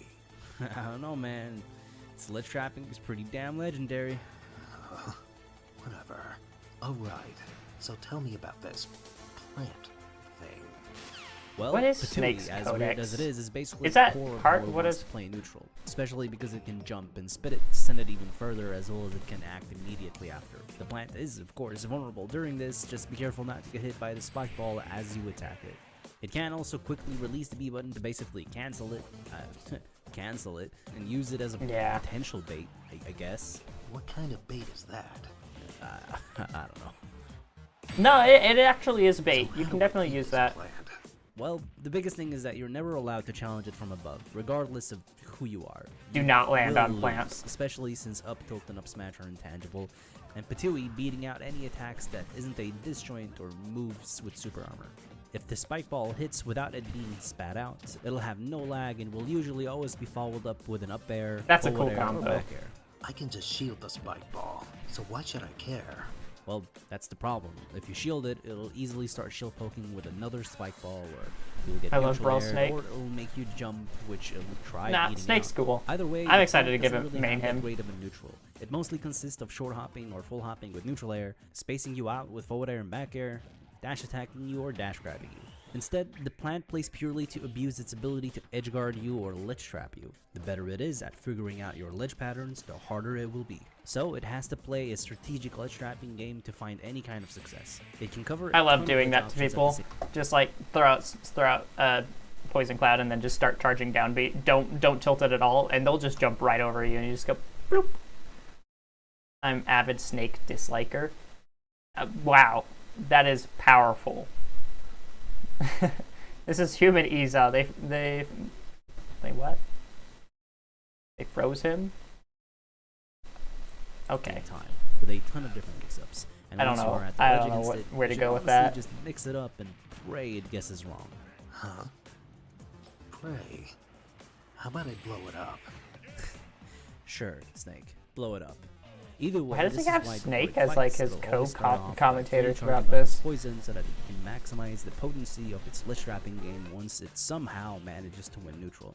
I don't know, man. This ledge trapping is pretty damn legendary. Whatever. Alright, so tell me about this plant thing. Well, What is Patootie, Snake's as Codex? weird as it is basically Is that the core of part- how it what wants is- to play neutral. Especially because it can jump and send it even further, as well as it can act immediately after. The plant is, of course, vulnerable during this, just be careful not to get hit by the spike ball as you attack it. It can also quickly release the B button to basically cancel it, and use it as a Yeah. potential bait, I guess. What kind of bait is that? I don't know. No, it actually is bait. So You how can do I definitely beat use this that. plant? Well, the biggest thing is that you're never allowed to challenge it from above, regardless of who you are. Do You not land will on lose, plants. especially since up tilt and up smash are intangible, and Patootie beating out any attacks that isn't a disjoint or moves with super armor. If the spike ball hits without it being spat out, it'll have no lag and will usually always be followed up with an up air, That's a forward cool air, or combo. back air. I can just shield the spike ball, so why should I care? Well, that's the problem. If you shield it, it'll easily start shield poking with another spike ball, or you'll get I love neutral Brawl air, Snake. or it'll make you jump, which it'll try Nah, beating Snake's out. cool. Either way, I'm the excited to plant give doesn't him really main have that him. great of a neutral. It mostly consists of short hopping or full hopping with neutral air, spacing you out with forward air and back air, dash attacking you or dash grabbing you. Instead, the plant plays purely to abuse its ability to edge guard you or ledge trap you. The better it is at figuring out your ledge patterns, the harder it will be. So it has to play a strategic ledge trapping game to find any kind of success. It can cover. I a love ton of doing ledge that to options at the people. same Just like throw out Poison Cloud and then just start charging down beat. Don't tilt it at all, and they'll just jump right over you, and you just go bloop. I'm avid Snake disliker. Wow, that is powerful. This is human Iza. They what? They froze him? Okay. time with a ton of different mix-ups. And I don't once you know. are at the I ledge don't know against it, where to you go should with honestly that. Just mix it up and pray it guesses wrong. Huh? Pray. How about I blow it up? Sure, Snake, blow it up. Either way, Why does he this have is why Snake before it as, like, fights, his it'll always start off by commentator fully throughout charging up its this? poison so that it can maximize the potency of its ledge trapping game once it somehow manages to win neutral.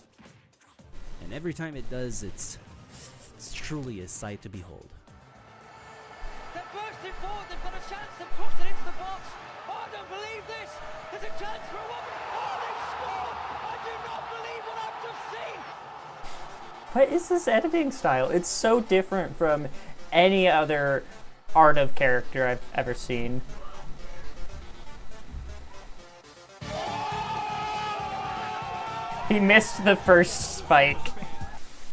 And every time it does, it's truly a sight to behold. They're bursting forward, they've got a chance, they've crossed it into the box. Oh, I don't believe this. There's a chance for a woman. Oh, they've scored. I do not believe what I've just seen. What is this editing style? It's so different from any other art of character I've ever seen. He missed the first spike.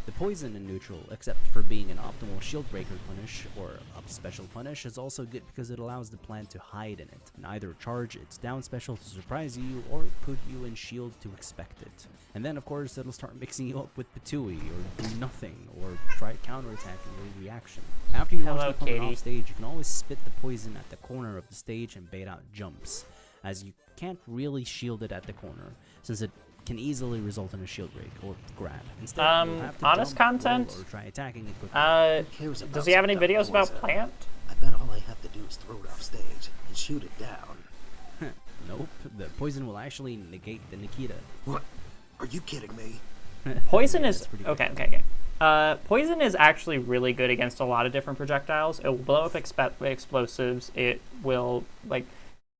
The poison in neutral, except for being an optimal shield breaker punish or up special punish, is also good because it allows the plant to hide in it and either charge its down special to surprise you or put you in shield to expect it. And then of course it'll start mixing you up with Patootie or do nothing or try counterattacking your reaction. After you launch Hello, the opponent Katie. off stage, you can always spit the poison at the corner of the stage and bait out jumps, as you can't really shield it at the corner since it can easily result in a shield break or grab. Instead, you'll have to honest jump, content? roll, or try attacking it quickly. Who cares Does about he have some any dumb videos about poison? Plant? I bet all I have to do is throw it off stage and shoot it down. Nope, the poison will actually negate the Nikita. What? Are you kidding me? Poison Yeah, is that's pretty okay. good. Okay. Poison is actually really good against a lot of different projectiles. It will blow up explosives. It will like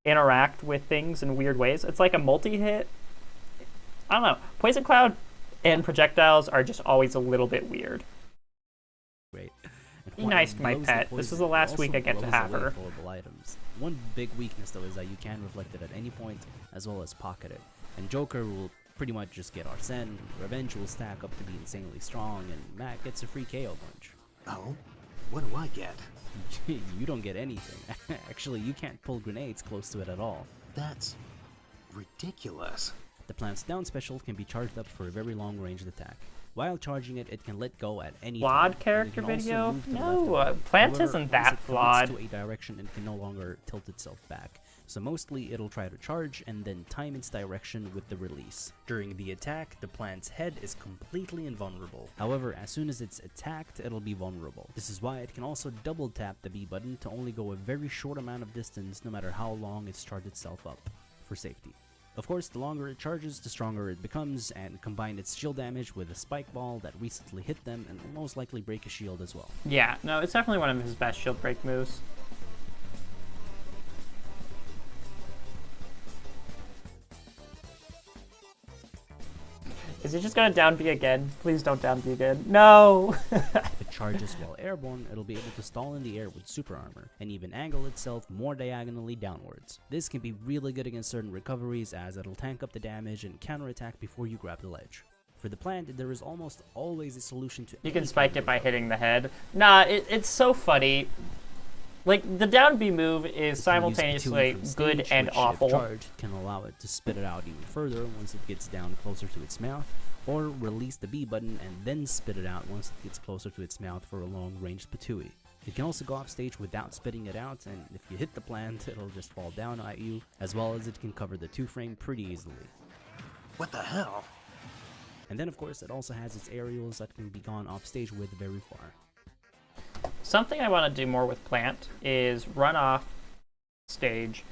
interact with things in weird ways. It's like a multi-hit. I don't know. Poison Cloud and projectiles are just always a little bit weird. Great. And Be while nice it to my blows pet. the This is poison, the it last also week I get to blows have away her. Pullable items. One big weakness though is that you can reflect it at any point, as well as pocket it. And Joker will pretty much just get Arsene, Revenge will stack up to be insanely strong, and Mac gets a free KO punch. Oh? What do I get? You don't get anything. Actually, you can't pull grenades close to it at all. That's ridiculous. The plant's down special can be charged up for a very long ranged attack. While charging it, it can let go at any Flawed time. character And it can also video? move to the No, left and right. Plant However, isn't once that it commits flawed. to a direction, it can no longer tilt itself back. So mostly it'll try to charge and then time its direction with the release. During the attack, the plant's head is completely invulnerable. However, as soon as it's attacked, it'll be vulnerable. This is why it can also double tap the B button to only go a very short amount of distance no matter how long it's charged itself up, for safety. Of course, the longer it charges, the stronger it becomes, and combine its shield damage with a spike ball that recently hit them and will most likely break a shield as well. Yeah, no, it's definitely one of his best shield break moves. Is he just gonna down B again? Please don't down B again. No! If it charges while airborne, it'll be able to stall in the air with super armor, and even angle itself more diagonally downwards. This can be really good against certain recoveries, as it'll tank up the damage and counterattack before you grab the ledge. For the plant, there is almost always a solution to You can any spike kind it of by recovery. hitting the head. Nah, it's so funny. Like, the down B move is You can use simultaneously Patootie from good stage, and which, awful. If charged, can allow it to spit it out even further once it gets down closer to its mouth, or release the B button and then spit it out once it gets closer to its mouth for a long-range Patootie. It can also go off stage without spitting it out, and if you hit the plant, it'll just fall down at you, as well as it can cover the 2-frame pretty easily. What the hell? And then of course it also has its aerials that can be gone off stage with very far. Something I want to do more with Plant is run off stage,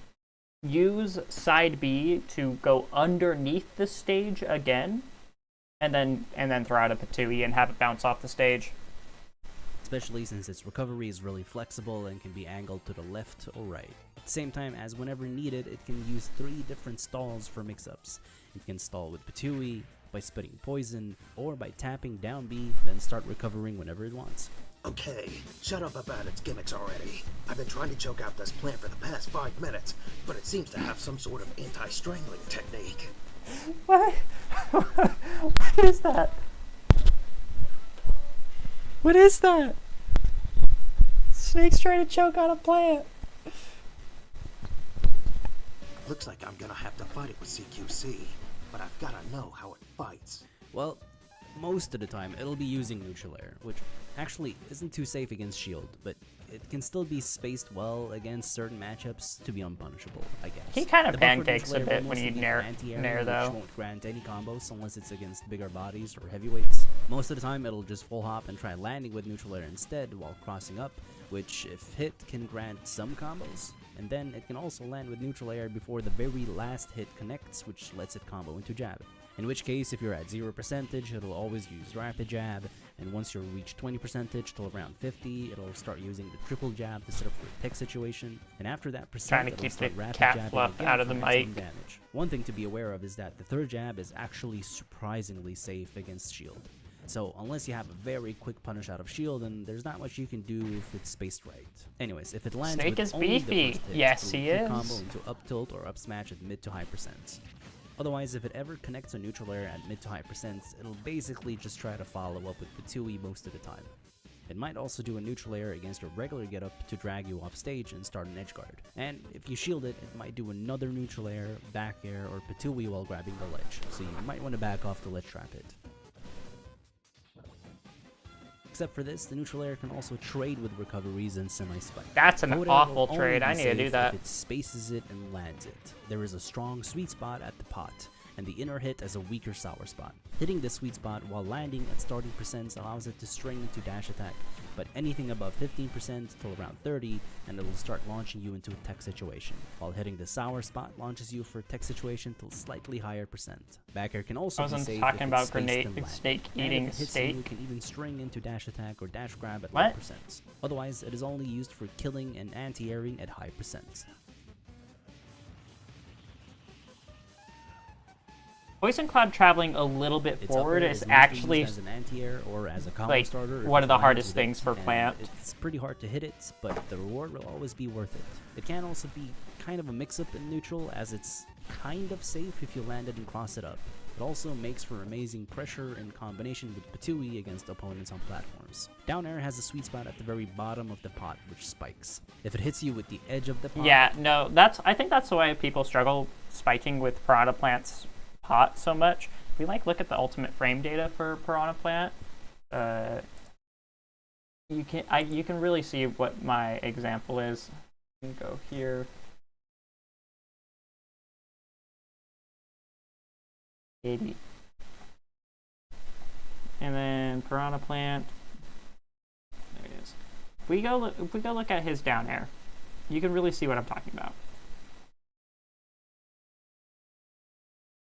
use side B to go underneath the stage again, and then throw out a Patootie and have it bounce off the stage. Especially since its recovery is really flexible and can be angled to the left or right. At the same time as whenever needed, it can use 3 different stalls for mix-ups. It can stall with Patootie, by spitting poison, or by tapping down B, then start recovering whenever it wants. Okay, shut up about its gimmicks already. I've been trying to choke out this plant for the past 5 minutes, but it seems to have some sort of anti-strangling technique. What? What is that? What is that? Snake's trying to choke on a plant. Looks like I'm gonna have to fight it with CQC, but I've gotta know how it fights. Well, most of the time it'll be using neutral air, which actually isn't too safe against shield, but it can still be spaced well against certain matchups to be unpunishable, I guess. He kind of The buffer pancakes a neutral air bit will when you mostly be nair anti-air, which though. won't grant any combos unless it's against bigger bodies or heavyweights. Most of the time it'll just full hop and try landing with neutral air instead while crossing up, which if hit can grant some combos. And then it can also land with neutral air before the very last hit connects, which lets it combo into jab. In which case, if you're at 0%, it'll always use rapid jab, and once you reach 20% till around 50, it'll start using the triple jab to set up for a pick situation, and after that percent, Trying to it'll keep start the rapid cat jabbing fluff again out of for the maximum mic. damage. One thing to be aware of is that the third jab is actually surprisingly safe against shield. So unless you have a very quick punish out of shield, then there's not much you can do if it's spaced right. Anyways, if it lands Snake with is only the beefy. first hit, Yes, it'll he quick is. combo into up tilt or up smash at mid to high percents. Otherwise, if it ever connects a neutral air at mid to high percents, it'll basically just try to follow up with Patootie most of the time. It might also do a neutral air against a regular getup to drag you off stage and start an edge guard. And if you shield it, it might do another neutral air, back air, or Patootie while grabbing the ledge, so you might want to back off the ledge trap hit. Except for this, the neutral air can also trade with recoveries and semi-spike. That's an Forward air awful will trade. only I be need to do safe that. if it spaces it and lands it. There is a strong sweet spot at the pot, and the inner hit as a weaker sour spot. Hitting this sweet spot while landing at starting percents allows it to string into dash attack, but anything above 15% till around 30 and it will start launching you into a tech situation, while hitting the sour spot launches you for a tech situation till slightly higher percent. Back air can also I be wasn't safe talking if about it's spaced grenade and landing. snake And eating if it hits steak. you can even string into dash attack or dash grab at What? low percents. Otherwise, it is only used for killing and anti-airing at high percents. Poison Cloud traveling a little bit Its forward upper is mostly actually used as an anti-air or as a combo like starter if one it of the lands hardest with things it, for and Plant. It's pretty hard to hit it, but the reward will always be worth it. It can also be kind of a mix-up in neutral, as it's kind of safe if you land it and cross it up. It also makes for amazing pressure in combination with Patui against opponents on platforms. Down air has a sweet spot at the very bottom of the pot, which spikes. If it hits you with the edge of the pot, Yeah, no, I think that's the way people struggle spiking with Piranha Plant's pot so much. If we like look at the ultimate frame data for Piranha Plant, you can really see what my example is. You can go here. 80. And then Piranha Plant. There it is. If we go look at his down air, you can really see what I'm talking about.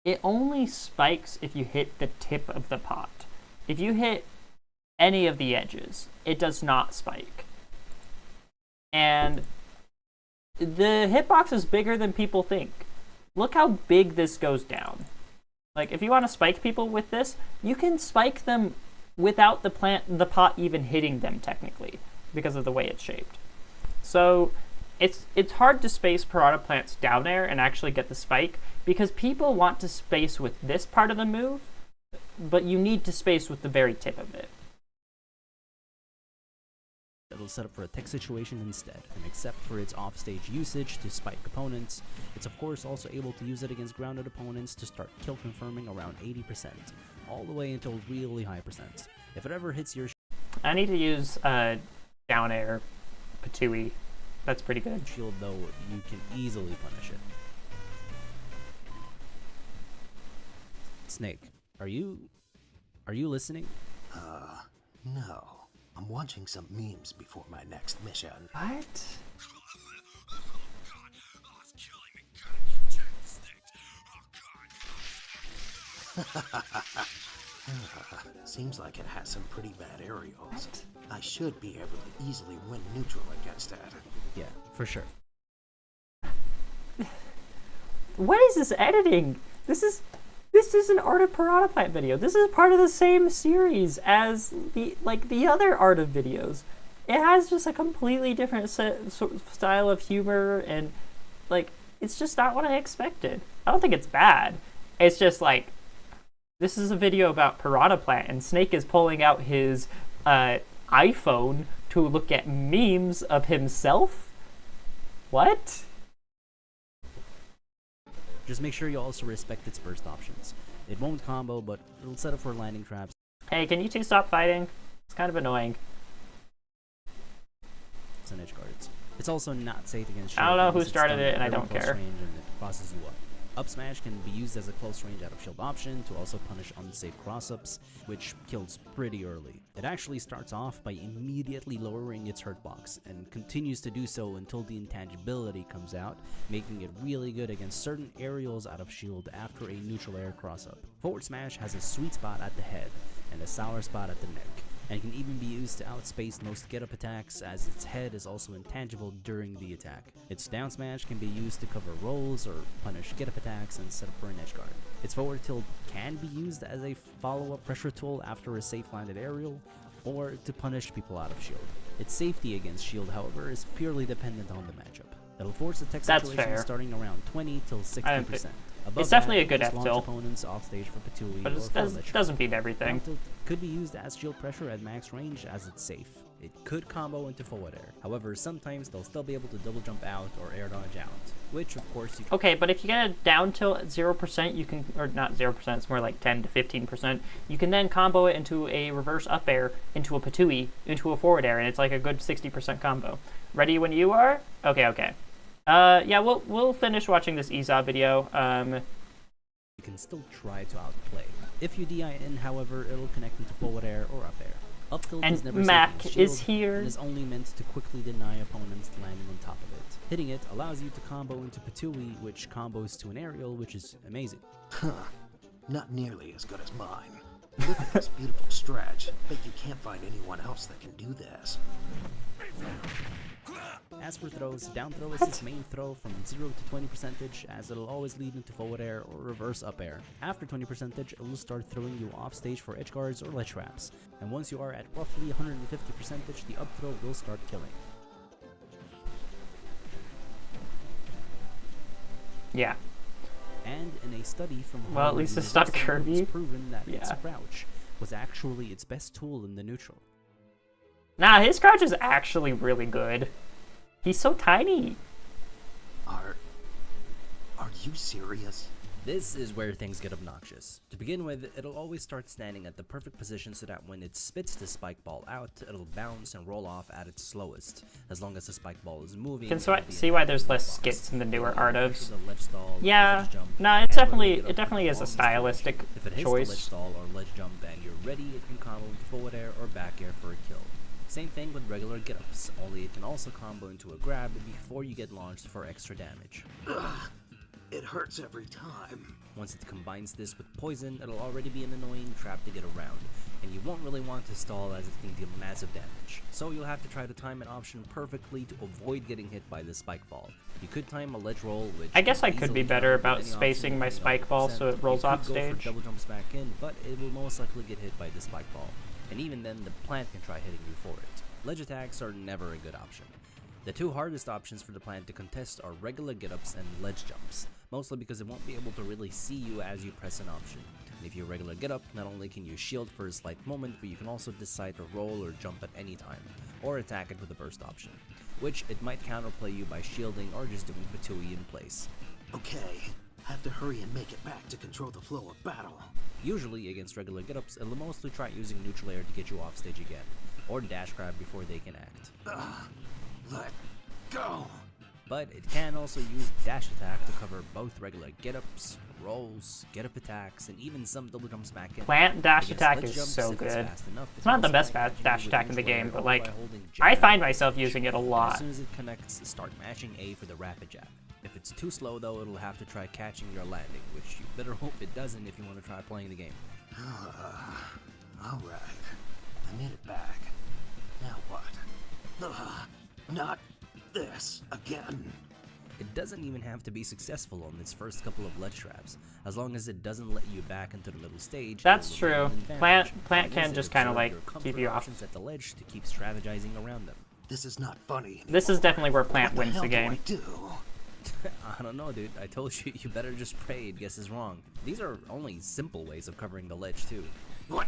It only spikes if you hit the tip of the pot. If you hit any of the edges, it does not spike. And the hitbox is bigger than people think. Look how big this goes down. Like, if you want to spike people with this, you can spike them without the pot even hitting them, technically, because of the way it's shaped. So it's hard to space Piranha Plant's down air and actually get the spike, because people want to space with this part of the move, but you need to space with the very tip of it. it'll set up for a tech situation instead, and except for its offstage usage to spike opponents, it's of course also able to use it against grounded opponents to start kill confirming around 80%, all the way until really high percents. If it ever hits your I need to use down air Patui. That's pretty good. shield though, you can easily punish it. Snake, are you listening? No. I'm watching some memes before my next mission. What? Seems like it has some pretty bad aerials. I should be able to easily win neutral against it. Yeah, for sure. What is this editing? This is an Art of Piranha Plant video. This is part of the same series as the other Art of videos. It has just a completely different style of humor, and it's just not what I expected. I don't think it's bad. It's just this is a video about Piranha Plant, and Snake is pulling out his iPhone to look at memes of himself? What? Just make sure you also respect its burst options. It won't combo, but it'll set up for landing traps. Hey, can you two stop fighting? It's kind of annoying. And edge guards. It's also not safe against I don't shield know who unless it's started done it, at and I very don't close care. range and it crosses you up. Up smash can be used as a close range out of shield option to also punish unsafe cross-ups, which kills pretty early. It actually starts off by immediately lowering its hurt box, and continues to do so until the intangibility comes out, making it really good against certain aerials out of shield after a neutral air cross-up. Forward smash has a sweet spot at the head, and a sour spot at the neck, and can even be used to outspace most get-up attacks, as its head is also intangible during the attack. Its down smash can be used to cover rolls or punish get-up attacks and set up for an edge guard. Its forward tilt can be used as a follow-up pressure tool after a safe landed aerial, or to punish people out of shield. Its safety against shield, however, is purely dependent on the matchup. It'll force a tech That's situation fair. starting around 20 till 60%. Above It's definitely that, a good just launch F-tilt. opponents off stage for Patui But or it for Lich. doesn't beat everything. Down tilt could be used as shield pressure at max range, as it's safe. It could combo into forward air. However, sometimes they'll still be able to double jump out or air dodge out, which of course you can. Okay, but if you get a down tilt at 0%, you can, or not 0%, it's more like 10 to 15%, you can then combo it into a reverse up air, into a Patui, into a forward air, and it's like a good 60% combo. Ready when you are? Okay. Yeah, we'll finish watching this Iza video. you can still try to outplay. If you DI in, however, it'll connect into forward air or up air. Up tilt And is never Mac safe in is shield, here. and is only meant to quickly deny opponents landing on top of it. Hitting it allows you to combo into Patui, which combos to an aerial, which is amazing. Huh. Not nearly as good as mine. Look at this beautiful stretch. Bet you can't find anyone else that can do this. As for throws, down throw is its main throw from 0 to 20%, as it'll always lead into forward air or reverse up air. After 20%, it'll start throwing you off stage for edge guards or ledge traps. And once you are at roughly 150%, the up throw will start killing. Yeah. And in a study from Well, at Harvard least it's not University, Kirby. it's proven that its Yeah. crouch was actually its best tool in the neutral. Nah, his crouch is actually really good. He's so tiny. Are you serious? This is where things get obnoxious. To begin with, it'll always start standing at the perfect position so that when it spits the spike ball out, it'll bounce and roll off at its slowest. As long as the spike ball is moving, Can it'll be see in why the there's less box. skits in the newer It'll either Ardos. pressure the ledge stall, Yeah, ledge jump, no, and it regular definitely get up is a along the stylistic stage. If it hits choice. the ledge stall or ledge jump and you're ready, it can combo into forward air or back air for a kill. Same thing with regular get-ups, only it can also combo into a grab before you get launched for extra damage. Ugh, it hurts every time. Once it combines this with poison, it'll already be an annoying trap to get around, and you won't really want to stall as it can deal massive damage. So you'll have to try to time an option perfectly to avoid getting hit by the spike ball. You could time a ledge roll, which I guess I can could be easily better counter about any option spacing my depending on spike ball percent. so it rolls You could off go for stage. double jumps back in, but it will most likely get hit by the spike ball. And even then, the plant can try hitting you for it. Ledge attacks are never a good option. The two hardest options for the plant to contest are regular get-ups and ledge jumps, mostly because it won't be able to really see you as you press an option. And if you regular get-up, not only can you shield for a slight moment, but you can also decide to roll or jump at any time, or attack it with a burst option, which it might counterplay you by shielding or just doing Patui in place. Okay, have to hurry and make it back to control the flow of battle. Usually, against regular get-ups, it'll mostly try using neutral air to get you off stage again, or dash grab before they can act. Let go. But it can also use dash attack to cover both regular get-ups, rolls, get-up attacks, and even some double jump smack in. Plant dash Against attack ledge is jumps, so if it's good. fast enough, It's not the also best might catch you dash with attack in the neutral game, air but or like, by holding I jab. find myself using it a As lot. soon as it connects, start mashing A for the rapid jab. If it's too slow though, it'll have to try catching your landing, which you better hope it doesn't if you want to try playing the game. Alright, I made it back. Now what? Not this again. It doesn't even have to be successful on its first couple of ledge traps, as long as it doesn't let you back into the middle stage. That's it will remain true. an advantage. Plant As long can as it just kinda, observes like, your keep comfort you off. options at the ledge to keep strategizing around them. This is not funny anymore. This is definitely where Plant What wins the the hell game. do I do? I don't know, dude. I told you, you better just pray it guesses wrong. These are only simple ways of covering the ledge, too. What?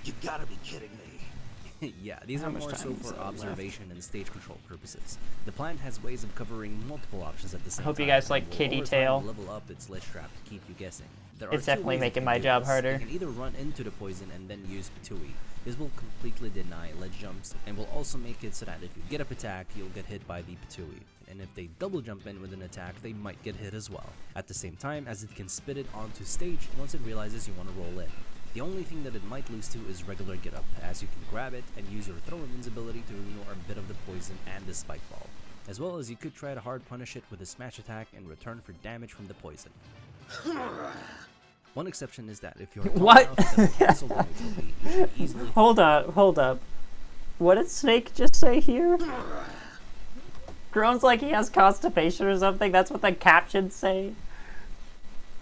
You gotta be kidding me. Yeah, these How are much more time so is for there left? observation and stage control purposes. The plant has ways of covering multiple options at the same time. Hope you guys like and will Kitty over time Tail. level up its ledge trap to keep you guessing. There It's are two definitely ways it making can my do job this. harder. It can either run into the poison and then use Patui. This will completely deny ledge jumps and will also make it so that if you get up attack, you'll get hit by the Patui. And if they double jump in with an attack, they might get hit as well. At the same time, as it can spit it onto stage once it realizes you want to roll in. The only thing that it might lose to is regular get up, as you can grab it and use your throw invincibility to ignore a bit of the poison and the spike ball. As well as you could try to hard punish it with a smash attack in return for damage from the poison. One exception is that if you're tall What? enough to cancel the neutral beat, you can easily Hold up. What did Snake just say here? Groans like he has constipation or something? That's what the captions say?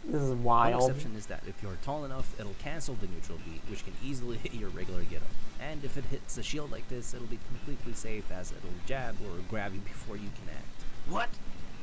This is One wild. exception is that if you're tall enough, it'll cancel the neutral beat, which can easily hit your regular get-up. And if it hits a shield like this, it'll be completely safe as it'll jab or grab you before you can act. What?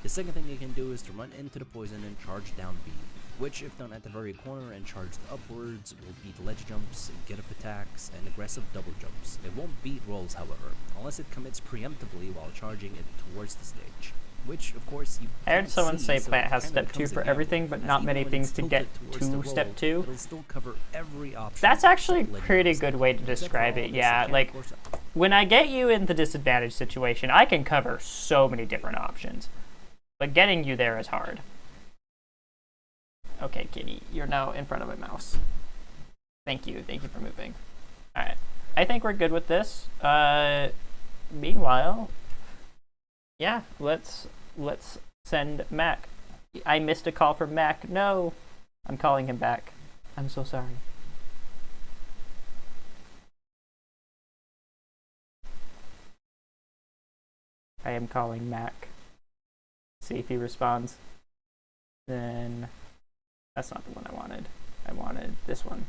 The second thing you can do is to run into the poison and charge down B, which if done at the very corner and charged upwards, will beat ledge jumps, get-up attacks, and aggressive double jumps. It won't beat rolls, however, unless it commits preemptively while charging it towards the stage. Which, of course, you I heard can't someone see, say so Plant it has kinda step 2 becomes a for gamble, everything, but as not even many when things it's to get tilted towards the to step roll, 2. It'll still cover every option. That's actually a except ledge pretty jumps. good way to Except for describe all it, this, yeah. can, Like, of course, when I get you in the disadvantage situation, I can cover so many different options. But getting you there is hard. Okay, kitty, you're now in front of my mouse. Thank you for moving. All right, I think we're good with this. Meanwhile, yeah, let's send Mac. I missed a call from Mac. No, I'm calling him back. I'm so sorry. I am calling Mac. See if he responds. Then that's not the one I wanted. I wanted this one.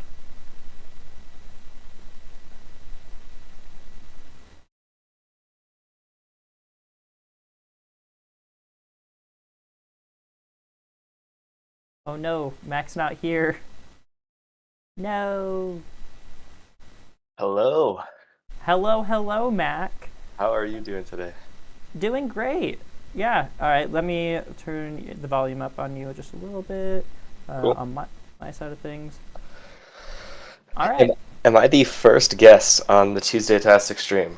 Oh no, Mac's not here. No. Hello. Hello, Mac. How are you doing today? Doing great. Yeah. All right. Let me turn the volume up on you just a little bit Cool. on my side of things. All right. Am I the first guest on the Tuesday Tastic stream?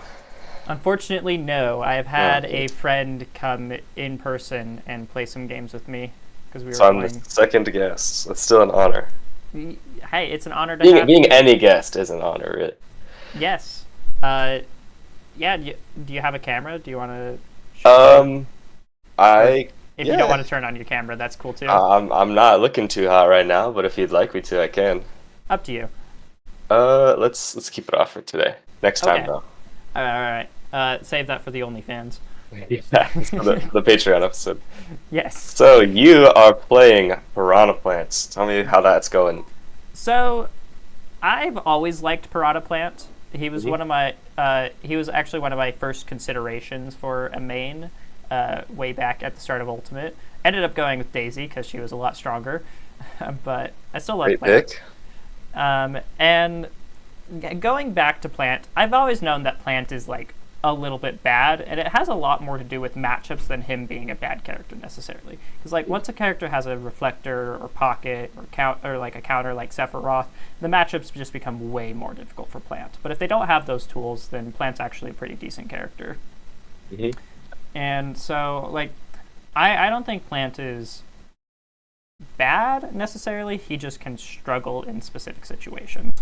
Unfortunately, no. I have had okay. a friend come in person and play some games with me because we were So I'm playing. the second guest. That's still an honor. Hey, it's an honor to have Being you. any guest is an honor, really. Yes. Yeah. Do you have a camera? Do you want to? If you don't want to turn on your camera, that's cool too. I'm not looking too hot right now, but if you'd like me to, I can. Up to you. Let's keep it off for today. Next time Okay. though. All right. Save that for the OnlyFans. Yeah, so the Patreon episode. Yes. So you are playing Piranha Plants. Tell me how that's going. So, I've always liked Piranha Plant. He was one of my. He was actually one of my first considerations for a main, way back at the start of Ultimate. Ended up going with Daisy because she was a lot stronger, but I still like Great Plant. pick. And going back to Plant, I've always known that Plant is like a little bit bad, and it has a lot more to do with matchups than him being a bad character necessarily. Because like once a character has a reflector or pocket or like a counter like Sephiroth, the matchups just become way more difficult for Plant. But if they don't have those tools, then Plant's actually a pretty decent character. Mm-hmm. And so like I don't think Plant is bad necessarily. He just can struggle in specific situations.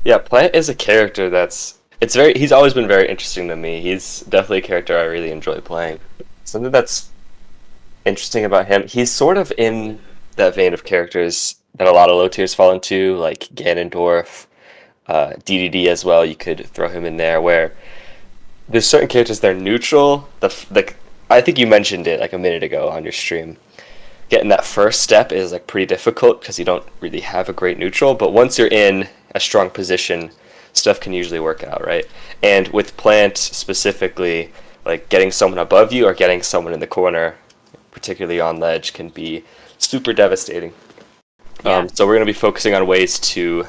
Yeah, Plant is a character he's always been very interesting to me. He's definitely a character I really enjoy playing. Something that's interesting about him, he's sort of in that vein of characters that a lot of low tiers fall into, like Ganondorf, DDD as well. You could throw him in there, where there's certain characters that are neutral. I think you mentioned it like a minute ago on your stream. Getting that first step is like pretty difficult because you don't really have a great neutral, but once you're in a strong position, stuff can usually work out, right? And with Plant specifically, like getting someone above you or getting someone in the corner, particularly on ledge, can be super devastating. Yeah. So we're going to be focusing on ways to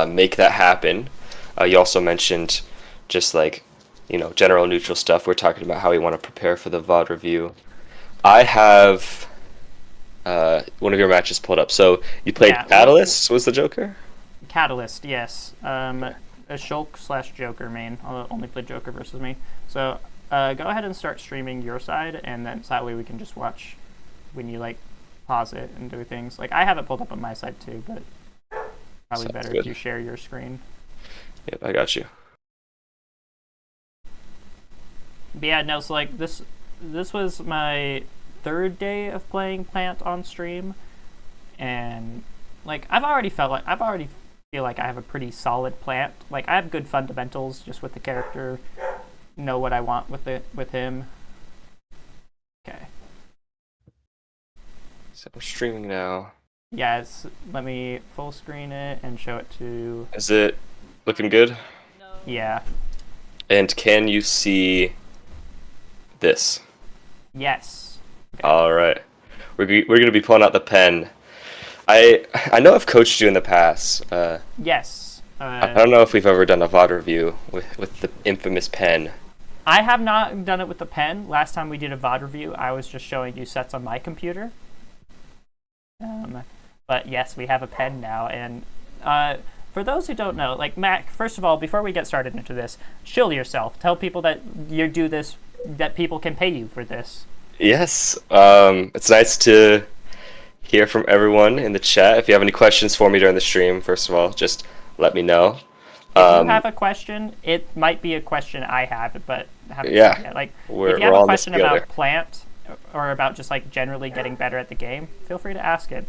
make that happen. You also mentioned just like, general neutral stuff. We're talking about how we want to prepare for the VOD review. I have one of your matches pulled up. So you played Catalyst, was the Joker? Catalyst, yes. A Shulk/Joker main. I'll only play Joker versus me. So go ahead and start streaming your side, and then so that way we can just watch when you like pause it and do things. Like I have it pulled up on my side too, but probably Sounds better good. if you share your screen. Yep, I got you. But yeah, no. So like this was my third day of playing Plant on stream, and like I already feel like I have a pretty solid Plant. Like I have good fundamentals just with the character. Know what I want with him. Okay. So I'm streaming now. Yes. Let me full screen it and show it to. Is it looking good? Yeah. And can you see this? Yes. Okay. All right. We're gonna be pulling out the pen. I know I've coached you in the past. Yes. I don't know if we've ever done a VOD review with the infamous pen. I have not done it with the pen. Last time we did a VOD review, I was just showing you sets on my computer. But yes, we have a pen now. And for those who don't know, like Mac, first of all, before we get started into this, chill yourself. Tell people that you do this, that people can pay you for this. Yes. It's nice to hear from everyone in the chat. If you have any questions for me during the stream, first of all, just let me know. If you have a question, it might be a question I have, but haven't seen yet. Like, if you have a question about Plant or about just like generally getting better at the game, feel free to ask it.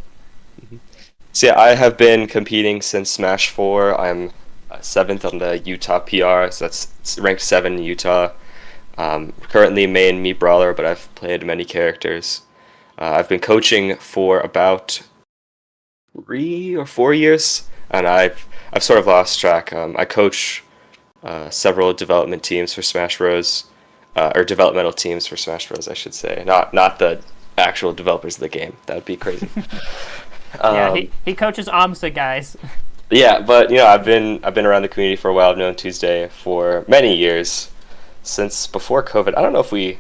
So yeah, I have been competing since Smash 4. I'm 7th on the Utah PR, so that's ranked 7 in Utah. Currently main Mii Brawler, but I've played many characters. I've been coaching for about 3 or 4 years, and I've sort of lost track. I coach several development teams for Smash Bros. Or developmental teams for Smash Bros. I should say, not the actual developers of the game. That would be crazy. Yeah, he coaches AMSA guys. Yeah, but I've been around the community for a while. I've known Tuesday for many years, since before COVID. I don't know if we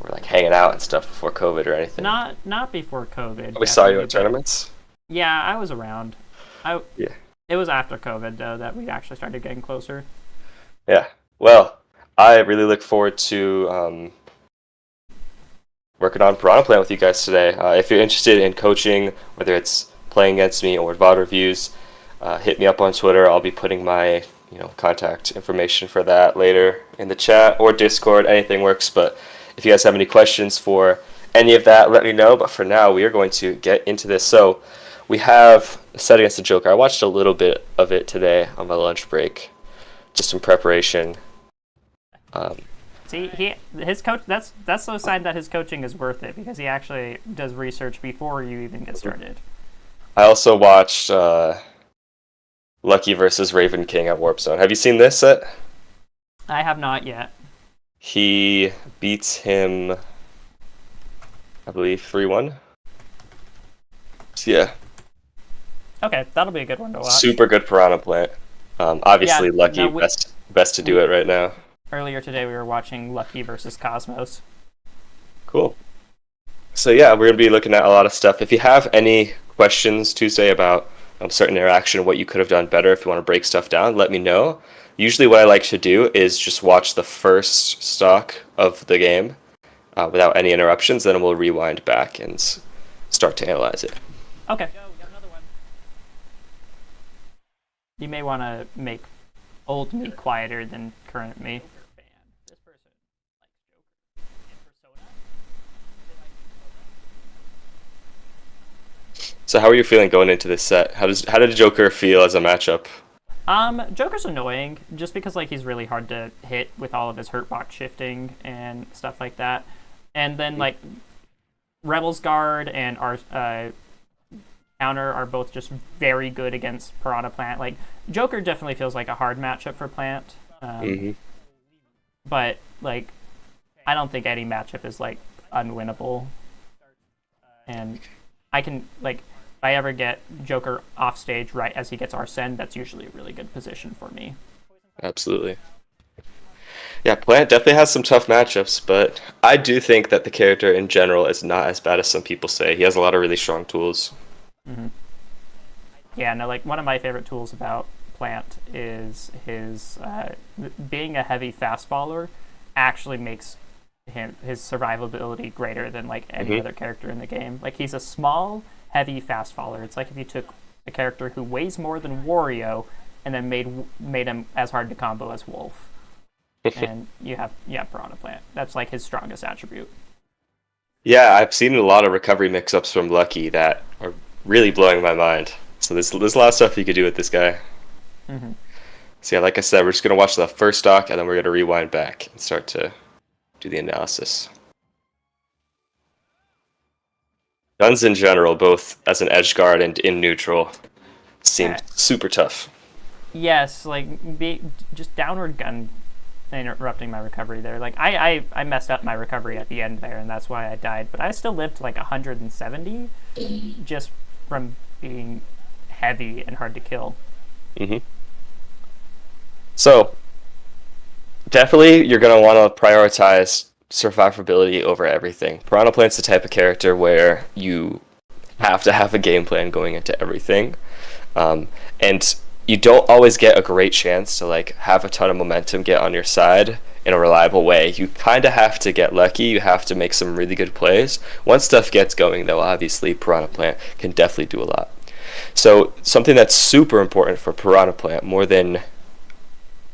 were like hanging out and stuff before COVID or anything. Not before COVID. We saw you at tournaments. Yeah, I was around. It was after COVID though that we actually started getting closer. Yeah. Well, I really look forward to working on Piranha Plant with you guys today. If you're interested in coaching, whether it's playing against me or VOD reviews, hit me up on Twitter. I'll be putting my contact information for that later in the chat or Discord. Anything works. But if you guys have any questions for any of that, let me know. But for now, we are going to get into this. So we have a set against the Joker. I watched a little bit of it today on my lunch break, just in preparation. See, his coach. That's the sign that his coaching is worth it, because he actually does research before you even get started. I also watched Lucky versus Raven King at Warp Zone. Have you seen this set? I have not yet. He beats him, I believe, 3-1. So yeah. Okay, that'll be a good one to watch. Super good Piranha Plant. Obviously, Lucky best to do it right now. Earlier today, we were watching Lucky versus Cosmos. Cool. So yeah, we're going to be looking at a lot of stuff. If you have any questions Tuesday about certain interaction, what you could have done better, if you want to break stuff down, let me know. Usually what I like to do is just watch the first stock of the game without any interruptions, then we'll rewind back and start to analyze it. Okay. You may want to make old me quieter than current me. So how are you feeling going into this set? How did Joker feel as a matchup? Joker's annoying, just because he's really hard to hit with all of his hurt box shifting and stuff like that. And then Rebel's Guard and our counter are both just very good against Piranha Plant. Joker definitely feels like a hard matchup for Plant. But I don't think any matchup is unwinnable. And I can if I ever get Joker off stage right as he gets Arsene, that's usually a really good position for me. Absolutely. Yeah, Plant definitely has some tough matchups, but I do think that the character in general is not as bad as some people say. He has a lot of really strong tools. Mm-hmm. Yeah, no, one of my favorite tools about Plant is his being a heavy fast faller actually makes his survivability greater than any other character in the game. He's a small, heavy fast faller. It's like if you took a character who weighs more than Wario and then made him as hard to combo as Wolf. And you have Piranha Plant. That's his strongest attribute. Yeah, I've seen a lot of recovery mix-ups from Lucky that are really blowing my mind. So there's a lot of stuff you could do with this guy. Mm-hmm. So yeah, like I said, we're just going to watch the first stock, and then we're going to rewind back and start to do the analysis. Guns in general, both as an edge guard and in neutral, seem super tough. Yes, just downward gun interrupting my recovery there. I messed up my recovery at the end there, and that's why I died. But I still lived 170 just from being heavy and hard to kill. Mm-hmm. So, definitely you're going to want to prioritize survivability over everything. Piranha Plant's the type of character where you have to have a game plan going into everything. And you don't always get a great chance to have a ton of momentum get on your side in a reliable way. You kind of have to get lucky. You have to make some really good plays. Once stuff gets going, though, obviously Piranha Plant can definitely do a lot. So something that's super important for Piranha Plant, more than,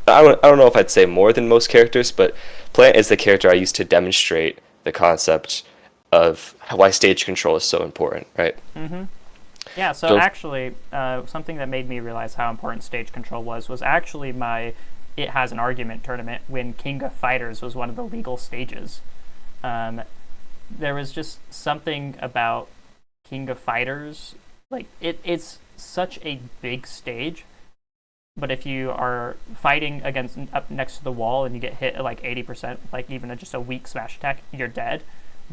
I don't know if I'd say more than most characters, but Plant is the character I use to demonstrate the concept of why stage control is so important, right? Mm-hmm. Yeah, so actually, something that made me realize how important stage control was actually my It Has an Argument tournament when King of Fighters was one of the legal stages. There was just something about King of Fighters, like, it's such a big stage, but if you are fighting against up next to the wall and you get hit at like 80%, like even just a weak smash attack, you're dead.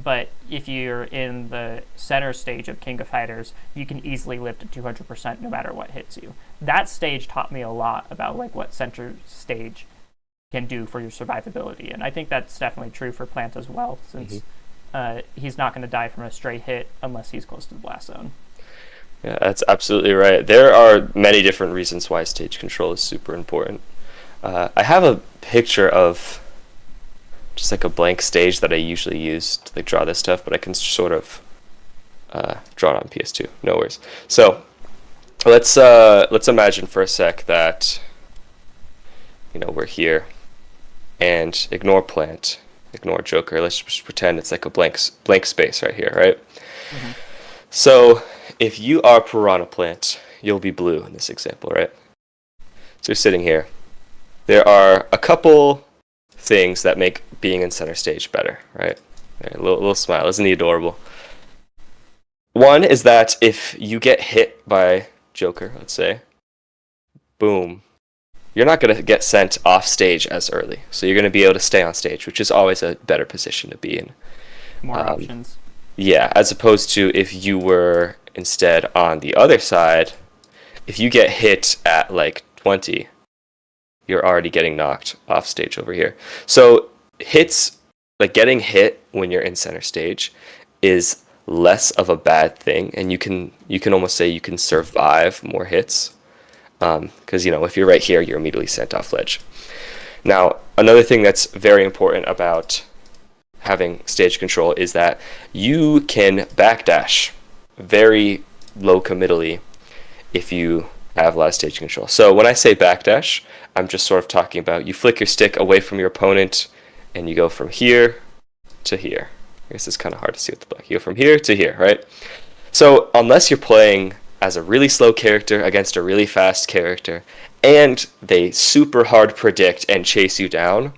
But if you're in the center stage of King of Fighters, you can easily live to 200% no matter what hits you. That stage taught me a lot about like what center stage can do for your survivability, and I think that's definitely true for Plant as well, since he's not going to die from a stray hit unless he's close to the blast zone. Yeah, that's absolutely right. There are many different reasons why stage control is super important. I have a picture of just like a blank stage that I usually use to like draw this stuff, but I can sort of draw it on PS2. No worries. So let's imagine for a sec that, you know, we're here, and ignore Plant, ignore Joker. Let's just pretend it's like a blank space right here, right? Mm-hmm. So if you are Piranha Plant, you'll be blue in this example, right? So you're sitting here. There are a couple things that make being in center stage better, right? A little smile. Isn't he adorable? One is that if you get hit by Joker, let's say, boom, you're not going to get sent off stage as early. So you're going to be able to stay on stage, which is always a better position to be in. More options. Yeah, as opposed to if you were instead on the other side, if you get hit at like 20, you're already getting knocked off stage over here. So hits, like getting hit when you're in center stage, is less of a bad thing, and you can almost say you can survive more hits, because you know, if you're right here, you're immediately sent off ledge. Now, another thing that's very important about having stage control is that you can backdash very low committally if you have a lot of stage control. So when I say backdash, I'm just sort of talking about you flick your stick away from your opponent and you go from here to here. I guess it's kind of hard to see with the black. You go from here to here, right? So unless you're playing as a really slow character against a really fast character, and they super hard predict and chase you down,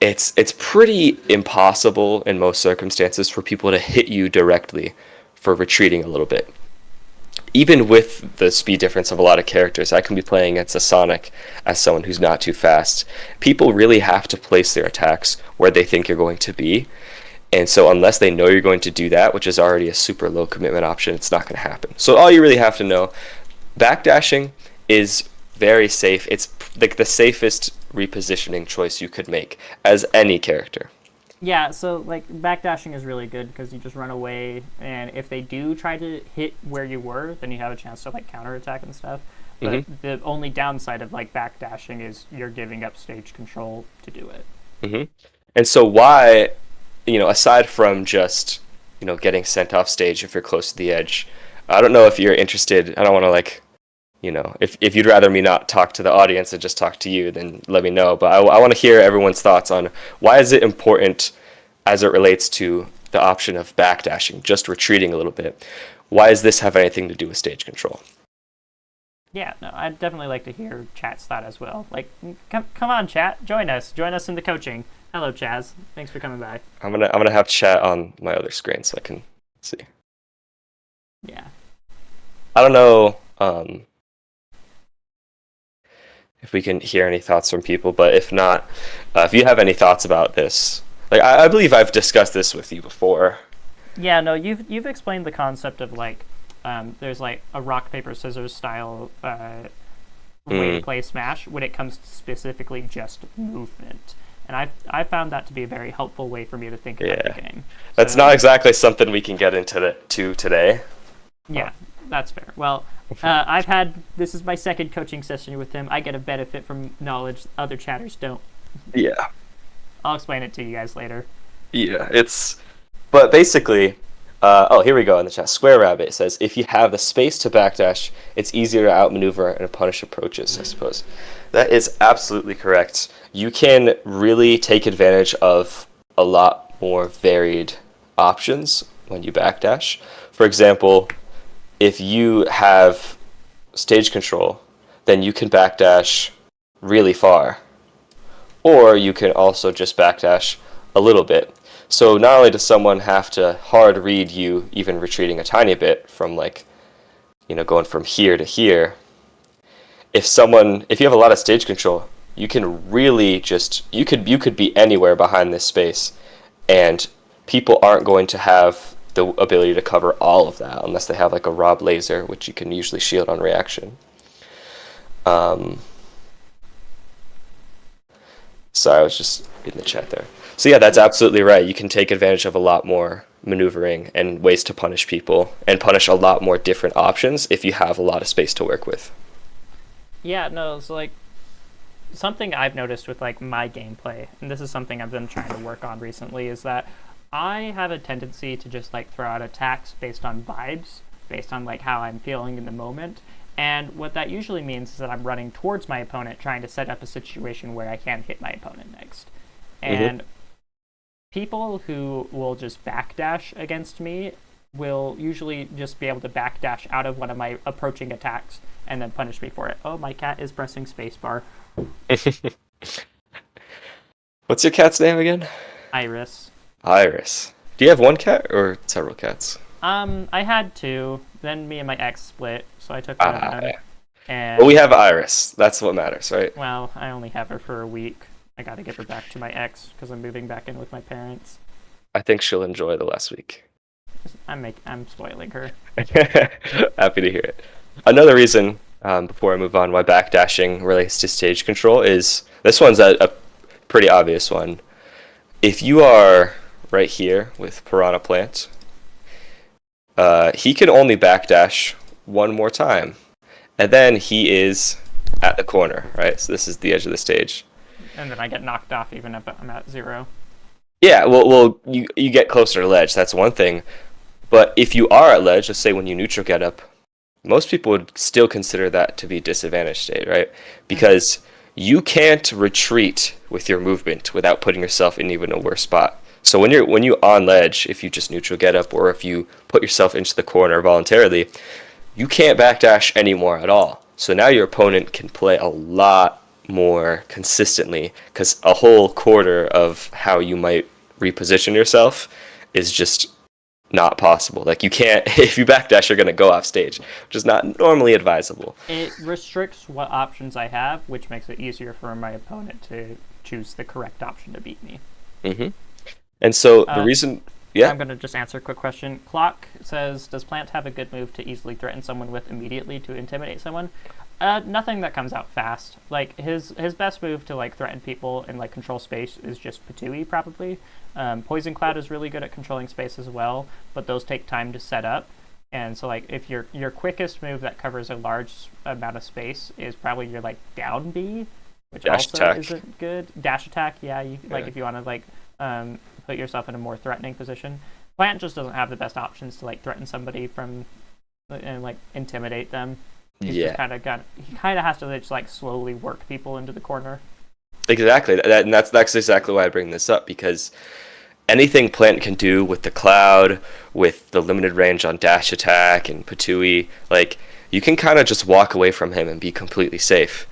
it's pretty impossible in most circumstances for people to hit you directly for retreating a little bit. Even with the speed difference of a lot of characters, I can be playing against a Sonic as someone who's not too fast. People really have to place their attacks where they think you're going to be. And so unless they know you're going to do that, which is already a super low commitment option, it's not going to happen. So all you really have to know, backdashing is very safe. It's like the safest repositioning choice you could make as any character. Yeah, so like backdashing is really good because you just run away, and if they do try to hit where you were, then you have a chance to like counterattack and stuff. But the only downside of like backdashing is you're giving up stage control to do it. And so why, you know, aside from just, you know, getting sent off stage if you're close to the edge, I don't know if you're interested. I don't want to like, you know, if you'd rather me not talk to the audience and just talk to you, then let me know. But I want to hear everyone's thoughts on why is it important as it relates to the option of backdashing, just retreating a little bit. Why does this have anything to do with stage control? Yeah, no, I'd definitely like to hear chat's thought as well. Like, come on, chat, join us in the coaching. Hello, Chaz. Thanks for coming by. I'm gonna have chat on my other screen so I can see. Yeah. I don't know if we can hear any thoughts from people, but if not, if you have any thoughts about this, like I believe I've discussed this with you before. Yeah, no, you've explained the concept of like there's like a rock paper scissors style way to play Smash when it comes to specifically just movement. And I've found that to be a very helpful way for me to think about the game. That's not exactly something we can get into today. Yeah, that's fair. Well, this is my second coaching session with him. I get a benefit from knowledge other chatters don't. Yeah. I'll explain it to you guys later. Yeah, but basically, here we go in the chat. Square Rabbit says, if you have the space to backdash, it's easier to outmaneuver and punish approaches, I suppose. That is absolutely correct. You can really take advantage of a lot more varied options when you backdash. For example, if you have stage control, then you can backdash really far. Or you can also just backdash a little bit. So not only does someone have to hard read you even retreating a tiny bit from going from here to here, if you have a lot of stage control, you can really you could be anywhere behind this space, and people aren't going to have the ability to cover all of that unless they have like a Rob laser, which you can usually shield on reaction. Sorry, I was just reading the chat there. So yeah, that's absolutely right. You can take advantage of a lot more maneuvering and ways to punish people, and punish a lot more different options if you have a lot of space to work with. Yeah, no, it's like something I've noticed with like my gameplay, and this is something I've been trying to work on recently, is that I have a tendency to just like throw out attacks based on vibes, based on like how I'm feeling in the moment. And what that usually means is that I'm running towards my opponent, trying to set up a situation where I can hit my opponent next. And people who will just backdash against me will usually just be able to backdash out of one of my approaching attacks and then punish me for it. Oh, my cat is pressing spacebar. What's your cat's name again? Iris. Iris. Do you have one cat or several cats? I had two. Then me and my ex split, so I took one of them. Yeah. And Well, we have Iris. That's what matters, right? well, I only have her for a week. I got to give her back to my ex because I'm moving back in with my parents. I think she'll enjoy the last week. I'm spoiling her. Happy to hear it. Another reason, before I move on, why backdashing relates to stage control is, this one's a pretty obvious one. If you are right here with Piranha Plant, he can only backdash one more time, and then he is at the corner, right? So this is the edge of the stage. And then I get knocked off even if I'm at 0. Yeah, well, you get closer to ledge, that's one thing. But if you are at ledge, let's say when you neutral get up, most people would still consider that to be disadvantaged state, right? Because you can't retreat with your movement without putting yourself in even a worse spot. So when you on ledge, if you just neutral get up, or if you put yourself into the corner voluntarily, you can't backdash anymore at all. So now your opponent can play a lot more consistently, because a whole quarter of how you might reposition yourself is just not possible. Like, you can't, if you backdash, you're going to go off stage, which is not normally advisable. It restricts what options I have, which makes it easier for my opponent to choose the correct option to beat me. And so the reason, I'm going to just answer a quick question. Clock says, does Plant have a good move to easily threaten someone with immediately to intimidate someone? Nothing that comes out fast. Like, his best move to like threaten people and like control space is just Patui, probably. Poison Cloud is really good at controlling space as well, but those take time to set up. And so like if your quickest move that covers a large amount of space is probably your like down B, which Dash also attack. isn't good. Dash attack, yeah, like if you want to like put yourself in a more threatening position. Plant just doesn't have the best options to like threaten somebody from and like intimidate them. He kind of has to just like slowly work people into the corner. Exactly, and that's exactly why I bring this up, because anything Plant can do with the cloud, with the limited range on dash attack and Patui, like, you can kind of just walk away from him and be completely safe.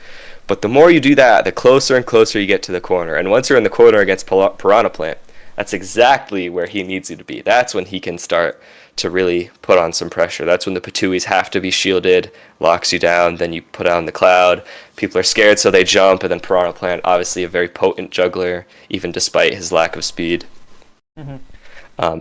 But the more you do that, the closer and closer you get to the corner. And once you're in the corner against Piranha Plant, that's exactly where he needs you to be. That's when he can start to really put on some pressure. That's when the Patuis have to be shielded, locks you down, then you put on the cloud. People are scared, so they jump, and then Piranha Plant, obviously a very potent juggler, even despite his lack of speed.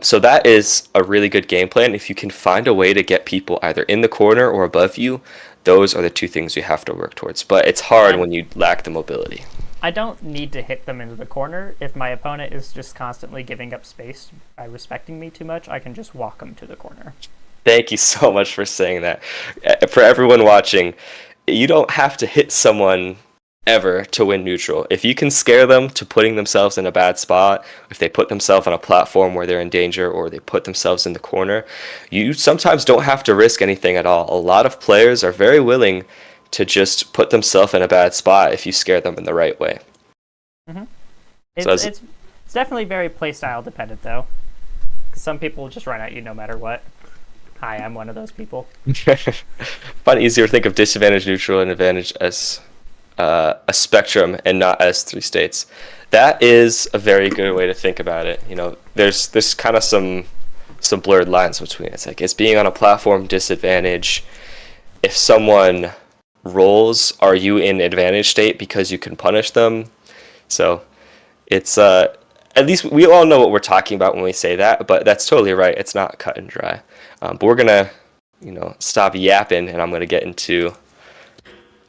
So that is a really good game plan. If you can find a way to get people either in the corner or above you, those are the two things you have to work towards. But it's hard when you lack the mobility. I don't need to hit them into the corner. If my opponent is just constantly giving up space by respecting me too much, I can just walk them to the corner. Thank you so much for saying that. For everyone watching, you don't have to hit someone ever to win neutral. If you can scare them to putting themselves in a bad spot, if they put themselves on a platform where they're in danger or they put themselves in the corner, you sometimes don't have to risk anything at all. A lot of players are very willing to just put themselves in a bad spot if you scare them in the right way. Mm-hmm. So It's definitely very playstyle dependent, though. 'Cause some people just run at you no matter what. Hi, I'm one of those people. Find it easier to think of disadvantage, neutral, and advantage as a spectrum and not as 3 states. That is a very good way to think about it. You know, there's kind of some blurred lines between it. It's like, is being on a platform disadvantage? If someone rolls, are you in advantage state because you can punish them? So it's at least we all know what we're talking about when we say that, but that's totally right. It's not cut and dry. But we're gonna, stop yapping, and I'm gonna get into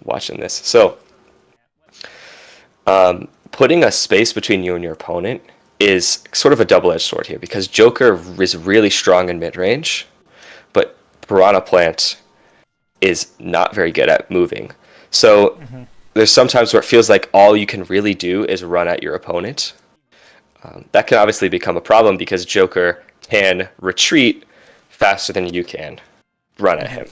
watching this. So, putting a space between you and your opponent is sort of a double-edged sword here, because Joker is really strong in mid-range, but Piranha Plant is not very good at moving. So there's sometimes where it feels like all you can really do is run at your opponent. That can obviously become a problem because Joker can retreat faster than you can run at him.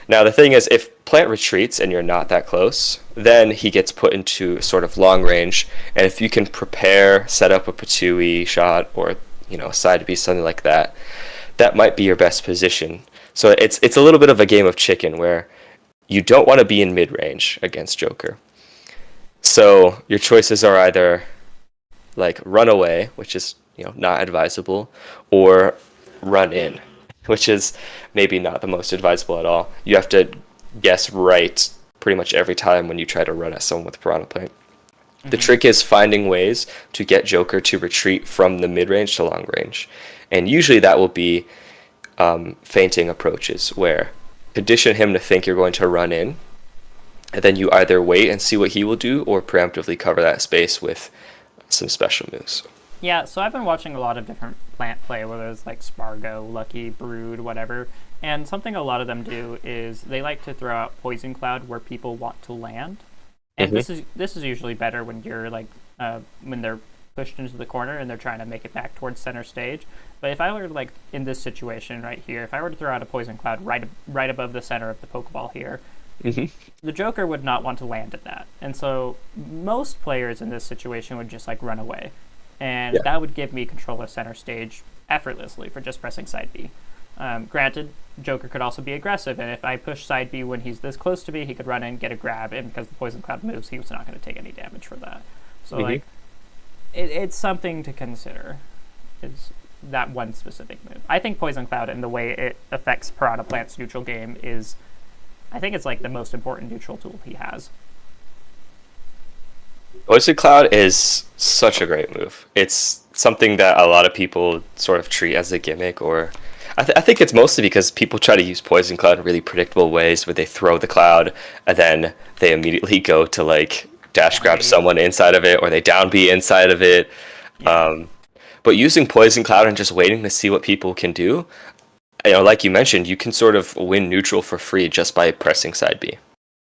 Now, the thing is, if Plant retreats and you're not that close, then he gets put into sort of long range. And if you can prepare, set up a Patui shot or, a side B, something like that, that might be your best position. So it's a little bit of a game of chicken where you don't want to be in mid-range against Joker. So your choices are either like run away, which is not advisable, or run in, which is maybe not the most advisable at all. You have to guess right pretty much every time when you try to run at someone with Piranha Plant. The trick is finding ways to get Joker to retreat from the mid-range to long range. And usually that will be feinting approaches, where condition him to think you're going to run in, and then you either wait and see what he will do or preemptively cover that space with some special moves. Yeah, so I've been watching a lot of different Plant play, whether it's like Spargo, Lucky, Brood, whatever. And something a lot of them do is they like to throw out Poison Cloud where people want to land. And this is usually better when you're like when they're pushed into the corner and they're trying to make it back towards center stage. But if I were like in this situation right here, if I were to throw out a Poison Cloud right above the center of the Pokeball here, the Joker would not want to land at that. And so most players in this situation would just like run away. And that would give me control of center stage effortlessly for just pressing side B. Granted, Joker could also be aggressive, and if I push side B when he's this close to me, he could run in, get a grab, and because the Poison Cloud moves, he was not going to take any damage for that. So like, it's something to consider, is that one specific move. I think Poison Cloud and the way it affects Piranha Plant's neutral game is, I think it's like the most important neutral tool he has. Poison Cloud is such a great move. It's something that a lot of people sort of treat as a gimmick, or I think it's mostly because people try to use Poison Cloud in really predictable ways, where they throw the cloud and then they immediately go to like dash grab someone inside of it, or they down B inside of it. But using Poison Cloud and just waiting to see what people can do, like you mentioned, you can sort of win neutral for free just by pressing side B.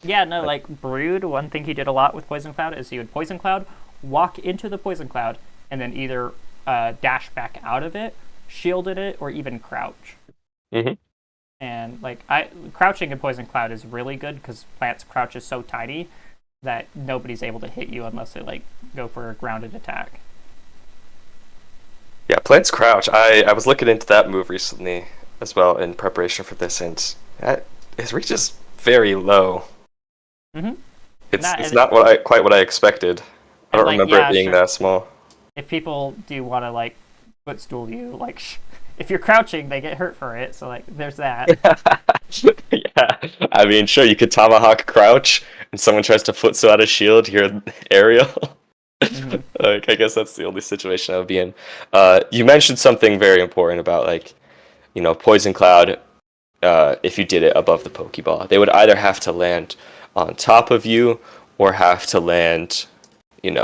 Yeah, no, like Brood, one thing he did a lot with Poison Cloud is he would Poison Cloud, walk into the Poison Cloud, and then either dash back out of it, shielded it, or even crouch. And like crouching in Poison Cloud is really good because Plant's crouch is so tiny that nobody's able to hit you unless they like go for a grounded attack. Yeah, Plant's crouch. I was looking into that move recently as well in preparation for this, and his reach is very low. It's not quite what I expected. I don't remember it being that small. If people do want to like footstool you, like if you're crouching, they get hurt for it. So like, there's that. Yeah, I mean, sure, you could tomahawk crouch, and someone tries to footstool out a shield. You're aerial. Like, I guess that's the only situation I would be in. You mentioned something very important about like, Poison Cloud. If you did it above the Pokeball, they would either have to land on top of you or have to land,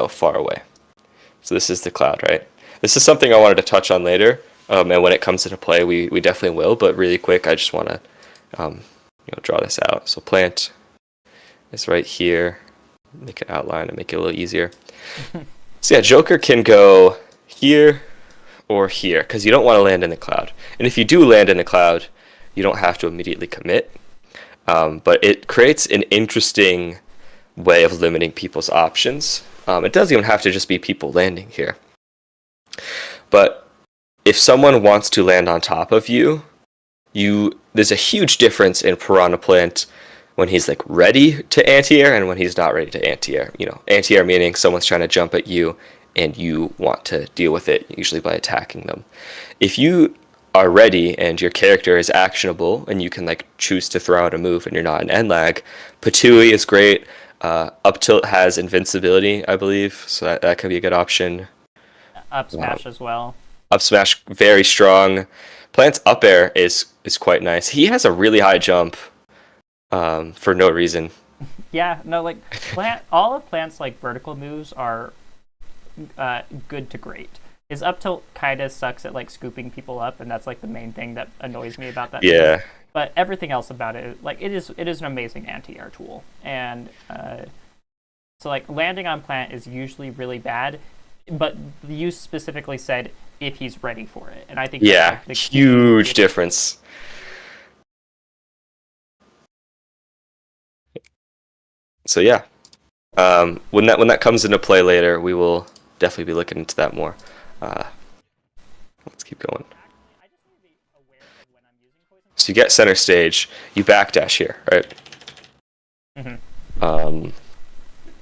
far away. So this is the cloud, right? This is something I wanted to touch on later, and when it comes into play, we definitely will. But really quick, I just want to, draw this out. So Plant is right here. make an outline and make it a little easier. So yeah, Joker can go here or here, because you don't want to land in the cloud. And if you do land in the cloud, you don't have to immediately commit. But it creates an interesting way of limiting people's options. It doesn't even have to just be people landing here. But if someone wants to land on top of you, there's a huge difference in Piranha Plant when he's like ready to anti-air and when he's not ready to anti-air. Anti-air meaning someone's trying to jump at you and you want to deal with it, usually by attacking them. If you are ready and your character is actionable and you can like choose to throw out a move and you're not an end lag, Patui is great. Up tilt has invincibility, I believe, so that can be a good option. Up smash as well. Up smash, very strong. Plant's up air is quite nice. He has a really high jump for no reason. Yeah, no, like all of Plant's like vertical moves are good to great. His up tilt kind of sucks at like scooping people up, and that's like the main thing that annoys me about that. Yeah. Move. But everything else about it, like it is an amazing anti-air tool, and so like landing on Plant is usually really bad, but you specifically said if he's ready for it, and I think yeah, that's, like, the huge difference. So yeah, when that comes into play later, we will definitely be looking into that more. Let's keep going. So you get center stage, you backdash here, right? Mm-hmm.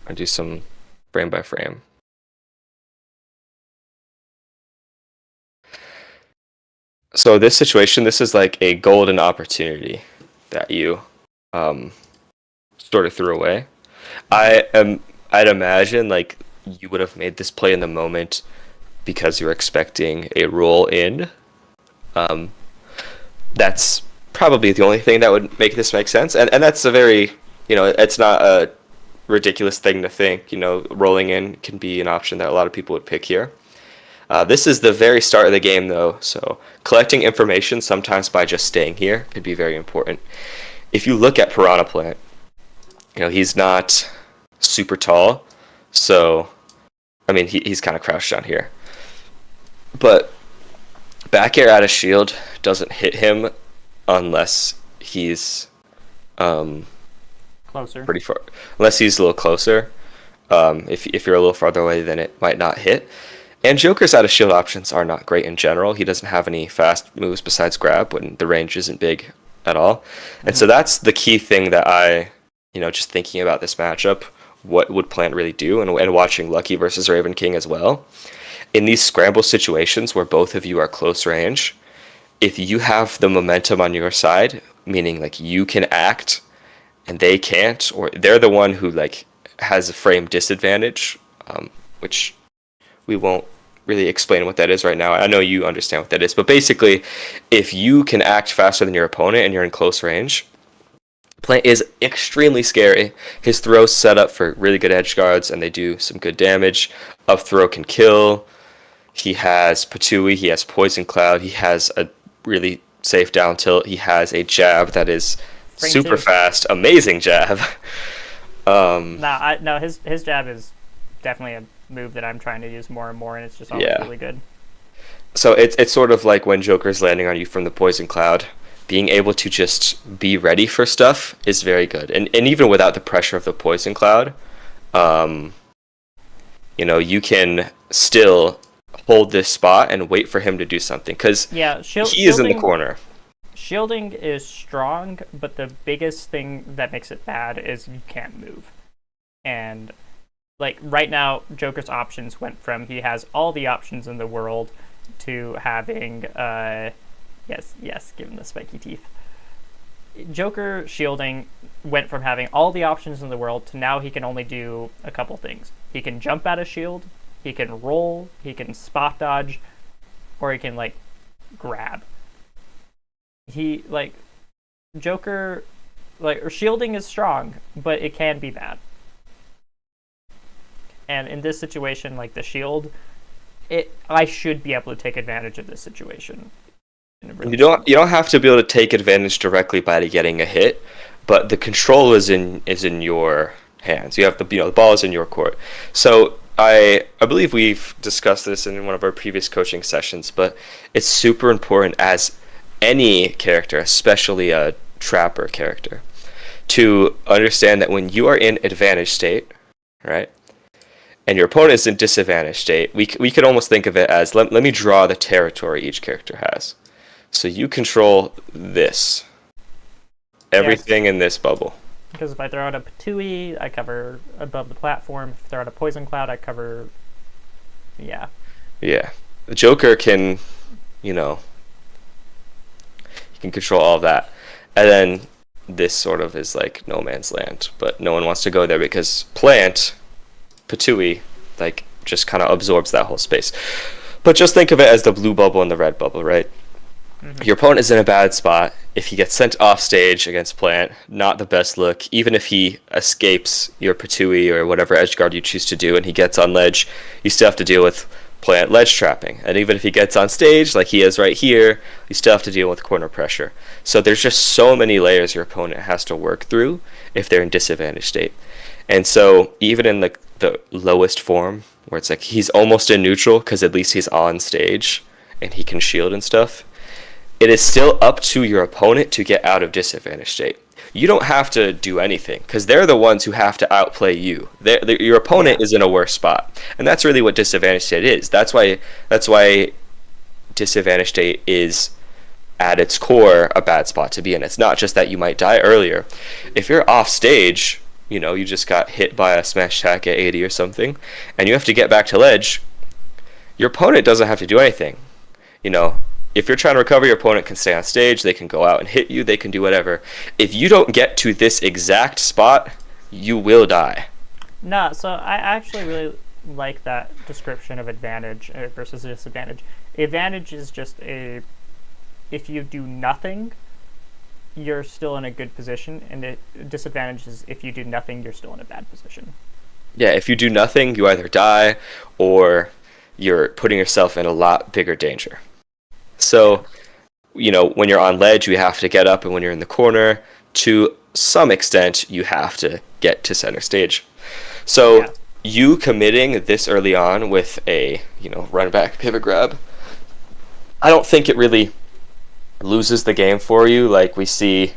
I do some frame by frame. So this situation, this is like a golden opportunity that you sort of threw away. I'd imagine like you would have made this play in the moment because you were expecting a roll in. That's probably the only thing that would make this make sense, and that's a very, it's not a ridiculous thing to think. Rolling in can be an option that a lot of people would pick here. This is the very start of the game though, so collecting information sometimes by just staying here could be very important. If you look at Piranha Plant, he's not super tall, so I mean he's kind of crouched down here, but back air out of shield doesn't hit him unless he's closer, pretty far, unless he's a little closer. If you're a little farther away, then it might not hit. And Joker's out of shield options are not great in general. He doesn't have any fast moves besides grab when the range isn't big at all. And so that's the key thing that I, just thinking about this matchup, what would Plant really do, and watching Lucky versus Raven King as well. In these scramble situations where both of you are close range, if you have the momentum on your side, meaning like you can act and they can't, or they're the one who like has a frame disadvantage, which we won't really explain what that is right now. I know you understand what that is, but basically, if you can act faster than your opponent and you're in close range, Plant is extremely scary. His throw's set up for really good edge guards, and they do some good damage. Up throw can kill. He has Patui, he has Poison Cloud, he has a really safe down tilt, he has a jab that is super fast, amazing jab. No, his jab is definitely a move that I'm trying to use more and more, and it's just always really good. So it's sort of like when Joker's landing on you from the Poison Cloud. Being able to just be ready for stuff is very good. And even without the pressure of the Poison Cloud, you can still hold this spot and wait for him to do something. Because he is in the corner. Shielding is strong, but the biggest thing that makes it bad is you can't move. And like right now, Joker's options went from he has all the options in the world to having yes, give him the spiky teeth. Joker shielding went from having all the options in the world to now he can only do a couple things. He can jump out of shield, he can roll, he can spot dodge, or he can like grab. Joker shielding is strong, but it can be bad. And in this situation, like the shield, I should be able to take advantage of this situation. You don't have to be able to take advantage directly by getting a hit, but the control is in your hands. You have the ball is in your court. So I believe we've discussed this in one of our previous coaching sessions, but it's super important as any character, especially a trapper character, to understand that when you are in advantage state, right, and your opponent is in disadvantage state, we could almost think of it as, let me draw the territory each character has. So you control this. Everything in this bubble. Because if I throw out a Patui, I cover above the platform. If I throw out a Poison Cloud, I cover... Yeah. Yeah. The Joker can, he can control all of that. And then this sort of is like no man's land. But no one wants to go there because Plant, Patui, like, just kind of absorbs that whole space. But just think of it as the blue bubble and the red bubble, right? Mm-hmm. Your opponent is in a bad spot. If he gets sent off stage against Plant, not the best look. Even if he escapes your Patui or whatever edge guard you choose to do and he gets on ledge, you still have to deal with Plant ledge trapping. And even if he gets on stage, like he is right here, you still have to deal with corner pressure. So there's just so many layers your opponent has to work through if they're in disadvantage state. And so even in the lowest form, where it's like he's almost in neutral because at least he's on stage and he can shield and stuff, it is still up to your opponent to get out of disadvantage state. You don't have to do anything because they're the ones who have to outplay you. Your opponent is in a worse spot, and that's really what disadvantage state is. That's why disadvantage state is at its core a bad spot to be in. It's not just that you might die earlier. If you're off stage, you just got hit by a smash attack at 80 or something, and you have to get back to ledge, your opponent doesn't have to do anything. If you're trying to recover, your opponent can stay on stage, they can go out and hit you, they can do whatever. If you don't get to this exact spot, you will die. No, so I actually really like that description of advantage versus disadvantage. Advantage is just if you do nothing, you're still in a good position, and the disadvantage is if you do nothing, you're still in a bad position. Yeah, if you do nothing, you either die or you're putting yourself in a lot bigger danger. So, when you're on ledge, you have to get up, and when you're in the corner, to some extent, you have to get to center stage. So, you committing this early on with a, run back pivot grab, I don't think it really loses the game for you. Like, we see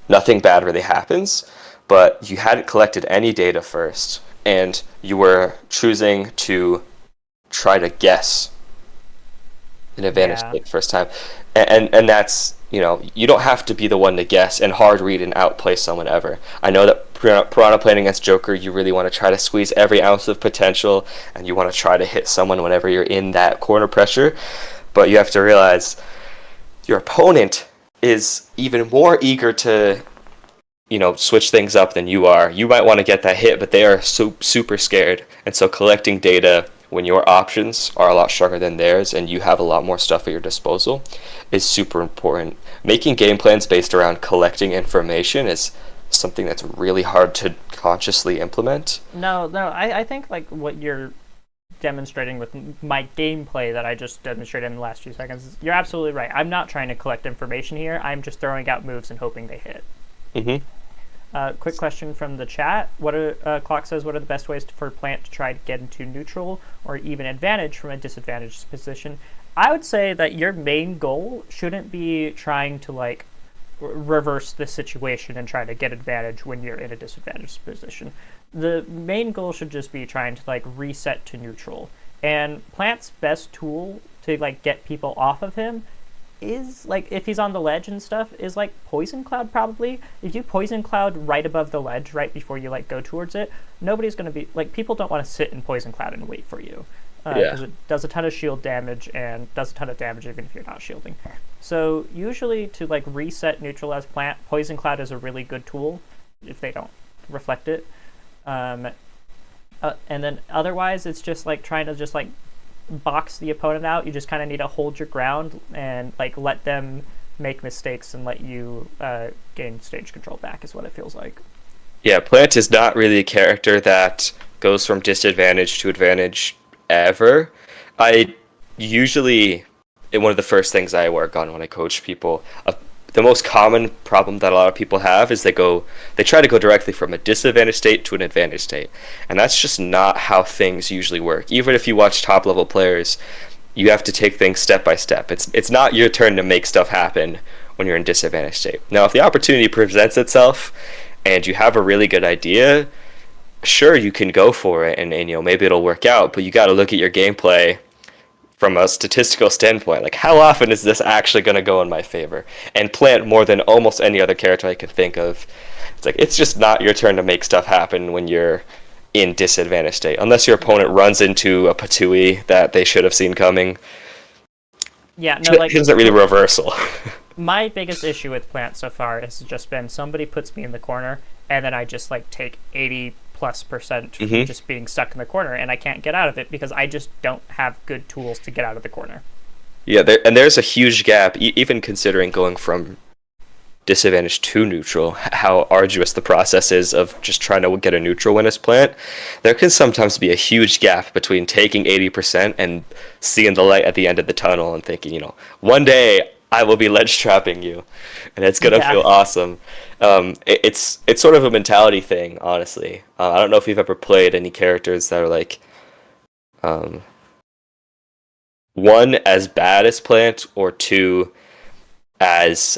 nothing bad really happens, but you hadn't collected any data first, and you were choosing to try to guess an advantage the first time, and that's you don't have to be the one to guess and hard read and outplay someone ever. I know that Piranha Plant against Joker, you really want to try to squeeze every ounce of potential, and you want to try to hit someone whenever you're in that corner pressure, but you have to realize your opponent is even more eager to switch things up than you are. You might want to get that hit, but they are super scared, and so collecting data when your options are a lot stronger than theirs and you have a lot more stuff at your disposal is super important. Making game plans based around collecting information is something that's really hard to consciously implement. No, I think like what you're demonstrating with my gameplay that I just demonstrated in the last few seconds, you're absolutely right. I'm not trying to collect information here. I'm just throwing out moves and hoping they hit. Mm-hmm. Quick question from the chat. Clock says, what are the best ways for Plant to try to get into neutral or even advantage from a disadvantaged position? I would say that your main goal shouldn't be trying to reverse the situation and try to get advantage when you're in a disadvantaged position. The main goal should just be trying to reset to neutral. And Plant's best tool to get people off of him is if he's on the ledge and stuff is Poison Cloud. Probably if you Poison Cloud right above the ledge right before you go towards it, nobody's going to be people don't want to sit in Poison Cloud and wait for you because it does a ton of shield damage and does a ton of damage even if you're not shielding. So usually to reset neutral as Plant, Poison Cloud is a really good tool if they don't reflect it, and then otherwise it's just trying to box the opponent out. You just kind of need to hold your ground and let them make mistakes and let you gain stage control back is what it feels like. Yeah, Plant is not really a character that goes from disadvantage to advantage ever. One of the first things I work on when I coach people, the most common problem that a lot of people have is they try to go directly from a disadvantaged state to an advantage state, and that's just not how things usually work. Even if you watch top level players, you have to take things step by step. It's not your turn to make stuff happen when you're in disadvantaged state. Now, if the opportunity presents itself and you have a really good idea, sure, you can go for it, and maybe it'll work out, but you got to look at your gameplay from a statistical standpoint. Like, how often is this actually going to go in my favor? And Plant, more than almost any other character I can think of, it's like, it's just not your turn to make stuff happen when you're in disadvantaged state, unless your opponent runs into a Patui that they should have seen coming. Yeah, no, like, it isn't really reversal. My biggest issue with Plant so far has just been somebody puts me in the corner, and then I just like take 80+% just being stuck in the corner, and I can't get out of it because I just don't have good tools to get out of the corner. Yeah, there's a huge gap, even considering going from disadvantage to neutral, how arduous the process is of just trying to get a neutral win as Plant. There can sometimes be a huge gap between taking 80% and seeing the light at the end of the tunnel and thinking, one day I will be ledge trapping you, and it's gonna feel awesome. It's sort of a mentality thing, honestly. I don't know if you've ever played any characters that are like, one, as bad as Plant, or two, as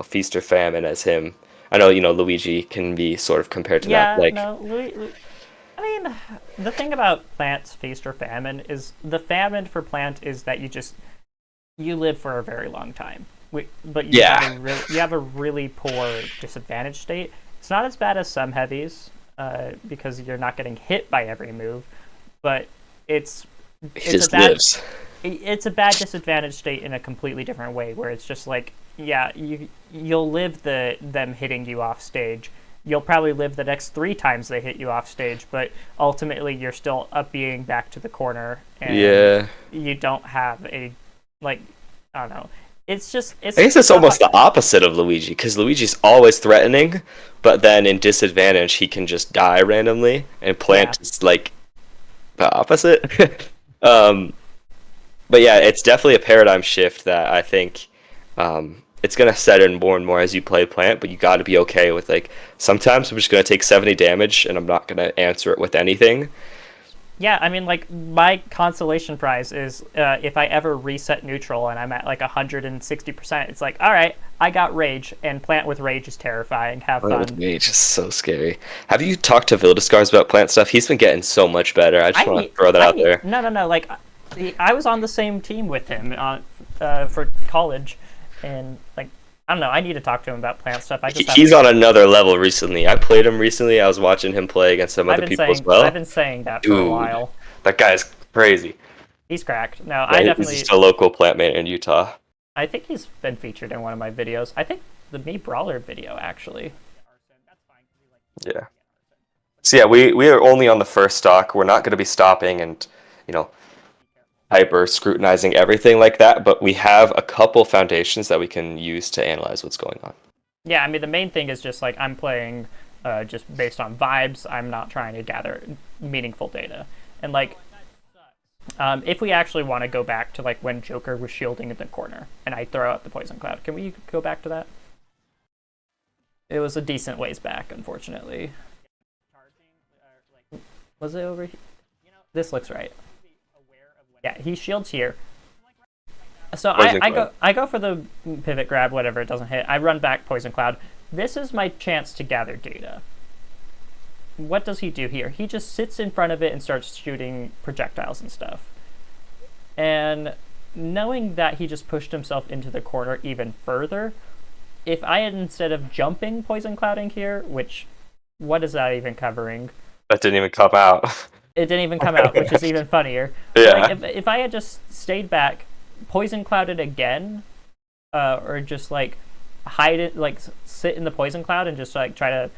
Feast or Famine as him. I know Luigi can be sort of compared to that. Like, no, I mean, the thing about Plant's Feast or Famine is the famine for Plant is that you live for a very long time, but you have a really poor disadvantage state. It's not as bad as some heavies because you're not getting hit by every move, but it's a bad disadvantage state in a completely different way, where it's just like, yeah, you'll live them hitting you off stage. You'll probably live the next 3 times they hit you off stage, but ultimately you're still being back to the corner, and you don't have I don't know. I guess it's almost the opposite of Luigi, because Luigi's always threatening, but then in disadvantage he can just die randomly, and Plant is like the opposite. But yeah, it's definitely a paradigm shift that I think it's going to set in more and more as you play Plant, but you got to be okay with, like, sometimes I'm just going to take 70 damage and I'm not going to answer it with anything. Yeah, I mean, like, my consolation prize is if I ever reset neutral and I'm at, like, 160%, it's like, all right, I got Rage, and Plant with Rage is terrifying. Have fun. Plant with Rage is so scary. Have you talked to Vildiscars about Plant stuff? He's been getting so much better. I just want to throw that out there. No. Like, I was on the same team with him for college, and, like, I don't know. I need to talk to him about Plant stuff. He's on another level recently. I played him recently. I was watching him play against some other people as well. I've been saying that for a while. That guy's crazy. He's cracked. No, yeah, I definitely. He's just a local plant man in Utah. I think he's been featured in one of my videos. I think the Me Brawler video, actually. Yeah. So yeah, we are only on the first stock. We're not going to be stopping and, hyper scrutinizing everything like that, but we have a couple foundations that we can use to analyze what's going on. Yeah, I mean, the main thing is just like I'm playing just based on vibes. I'm not trying to gather meaningful data. And like, if we actually want to go back to like when Joker was shielding in the corner and I throw out the Poison Cloud, can we go back to that? It was a decent ways back, unfortunately. Was it over here? This looks right. Yeah, he shields here. So I go for the pivot grab, whatever, it doesn't hit. I run back Poison Cloud. This is my chance to gather data. What does he do here? He just sits in front of it and starts shooting projectiles and stuff. And knowing that he just pushed himself into the corner even further, if I had, instead of jumping Poison Clouding here, which, what is that even covering? That didn't even come out. It didn't even come out, which is even funnier. Yeah. Like, if I had just stayed back, Poison Clouded again, or just like hide it, like sit in the Poison Cloud and just like try to,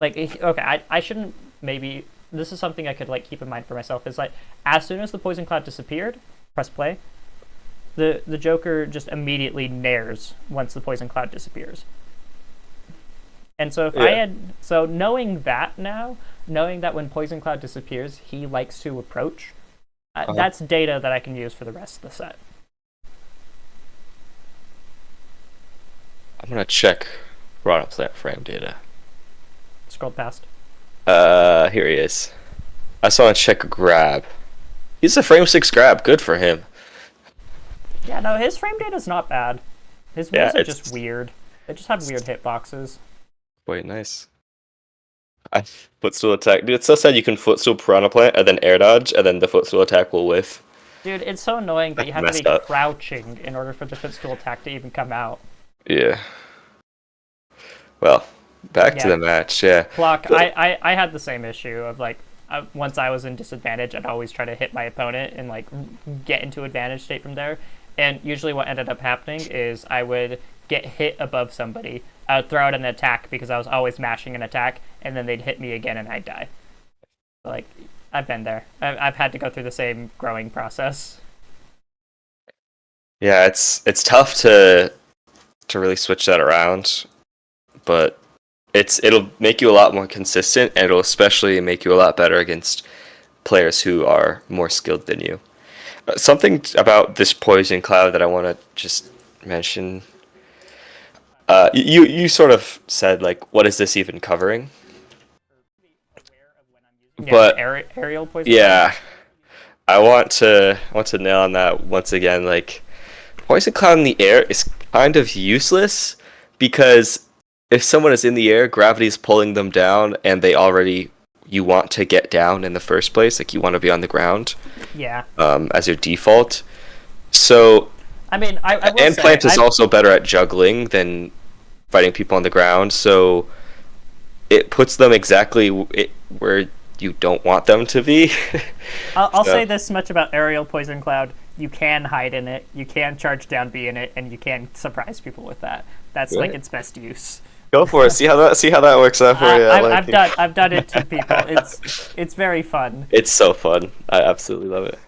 like, okay, I shouldn't, maybe, this is something I could like keep in mind for myself, is like, as soon as the Poison Cloud disappeared, press play, the Joker just immediately nairs once the Poison Cloud disappears. And so if I had, so knowing that now, knowing that when Poison Cloud disappears, he likes to approach, that's data that I can use for the rest of the set. I'm gonna check Piranha Plant frame data. Scroll past. Here he is. I just want to check a grab. He's a frame 6 grab. Good for him. Yeah, no, his frame data's not bad. His moves Yeah, are just weird. They just have weird hitboxes. Quite nice. Footstool attack. Dude, it's so sad you can footstool Piranha Plant and then air dodge, and then the footstool attack will whiff. Dude, it's so annoying, but you have to Messed be up. crouching in order for the footstool attack to even come out. Yeah. Well, back to Yeah. the match, yeah. Block, But- I had the same issue of, like, once I was in disadvantage, I'd always try to hit my opponent and, like, get into advantage state from there. And usually what ended up happening is I would get hit above somebody. I would throw out an attack because I was always mashing an attack, and then they'd hit me again and I'd die. Like, I've been there. I've had to go through the same growing process. Yeah, it's tough to really switch that around, but it'll make you a lot more consistent, and it'll especially make you a lot better against players who are more skilled than you. Something about this poison cloud that I want to just mention. You sort of said, like, what is this even covering? Yeah, But aerial poison. yeah, I want to nail on that once again. Like, poison cloud in the air is kind of useless because if someone is in the air, gravity is pulling them down, and you want to get down in the first place. Like, you want to be on the ground. Yeah. As your default. So. I mean, I will and say, Plant is also better at juggling than fighting people on the ground, so it puts them exactly where you don't want them to be. I'll say this much about aerial poison cloud: you can hide in it, you can charge down B in it, and you can surprise people with that. That's like its best use. Go for it. See how that works out for you. I've done it to people. It's very fun. It's so fun. I absolutely love it.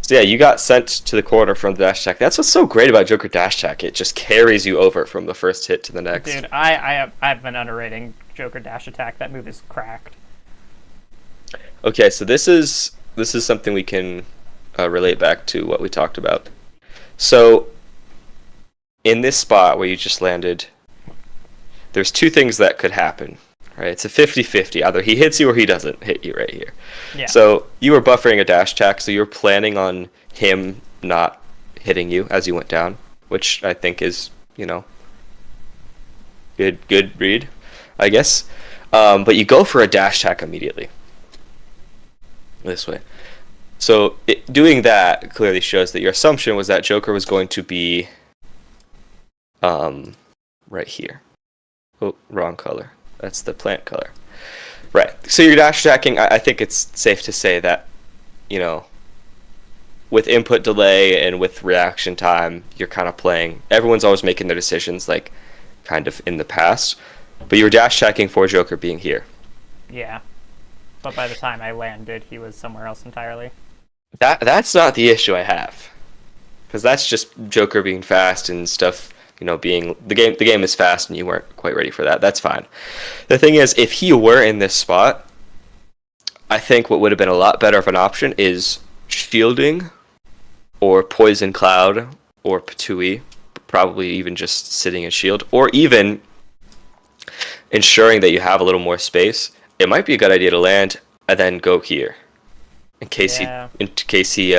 So yeah, you got sent to the corner from the dash attack. That's what's so great about Joker dash attack. It just carries you over from the first hit to the next. Dude, I've been underrating Joker dash attack. That move is cracked. Okay, so this is something we can relate back to what we talked about. So in this spot where you just landed, there's two things that could happen. Right, it's a 50-50. Either he hits you or he doesn't hit you right here. Yeah. So you were buffering a dash attack, so you're planning on him not hitting you as you went down, which I think is, good read, I guess. But you go for a dash attack immediately. This way. So doing that clearly shows that your assumption was that Joker was going to be right here. Oh, wrong color. That's the plant color. Right. So you're dash attacking. I think it's safe to say that, with input delay and with reaction time, you're kind of playing. Everyone's always making their decisions, like, kind of in the past. But you were dash attacking for Joker being here. Yeah. But by the time I landed, he was somewhere else entirely. That's not the issue I have. Because that's just Joker being fast and stuff. Being the game is fast and you weren't quite ready for that. That's fine. The thing is, if he were in this spot, I think what would have been a lot better of an option is shielding, or poison cloud, or Patui, probably even just sitting in shield, or even ensuring that you have a little more space. It might be a good idea to land and then go here, in case he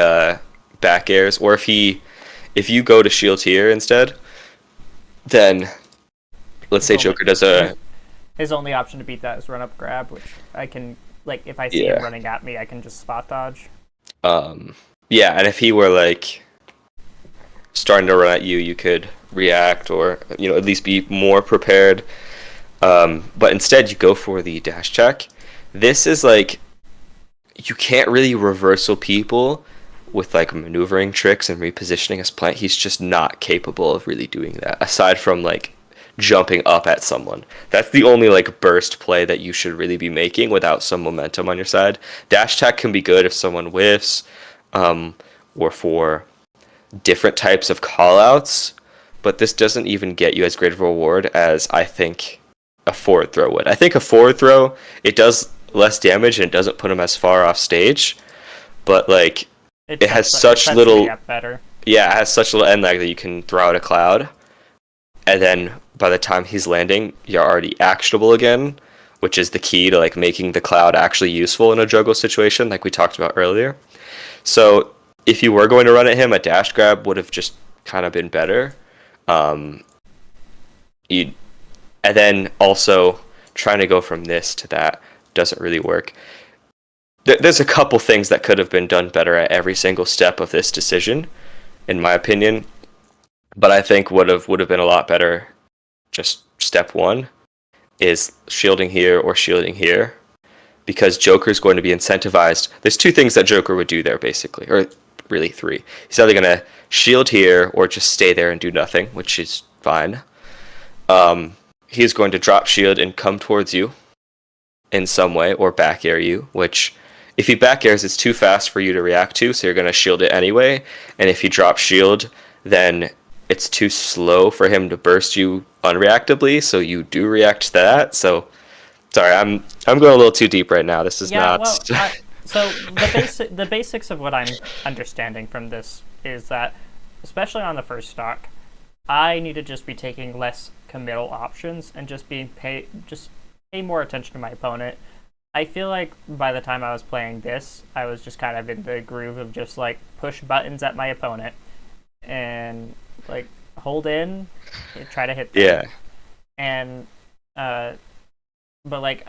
back airs, or if you go to shield here instead. Then, let's say Joker does His only option to beat that is run up grab, which I can, like, if I see him running at me, I can just spot dodge. Yeah, and if he were, like, starting to run at you, you could react or, at least be more prepared. But instead, you go for the dash check. This is, like, you can't really reversal people with, like, maneuvering tricks and repositioning his plant. He's just not capable of really doing that, aside from, like, jumping up at someone. That's the only, like, burst play that you should really be making without some momentum on your side. Dash attack can be good if someone whiffs, or for different types of callouts, but this doesn't even get you as great of a reward as I think a forward throw would. I think a forward throw, it does less damage and it doesn't put him as far off stage, but, like, it has such little. Better. Yeah, it has such little end lag that you can throw out a cloud, and then by the time he's landing, you're already actionable again, which is the key to like making the cloud actually useful in a juggle situation, like we talked about earlier. So if you were going to run at him, a dash grab would have just kind of been better. You and then also trying to go from this to that doesn't really work. There's a couple things that could have been done better at every single step of this decision, in my opinion. But I think would have been a lot better. Just step one is shielding here or shielding here, because Joker's going to be incentivized. There's two things that Joker would do there, basically, or really three. He's either going to shield here or just stay there and do nothing, which is fine. He's going to drop shield and come towards you in some way, or back air you, which if he back airs, it's too fast for you to react to, so you're going to shield it anyway. And if he drops shield, then it's too slow for him to burst you unreactably, so you do react to that. So, sorry, I'm going a little too deep right now. This is not. Well, so the basics of what I'm understanding from this is that, especially on the first stock, I need to just be taking less committal options and just pay more attention to my opponent. I feel like by the time I was playing this, I was just kind of in the groove of just like push buttons at my opponent and like hold in, try to hit them. Yeah. And but like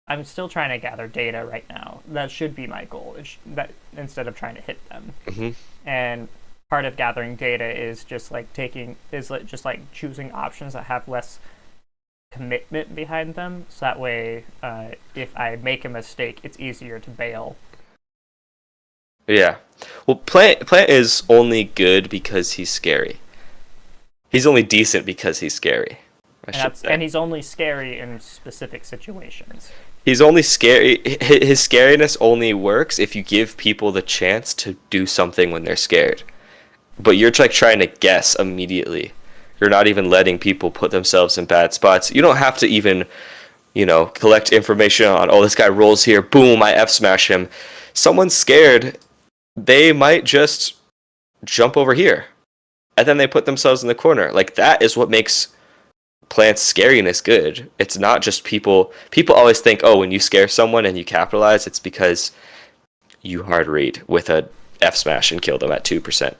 I'm still trying to gather data right now. That should be my goal. That instead of trying to hit them. Mm-hmm. And part of gathering data is just like choosing options that have less commitment behind them, so that way if I make a mistake, it's easier to bail. Yeah. Well, Plant is only good because he's scary. He's only decent because he's scary, I should say. And he's only scary in specific situations. He's only scary. His scariness only works if you give people the chance to do something when they're scared. But you're like trying to guess immediately. You're not even letting people put themselves in bad spots. You don't have to even, collect information on, oh, this guy rolls here, boom, I F smash him. Someone's scared, they might just jump over here. And then they put themselves in the corner. Like, that is what makes Plant's scariness good. It's not just people always think, oh, when you scare someone and you capitalize, it's because you hard read with a F smash and kill them at 2%.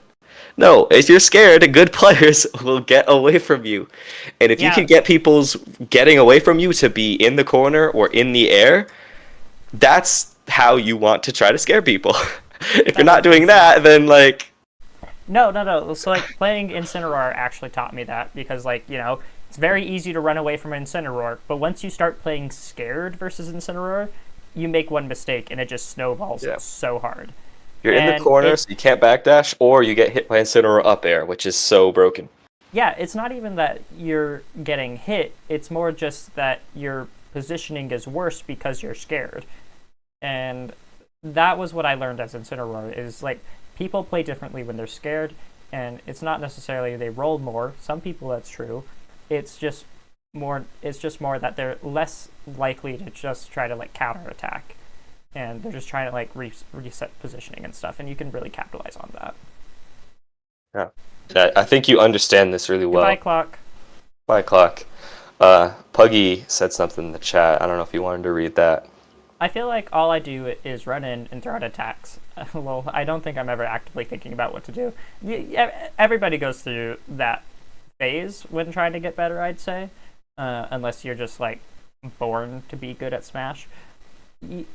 No, if you're scared, good players will get away from you. And if you can get people's getting away from you to be in the corner or in the air, that's how you want to try to scare people. If you're not doing that, then like... No. So like playing Incineroar actually taught me that, because like, it's very easy to run away from Incineroar, but once you start playing scared versus Incineroar, you make one mistake and it just snowballs so hard. You're in the corner, so you can't backdash, or you get hit by Incineroar up air, which is so broken. Yeah, it's not even that you're getting hit, it's more just that your positioning is worse because you're scared. And that was what I learned as Incineroar, is like, people play differently when they're scared, and it's not necessarily they roll more. Some people that's true. It's just more that they're less likely to just try to like counterattack. And they're just trying to like reset positioning and stuff, and you can really capitalize on that. Yeah, I think you understand this really well. Bye, Clock. Bye, Clock. Puggy said something in the chat. I don't know if you wanted to read that. I feel like all I do is run in and throw out attacks. Well, I don't think I'm ever actively thinking about what to do. Everybody goes through that phase when trying to get better, I'd say, unless you're just like born to be good at Smash. It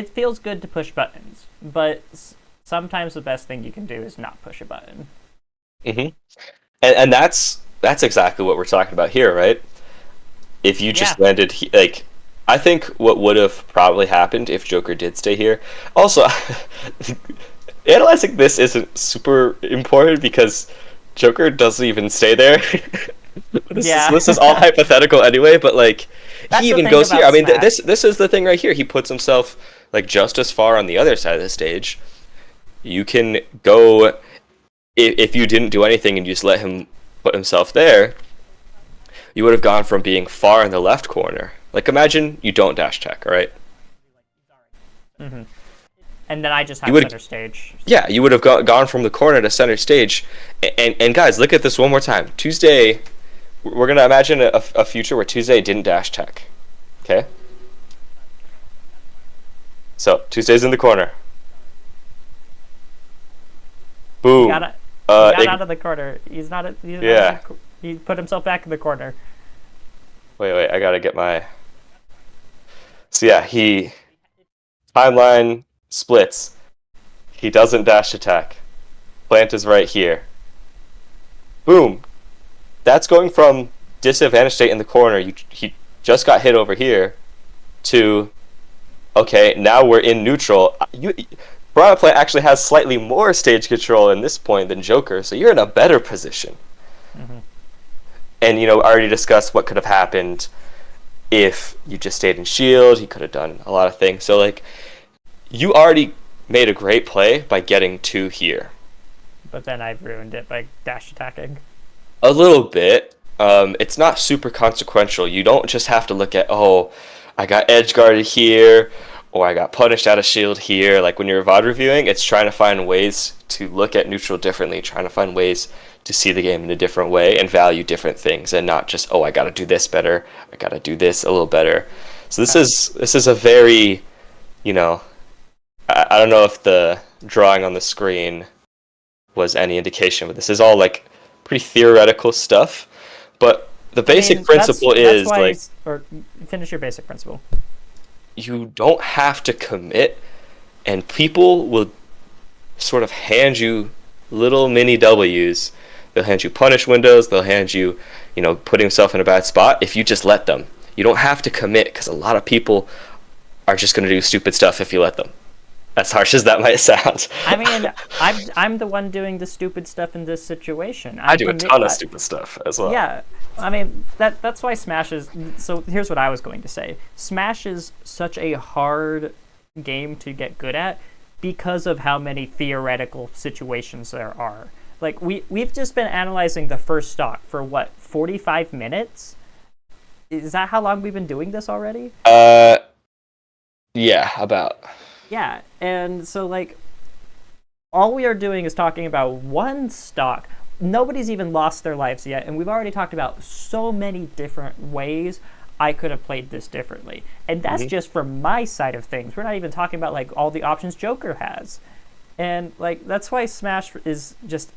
feels good to push buttons, but sometimes the best thing you can do is not push a button. Mm-hmm. And that's exactly what we're talking about here, right? If you just landed I think what would have probably happened if Joker did stay here. Also, analyzing this isn't super important because Joker doesn't even stay there. This is all hypothetical anyway, but like he even goes here. I mean, this is the thing right here. He puts himself like just as far on the other side of the stage. You can go if you didn't do anything and you just let him put himself there. You would have gone from being far in the left corner. Like, imagine you don't dash tech, all right? Mm-hmm. And then I just have You would- center stage. Yeah, you would have gone from the corner to center stage. And guys, look at this one more time. Tuesday, we're going to imagine a future where Tuesday didn't dash tech. Okay? So, Tuesday's in the corner. Boom. He got out of the corner. He's not. He put himself back in the corner. Wait, I gotta get my... So yeah, he... Timeline splits. He doesn't dash attack. Plant is right here. Boom. That's going from disadvantage state in the corner, he just got hit over here, to... Okay, now we're in neutral. Piranha Plant actually has slightly more stage control in this point than Joker, so you're in a better position. Mm-hmm. And, I already discussed what could have happened if you just stayed in shield. He could have done a lot of things. So, like, you already made a great play by getting 2 here. But then I ruined it by dash attacking. A little bit. It's not super consequential. You don't just have to look at, oh, I got edge guarded here, or I got punished out of shield here. Like, when you're VOD reviewing, it's trying to find ways to look at neutral differently, trying to find ways to see the game in a different way and value different things, and not just, oh, I gotta do this better, I gotta do this a little better. So this is a very, I don't know if the drawing on the screen was any indication, but this is all like pretty theoretical stuff. But the basic principle is like, or finish your basic principle. You don't have to commit, and people will sort of hand you little mini W's. They'll hand you punish windows. They'll hand you, putting himself in a bad spot if you just let them. You don't have to commit, because a lot of people are just going to do stupid stuff if you let them. As harsh as that might sound. I mean, I'm the one doing the stupid stuff in this situation. I do a ton of stupid stuff as well. Yeah, I mean, that's why Smash is... So here's what I was going to say. Smash is such a hard game to get good at because of how many theoretical situations there are. Like, we've just been analyzing the first stock for, 45 minutes? Is that how long we've been doing this already? Yeah, about. Yeah, and so, like, all we are doing is talking about one stock. Nobody's even lost their lives yet, and we've already talked about so many different ways I could have played this differently. And that's just from my side of things. We're not even talking about, like, all the options Joker has. And, like, that's why Smash is just...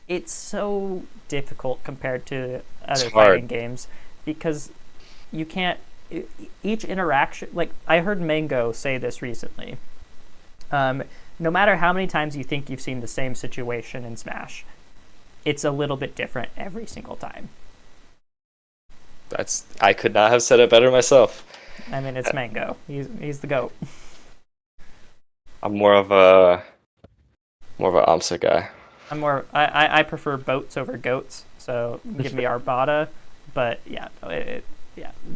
It's so difficult compared to other fighting games, because you can't... Each interaction... Like, I heard Mango say this recently. No matter how many times you think you've seen the same situation in Smash, it's a little bit different every single time. I could not have said it better myself. I mean, it's Mango. He's the GOAT. I'm more of a AMSA guy. I prefer boats over goats, so give me Arbata. But yeah,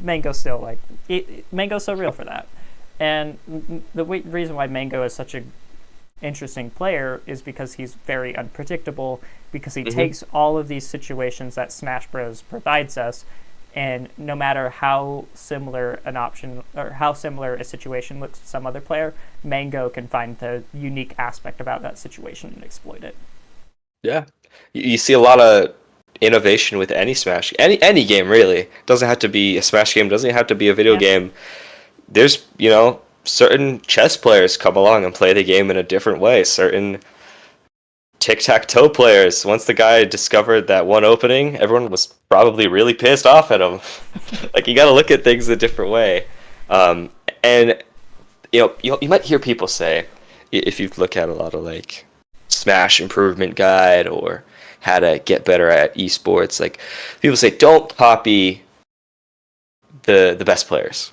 Mango's still Mango's so real for that. And the reason why Mango is such a interesting player is because he's very unpredictable, because he takes all of these situations that Smash Bros provides us, and no matter how similar an option or how similar a situation looks to some other player, Mango can find the unique aspect about that situation and exploit it. Yeah, you see a lot of innovation with any Smash, any game really. Doesn't have to be a Smash game, doesn't have to be a video game. There's, certain chess players come along and play the game in a different way. Certain tic-tac-toe players, once the guy discovered that one opening, everyone was probably really pissed off at him. Like, you gotta look at things a different way. And, you might hear people say, if you look at a lot of, like, Smash improvement guide or how to get better at esports, like, people say, don't copy the best players.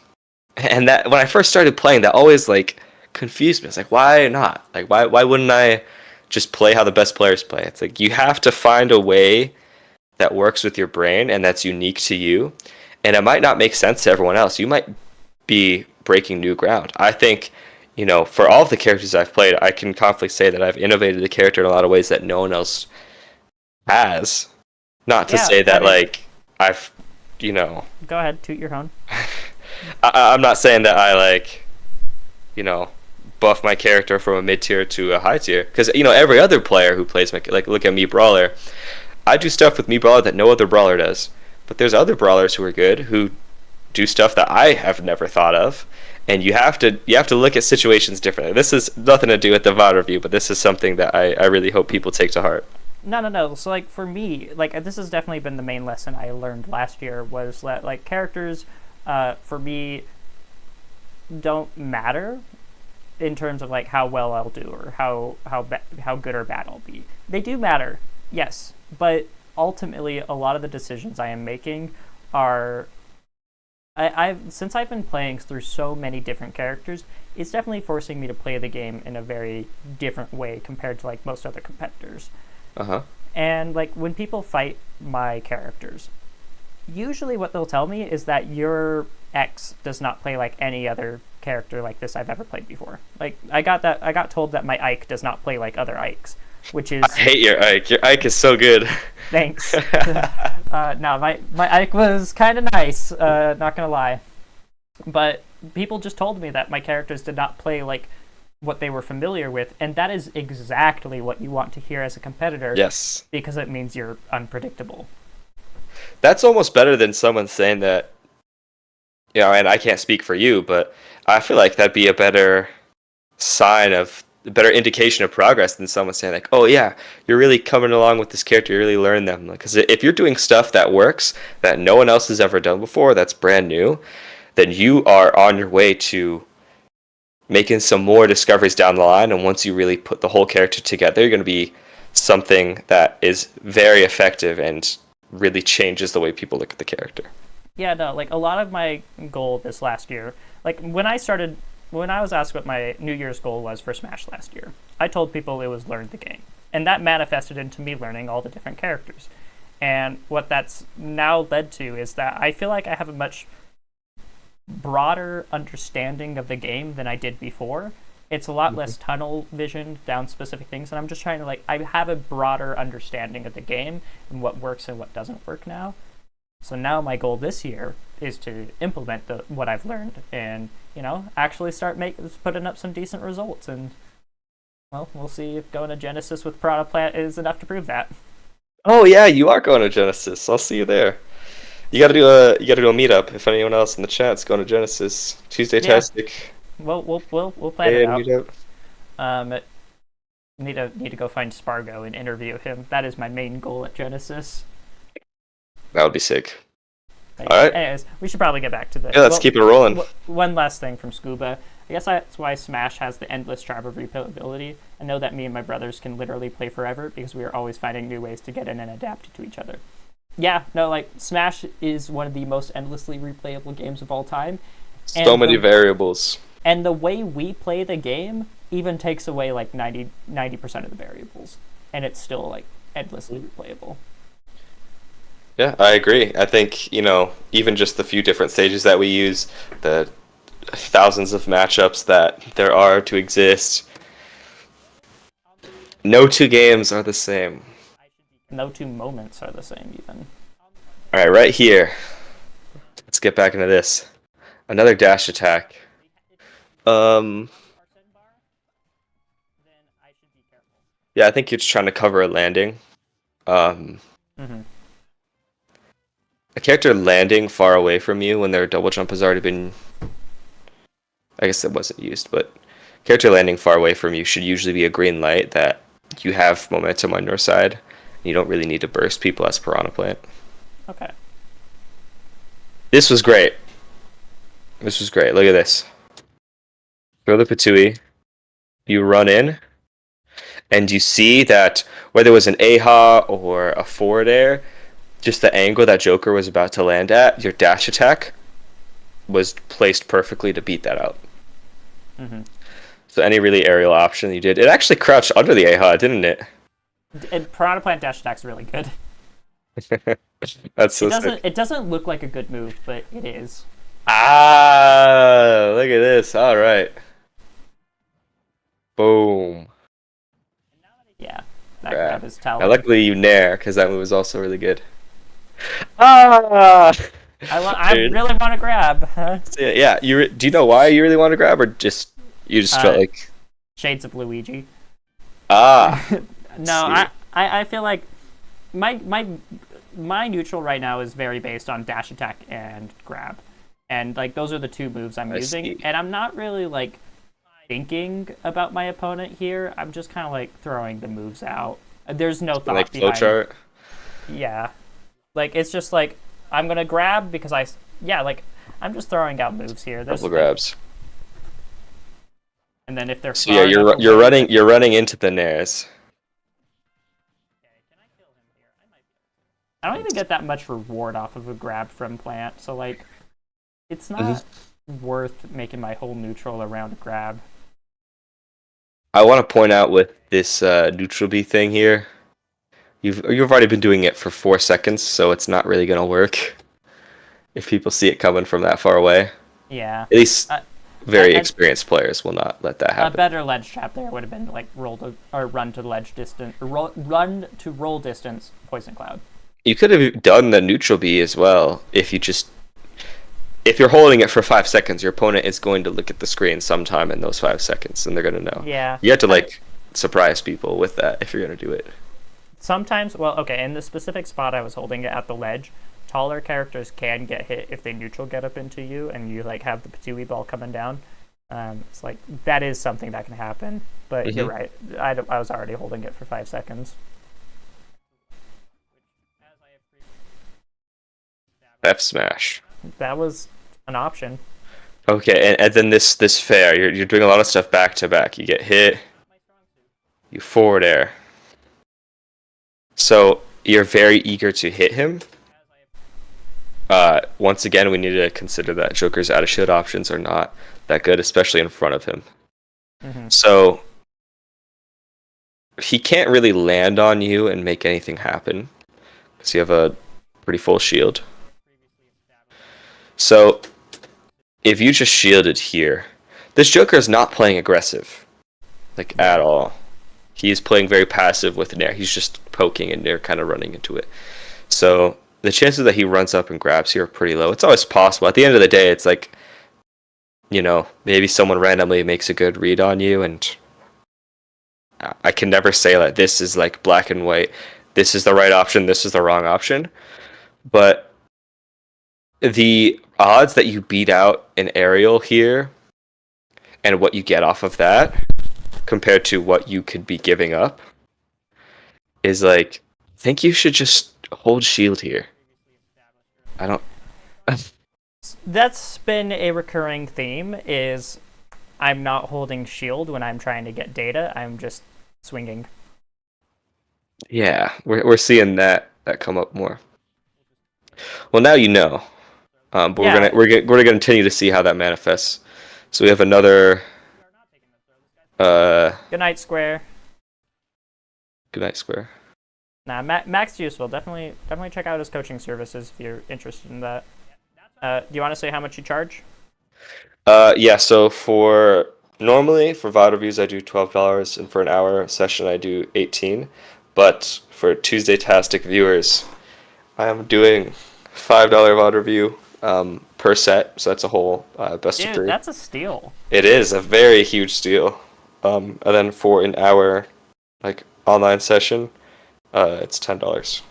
And that, when I first started playing, that always, like, confused me. It's like, why not? Like, why wouldn't I just play how the best players play? It's like, you have to find a way that works with your brain and that's unique to you. And it might not make sense to everyone else. You might be breaking new ground. I think, for all of the characters I've played, I can confidently say that I've innovated the character in a lot of ways that no one else has. Not to say that, I've, Go ahead, toot your horn. I'm not saying that I, buff my character from a mid tier to a high tier. Because every other player who plays like look at me brawler, I do stuff with me brawler that no other brawler does. But there's other brawlers who are good who do stuff that I have never thought of. And you have to look at situations differently. This is nothing to do with the VOD review, but this is something that I really hope people take to heart. No. So, like, for me, like, this has definitely been the main lesson I learned last year, was that, like, characters, for me, don't matter in terms of, like, how well I'll do or how good or bad I'll be. They do matter, yes, but ultimately, a lot of the decisions I am making are... since I've been playing through so many different characters, it's definitely forcing me to play the game in a very different way compared to, like, most other competitors. And, like, when people fight my characters, usually what they'll tell me is that your X does not play like any other character like this I've ever played before. Like, I got told that my Ike does not play like other Ikes, which is... I hate your Ike. Your Ike is so good. Thanks. No, my Ike was kind of nice, not gonna lie. But people just told me that my characters did not play like what they were familiar with, and that is exactly what you want to hear as a competitor. Yes. Because it means you're unpredictable. That's almost better than someone saying that, and I can't speak for you, but I feel like that'd be a better indication of progress than someone saying like, oh yeah, you're really coming along with this character, you really learn them. Because if you're doing stuff that works, that no one else has ever done before, that's brand new, then you are on your way to making some more discoveries down the line, and once you really put the whole character together, you're going to be something that is very effective and really changes the way people look at the character. Yeah, no, like, a lot of my goal this last year, like, when I was asked what my New Year's goal was for Smash last year, I told people it was learn the game. And that manifested into me learning all the different characters. And what that's now led to is that I feel like I have a much broader understanding of the game than I did before. It's a lot less tunnel vision down specific things, and I'm just trying to, like, I have a broader understanding of the game and what works and what doesn't work now. So now my goal this year is to implement what I've learned and, actually start putting up some decent results. And, well, we'll see if going to Genesis with Piranha Plant is enough to prove that. Oh yeah, you are going to Genesis. I'll see you there. You gotta do a meetup. If anyone else in the chat's going to Genesis Tuesday, Tastic. Well, we'll plan it out. Need to go find Spargo and interview him. That is my main goal at Genesis. That would be sick. All right. Anyways, we should probably get back to this. Yeah, let's keep it rolling. One last thing from Scuba. I guess that's why Smash has the endless tribe of replayability. I know that me and my brothers can literally play forever because we are always finding new ways to get in and adapt to each other. Yeah, no, like, Smash is one of the most endlessly replayable games of all time. So many variables. And the way we play the game even takes away, like, 90% of the variables. And it's still, like, endlessly replayable. Yeah, I agree. I think, even just the few different stages that we use, the thousands of matchups that there are to exist, no two games are the same. No two moments are the same, even. Alright, right here. Let's get back into this. Another dash attack. Yeah, I think you're just trying to cover a landing. A character landing far away from you when their double jump has already been... I guess it wasn't used, but character landing far away from you should usually be a green light that you have momentum on your side. You don't really need to burst people as Piranha Plant. Okay. This was great. Look at this. Throw the Patui. You run in. And you see that whether it was an AHA or a forward air, just the angle that Joker was about to land at, your dash attack was placed perfectly to beat that out. So any really aerial option you did, it actually crouched under the AHA, didn't it? And Piranha Plant dash attack's really good. That's so sick. It doesn't look like a good move, but it is. Ah, look at this. All right. Boom. Yeah, that grab is telling. Now, luckily you nair, because that move was also really good. Ah! I really want to grab. Yeah. Do you know why you really want to grab, or just You just felt like Shades of Luigi. ah. No, I feel like my neutral right now is very based on dash attack and grab, and like those are the two moves I'm using, see. and I'm not really like thinking about my opponent here. I'm just kind of like throwing the moves out. There's no thought Like behind. flowchart. Yeah, like it's just like I'm gonna grab because like I'm just throwing out moves here. There's Couple grabs. and then if they're So yeah, far enough you're away, running into the nairs. I don't even get that much reward off of a grab from Plant, so like it's not worth making my whole neutral around a grab. I want to point out with this neutral B thing here, you've already been doing it for 4 seconds, so it's not really gonna work if people see it coming from that far away. Yeah. At least very experienced players will not let that happen. A better ledge trap there would have been like run to ledge distance, or run to roll distance, poison cloud. You could have done the neutral B as well if you're holding it for 5 seconds, your opponent is going to look at the screen sometime in those 5 seconds, and they're going to know. Yeah. You have to like surprise people with that if you're going to do it. Sometimes, well, okay, in the specific spot I was holding it at the ledge, taller characters can get hit if they neutral get up into you, and you like have the Patui ball coming down. It's like that is something that can happen, but you're right. I was already holding it for 5 seconds. F smash. That was an option. Okay, and then this fair, you're doing a lot of stuff back to back. You get hit, you forward air. So you're very eager to hit him. Once again, we need to consider that Joker's out of shield options are not that good, especially in front of him. So he can't really land on you and make anything happen because you have a pretty full shield. So if you just shielded here, this Joker is not playing aggressive, like at all. He's playing very passive with Nair. He's just poking and Nair kind of running into it. So the chances that he runs up and grabs here are pretty low. It's always possible. At the end of the day, it's like, you know, maybe someone randomly makes a good read on you, and I can never say like this is like black and white. This is the right option. This is the wrong option. But the odds that you beat out an aerial here and what you get off of that compared to what you could be giving up is like, I think you should just hold shield here. I don't... That's been a recurring theme, is I'm not holding shield when I'm trying to get data. I'm just swinging. Yeah, we're seeing that come up more. Well, now you know. But Yeah. we're gonna continue to see how that manifests. So we have another. Good night, Square. Good night, Square. Nah, Mac's useful. Definitely check out his coaching services if you're interested in that. Do you want to say how much you charge? Yeah. So normally for VOD reviews I do $12, and for an hour session I do $18. But for Tuesday-tastic viewers, I am doing $5 VOD review per set, so that's a whole best of 3. Dude, that's a steal. It is a very huge steal. And then for an hour, like online session, it's $10.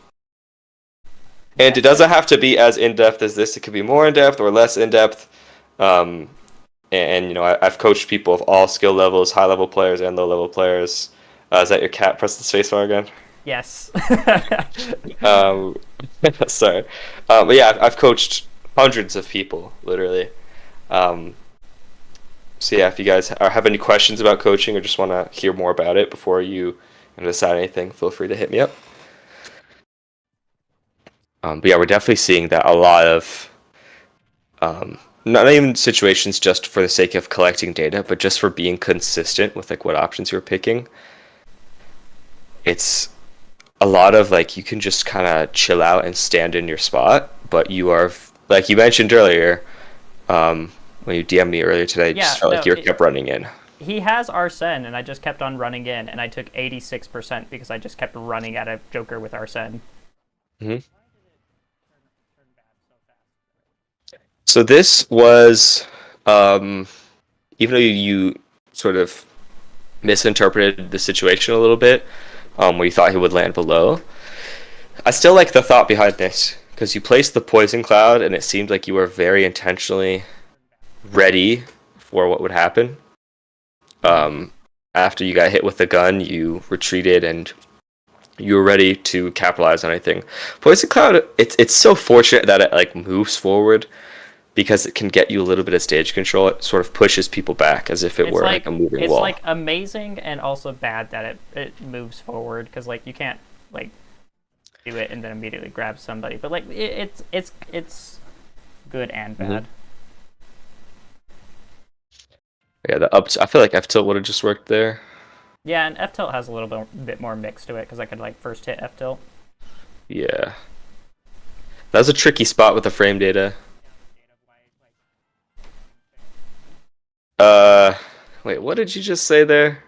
And it doesn't have to be as in depth as this. It could be more in depth or less in depth. And you know, I've coached people of all skill levels, high level players and low level players. Is that your cat? Press the spacebar again. Yes. Sorry. But yeah, I've coached hundreds of people, literally. So yeah, if you guys have any questions about coaching or just want to hear more about it before you decide anything, feel free to hit me up. But yeah, we're definitely seeing that a lot of, not even situations just for the sake of collecting data, but just for being consistent with like what options you're picking. It's a lot of like, you can just kind of chill out and stand in your spot, but you are, like you mentioned earlier, when you DM'd me earlier today, just felt like you kept running in. He has Arsene, and I just kept on running in, and I took 86% because I just kept running at a Joker with Arsene. So this was, even though you sort of misinterpreted the situation a little bit, where you thought he would land below. I still like the thought behind this, because you placed the poison cloud, and it seemed like you were very intentionally ready for what would happen. After you got hit with the gun, you retreated, and you were ready to capitalize on anything. Poison cloud, it's so fortunate that it like moves forward, because it can get you a little bit of stage control. It sort of pushes people back as if it were like a moving it's wall. It's like amazing and also bad that it moves forward, because like you can't like do it and then immediately grab somebody. But like it's good and bad. Mm-hmm. Yeah, I feel like F tilt would have just worked there. Yeah, and F tilt has a little bit more mix to it, because I could like first hit F tilt. Yeah, that was a tricky spot with the frame data. Wait, what did you just say there?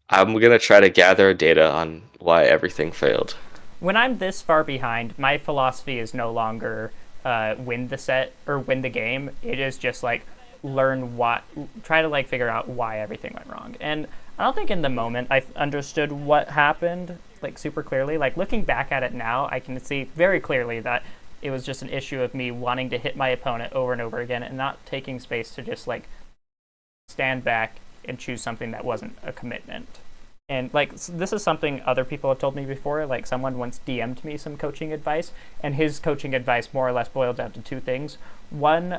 I'm gonna try to gather data on why everything failed. When I'm this far behind, my philosophy is no longer win the set or win the game. It is just like try to like figure out why everything went wrong. And I don't think in the moment I understood what happened like super clearly. Like looking back at it now, I can see very clearly that it was just an issue of me wanting to hit my opponent over and over again and not taking space to just like stand back and choose something that wasn't a commitment. And like this is something other people have told me before. Like someone once DM'd me some coaching advice, and his coaching advice more or less boiled down to two things. One,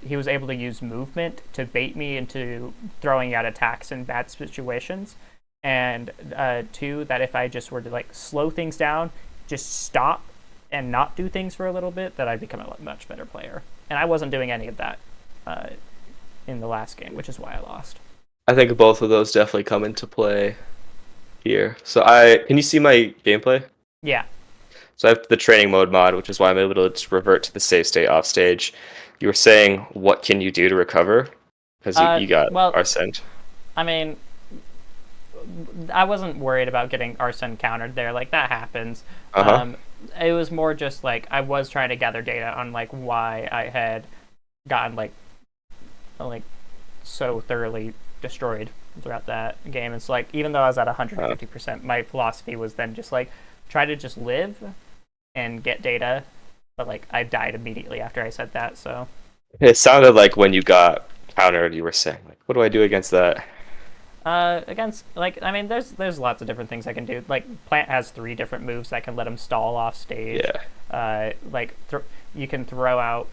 he was able to use movement to bait me into throwing out attacks in bad situations, and two, that if I just were to like slow things down, just stop and not do things for a little bit, that I'd become a much better player. And I wasn't doing any of that in the last game, which is why I lost. I think both of those definitely come into play here. So can you see my gameplay? Yeah. So I have the training mode mod, which is why I'm able to just revert to the save state off stage. You were saying, what can you do to recover? Because you got Arsene. I mean, I wasn't worried about getting Arsene countered there. Like, that happens. It was more just, like, I was trying to gather data on, like, why I had gotten, like so thoroughly destroyed throughout that game. It's like, even though I was at 150%, my philosophy was then just, like, try to just live and get data. But, like, I died immediately after I said that, so... It sounded like when you got countered, you were saying, like, what do I do against that? Against, like, I mean, there's lots of different things I can do. Like, Plant has 3 different moves that can let him stall off stage. Yeah. Like, you can throw out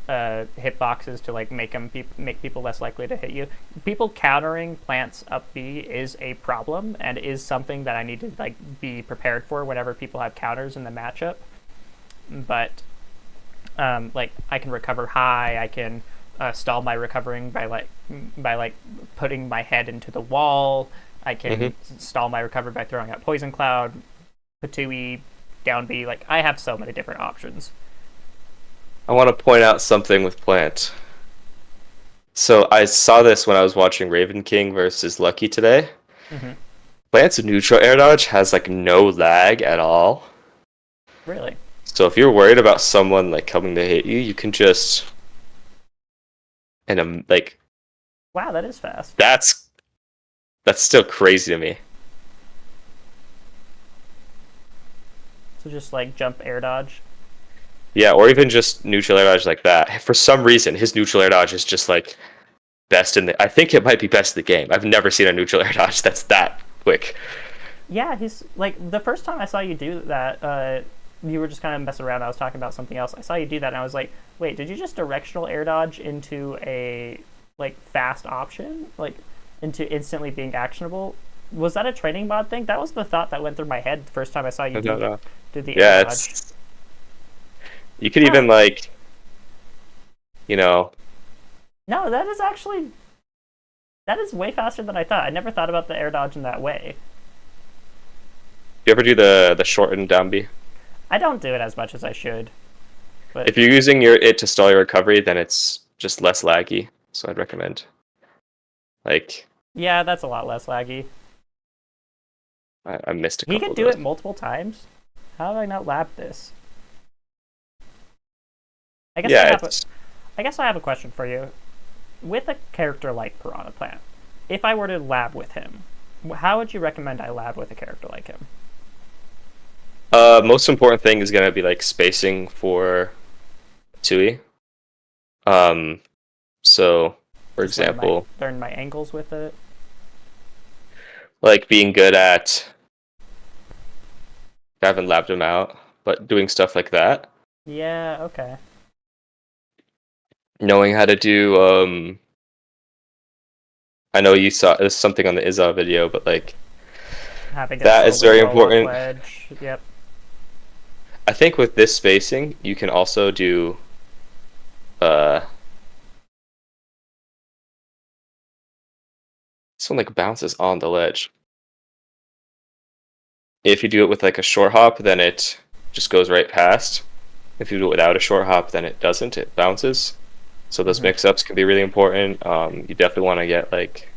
hitboxes to, like, make people less likely to hit you. People countering Plant's up B is a problem, and is something that I need to, like, be prepared for whenever people have counters in the matchup. But, like, I can recover high, I can... stall my recovering by putting my head into the wall. I can stall my recovery by throwing out Poison Cloud, Patui, down B. Like, I have so many different options. I want to point out something with Plant. So I saw this when I was watching Raven King versus Lucky today. Plant's neutral air dodge has like no lag at all. Really? So if you're worried about someone like coming to hit you, you can just... And like, wow, that is fast. That's still crazy to me. So just like jump air dodge. Yeah, or even just neutral air dodge like that. For some reason, his neutral air dodge is just like best in the. I think it might be best in the game. I've never seen a neutral air dodge that's that quick. Yeah, he's like the first time I saw you do that. You were just kind of messing around. I was talking about something else. I saw you do that, and I was like, wait, did you just directional air dodge into a, like, fast option? Like, into instantly being actionable? Was that a training mod thing? That was the thought that went through my head the first time I saw you do the air dodge. You could even, like, you know... No, that is actually... That is way faster than I thought. I never thought about the air dodge in that way. You ever do the shortened down B? I don't do it as much as I should. But if you're using it to stall your recovery, then it's just less laggy. So I'd recommend. Like. Yeah, that's a lot less laggy. I missed a couple. He could do it multiple times. How did I not lab this? I guess Yeah, I guess I have a question for you. With a character like Piranha Plant, if I were to lab with him, how would you recommend I lab with a character like him? most important thing is gonna be like spacing for Tui. So for Just learn example, learn my angles with it. like being good at, I haven't labbed him out, but doing stuff like that. Yeah, okay. Knowing how to do, I know you saw there's something on the Izza video, but like Having it that is slowly very roll up important. ledge. Yep. I think with this spacing, you can also do, this one like bounces on the ledge. If you do it with like a short hop, then it just goes right past. If you do it without a short hop, then it doesn't. It bounces. So those mix-ups can be really important. You definitely want to get like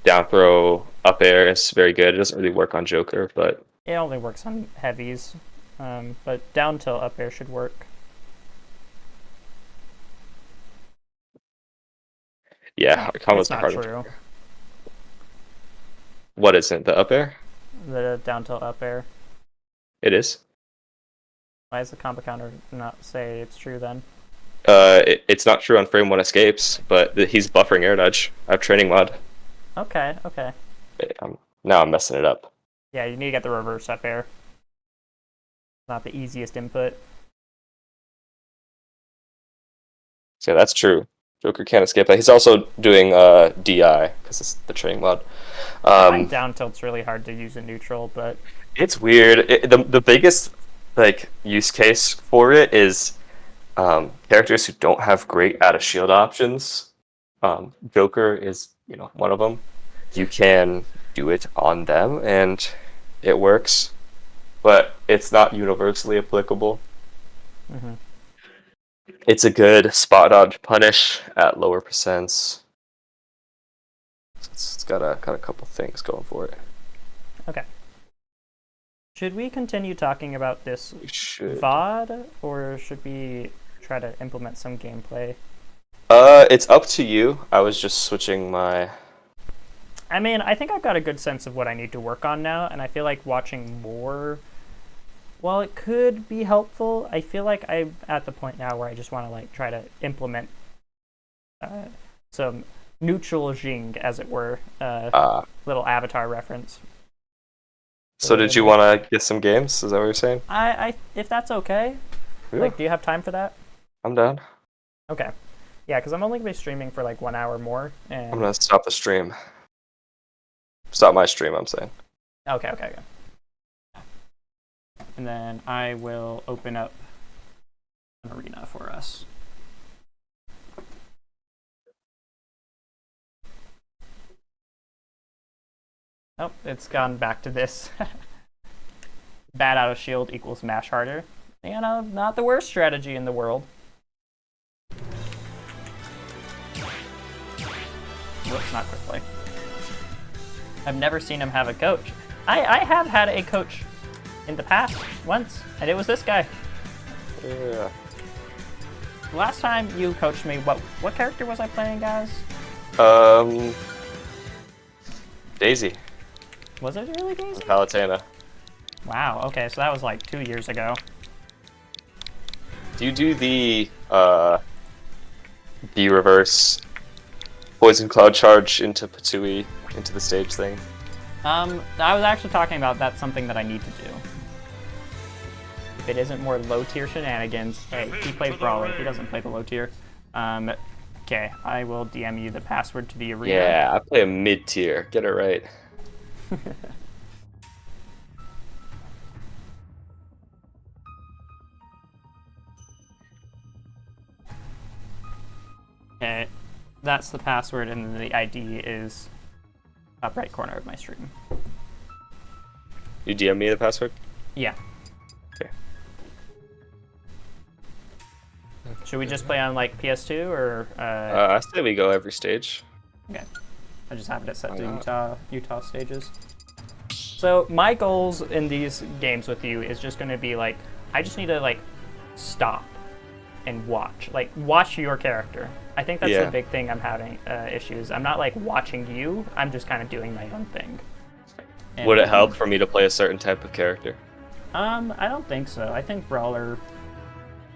down throw, up air is very good. It doesn't really work on Joker, but It only works on heavies, but down tilt up air should work. yeah, combos It's are not hard. true. What isn't the up air? The down tilt up air. It is. Why does the combo counter not say it's true then? It's not true on frame one escapes, but he's buffering air dodge. I have training mod. Okay, okay. Now I'm messing it up. Yeah, you need to get the reverse up air. Not the easiest input. So yeah, that's true. Joker can't escape that. He's also doing DI because it's the training mod. I find down tilt's really hard to use in neutral, but It's weird. The biggest like use case for it is characters who don't have great out of shield options. Joker is one of them. You can do it on them and it works, but it's not universally applicable. Mhm. It's a good spot dodge punish at lower percents. It's got a couple things going for it. okay. Should we continue talking about this We should. VOD, or should we try to implement some gameplay? It's up to you. I was just switching my. I mean, I think I've got a good sense of what I need to work on now, and I feel like watching more, while it could be helpful, I feel like I'm at the point now where I just want to like try to implement some neutral Jing, as it were, little Avatar reference. So did you want to get some games? Is that what you're saying? I if that's okay. Yeah. Like, do you have time for that? I'm down. Okay. Yeah, because I'm only gonna be streaming for like 1 hour more, and I'm gonna stop the stream. Stop my stream, I'm saying. Okay. And then I will open up an arena for us. Oh, it's gone back to this. Bad out of shield equals mash harder. Not the worst strategy in the world. Whoops, not quickly. I've never seen him have a coach. I have had a coach in the past, once, and it was this guy. Yeah. Last time you coached me, what character was I playing, guys? Daisy. Was it really Daisy? Palutena. Wow, okay, so that was like 2 years ago. Do you do the reverse poison cloud charge into Patui into the stage thing? I was actually talking about that's something that I need to do. If it isn't more low tier shenanigans, hey, he plays Brawler, he doesn't play the low tier. Okay, I will DM you the password to the arena. Yeah, I play a mid tier. Get it right. Okay, that's the password, and then the ID is top right corner of my stream. You DM me the password? Yeah. Okay. Should we just play on like PS2 or? I say we go every stage. Okay. I just have it set to Utah stages. So my goals in these games with you is just going to be like, I just need to like stop and watch. Like, watch your character. I think that's Yeah. the big thing I'm having issues. I'm not like watching you. I'm just kind of doing my own thing. And, Would it help for me to play a certain type of character? I don't think so. I think Brawler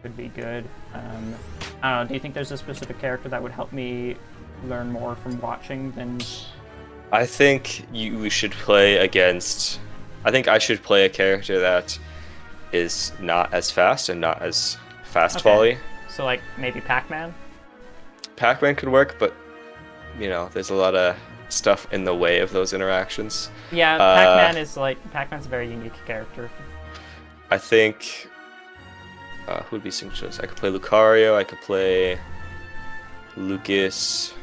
would be good. I don't know. Do you think there's a specific character that would help me learn more from watching than? I think we should play against. I think I should play a character that is not as fast and not as fast volley. So like maybe Pac-Man. Pac-Man could work, but you know, there's a lot of stuff in the way of those interactions. Yeah, Pac-Man's a very unique character. I think who would be some choice? I could play Lucario. I could play Lucas.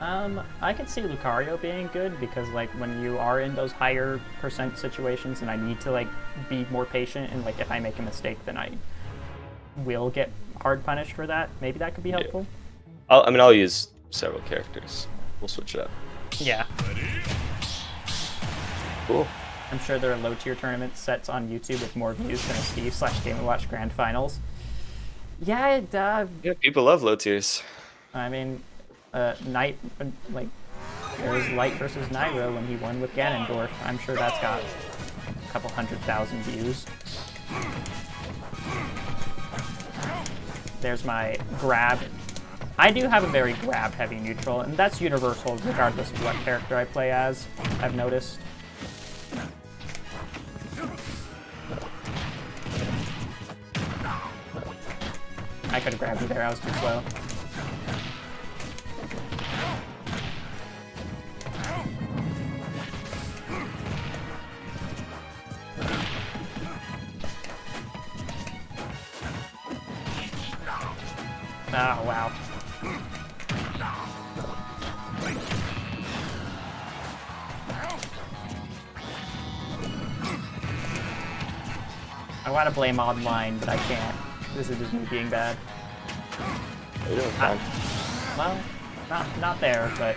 I could see Lucario being good because like when you are in those higher percent situations and I need to like be more patient and like if I make a mistake then I will get hard punished for that. Maybe that could be helpful. Yeah. I'll use several characters. We'll switch it up. Yeah. Cool. I'm sure there are low tier tournament sets on YouTube with more views than a Steve/Game & Watch Grand Finals. Yeah, Yeah, people love low tiers. I mean, Knight, like, there was Light versus Nairo when he won with Ganondorf. I'm sure that's got a couple 100,000 views. There's my grab. I do have a very grab-heavy neutral, and that's universal regardless of what character I play as, I've noticed. I could have grabbed you there, I was too slow. Oh, wow. I want to blame online, but I can't. This is just me being bad. You're doing fine. Well, not there, but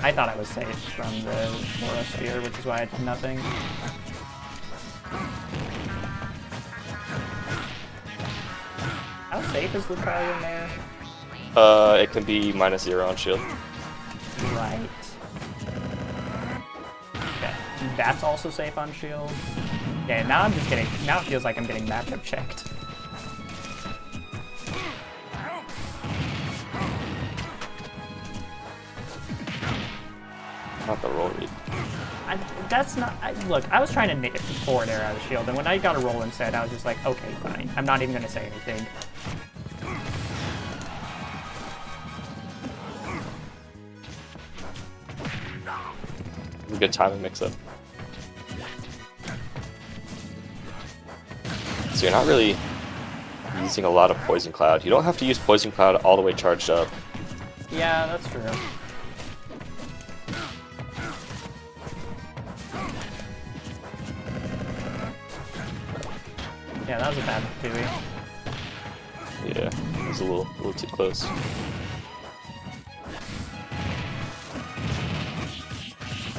I thought I was safe from the Aura Sphere, which is why I did nothing. How safe is Lucario in there? It can be -0 on shield. Right. Okay. That's also safe on shield. Okay, now I'm just getting. Now it feels like I'm getting matchup checked. Not the roll read. That's not. Look, I was trying to make it forward air out of shield, and when I got a roll instead, I was just like, okay, fine. I'm not even gonna say anything. A good timing mix-up. So you're not really using a lot of Poison Cloud. You don't have to use Poison Cloud all the way charged up. Yeah, that's true. Yeah, that was a bad Dewey. Yeah, it was a little too close.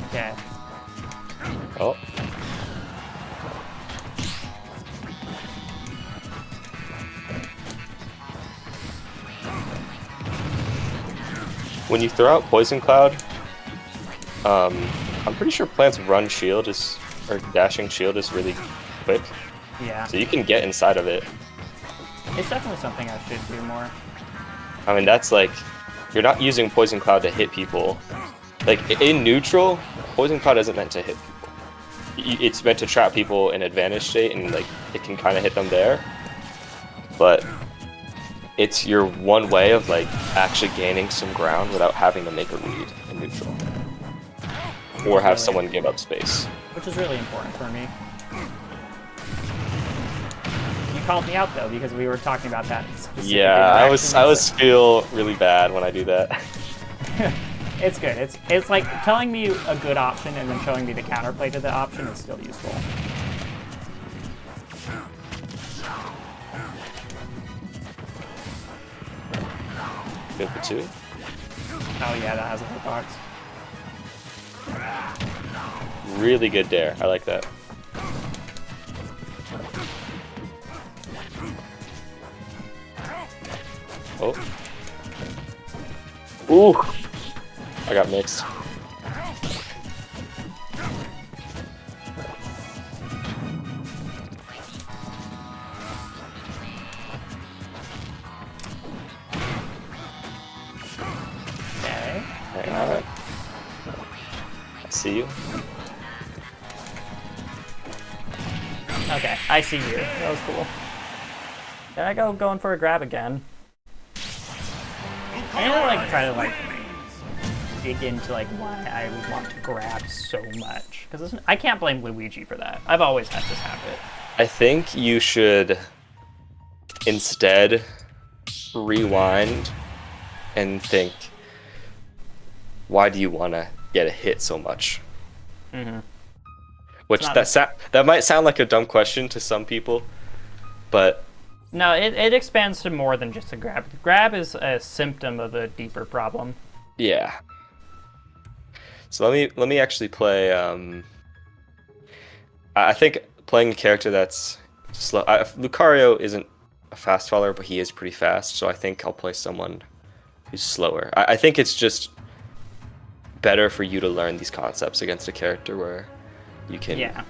Okay. Oh. When you throw out Poison Cloud, I'm pretty sure Plant's run shield is, or dashing shield is really quick. Yeah. So you can get inside of it. It's definitely something I should do more. I mean, that's like, you're not using Poison Cloud to hit people. Like, in neutral, Poison Cloud isn't meant to hit people. It's meant to trap people in advantage state, and like, it can kind of hit them there. But it's your one way of like actually gaining some ground without having to make a read in neutral. Or have someone give up space. Which is really important for me. You called me out though, because we were talking about that specific Yeah, I interaction, was feel really bad when I do that. It's good. It's like telling me a good option and then showing me the counterplay to the option is still useful. Good for two. Oh yeah, that has a hitbox. Really good dare. I like that. Oh. Ooh. I got mixed. Okay. Alright. I see you. Okay, I see you. That was cool. There I go, going for a grab again. I'm gonna like try to like dig into like why I would want to grab so much, because I can't blame Luigi for that. I've always had this habit. I think you should instead rewind and think, why do you want to get a hit so much? Mm-hmm. Which that might sound like a dumb question to some people, but no, it expands to more than just a grab. Grab is a symptom of a deeper problem. yeah. So let me actually play. I think playing a character that's slow. Lucario isn't a fast faller, but he is pretty fast. So I think I'll play someone who's slower. I think it's just better for you to learn these concepts against a character where you can. Yeah.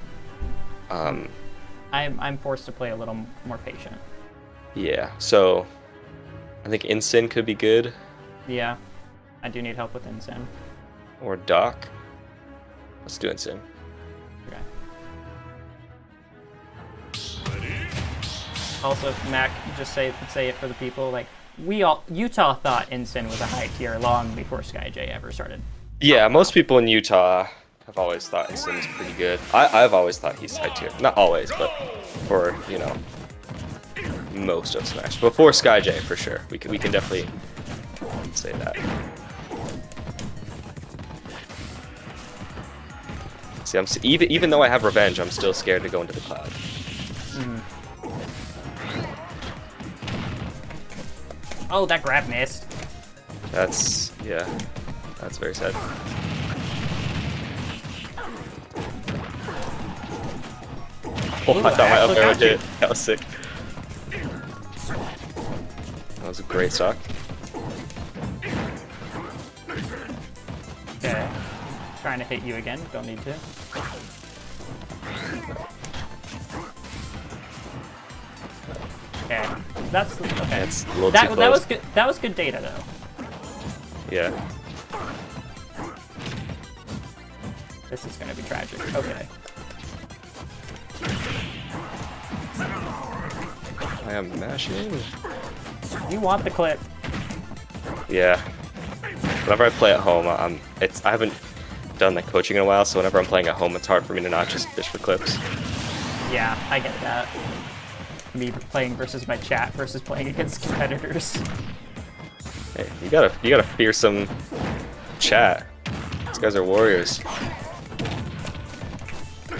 I'm forced to play a little more patient. Yeah. So I think Incin could be good. Yeah. I do need help with Incin. Or Doc. Let's do Incin. Okay. Also, Mac, just say it for the people. Like Utah thought Incin was a high tier long before SkyJ ever started. Yeah, most people in Utah have always thought Incin is pretty good. I've always thought he's high tier. Not always, but for most of Smash. Before SkyJ, for sure. We can definitely say that. See, even though I have revenge, I'm still scared to go into the cloud. Mm. Oh, that grab missed. That's very sad. Oh, I thought my up arrow hit. That was sick. That was a great stock. Okay. Trying to hit you again. Don't need to. Okay. That's okay. That's a little too that close. was good. That was good data though. Yeah. This is gonna be tragic. Okay. I am mashing. You want the clip? Yeah. Whenever I play at home, I haven't done like coaching in a while, so whenever I'm playing at home, it's hard for me to not just fish for clips. Yeah, I get that. Me playing versus my chat versus playing against competitors. Hey, you got a fearsome chat. These guys are warriors.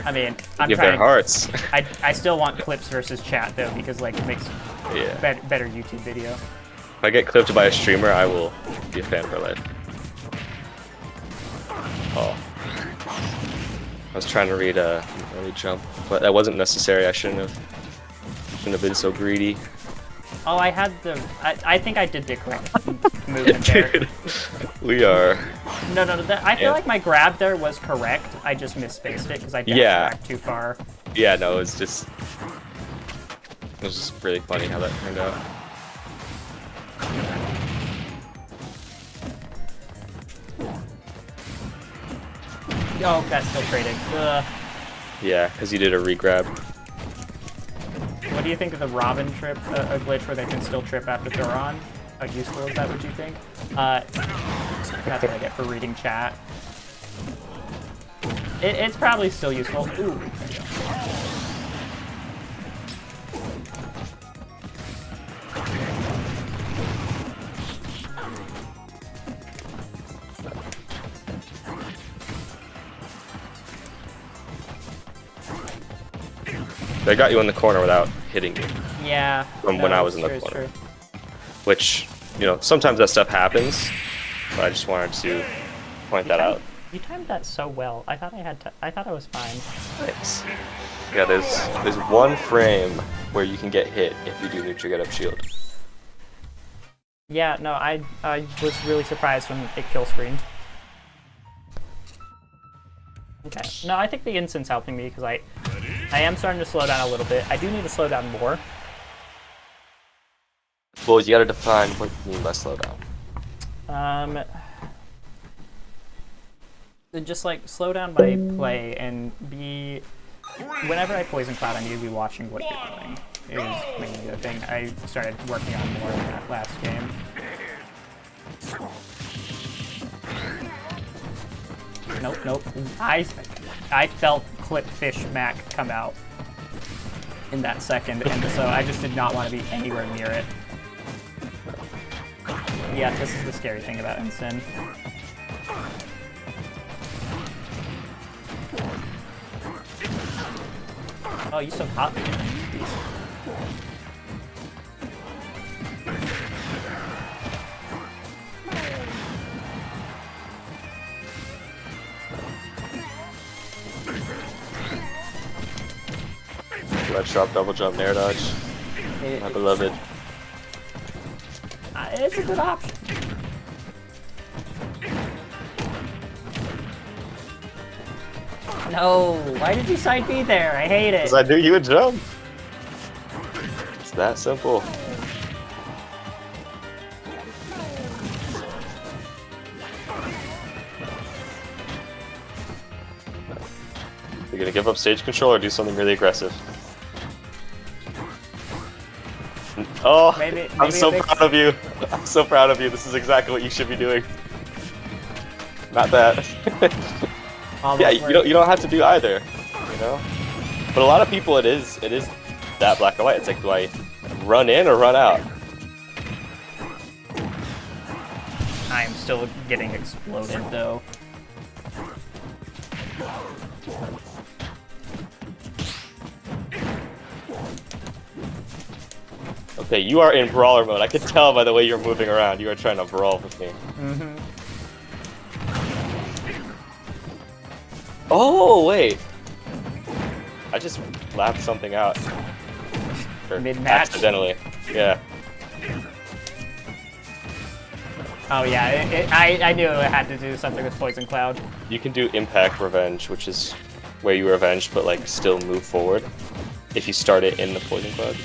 I mean, I'm Give trying. their hearts. I still want clips versus chat though, because like it makes better YouTube video. If I get clipped by a streamer, I will be a fan for life. Oh. I was trying to read an early jump, but that wasn't necessary. I shouldn't have been so greedy. Oh, I had the. I think I did the correct movement there. Dude, we are. No. I feel like my grab there was correct. I just misspaced it because I dashed back too far. Yeah, no, it was just really funny how that turned out. Oh, that's still trading. Ugh. Yeah, because you did a regrab. What do you think of the Robin trip, a glitch where they can still trip after they're on? How useful is that, would you think? That's what I get for reading chat. It's probably still useful. Ooh, there you go. They got you in the corner without hitting you. Yeah. From when I was in the corner. Which, sometimes that stuff happens, but I just wanted to point that out. You timed that so well. I thought I was fine. Thanks. Yeah, there's one frame where you can get hit if you do neutral get up shield. Yeah, no, I was really surprised when it kill screened. Okay. No, I think the instant's helping me because I am starting to slow down a little bit. I do need to slow down more. Well, you gotta define what you mean by slow down. Just like slow down my play and be. Whenever I poison cloud, I need to be watching what you're doing. Is mainly the thing I started working on more in that last game. Nope. I felt Clipfish Mac come out in that second, and so I just did not want to be anywhere near it. Yeah, this is the scary thing about Ensign. Oh, you so hot. Red drop, double jump, nair dodge. My beloved. It's a good option. No, why did you side B there? I hate it. Because I knew you would jump. It's that simple. You're gonna give up stage control or do something really aggressive? Oh, maybe I'm so proud of you. I'm so proud of you. This is exactly what you should be doing. Not that. Yeah, you don't have to do either, you know. But a lot of people, it is that black and white. It's like, do I run in or run out? I am still getting exploded though. Okay, you are in brawler mode. I can tell by the way you're moving around. You are trying to brawl with me. Mm-hmm. Oh, wait. I just lapped something out. Mid-match? Accidentally. Yeah. Oh yeah, I knew it had to do something with Poison Cloud. You can do impact revenge, which is where you revenge but like still move forward if you start it in the poison cloud.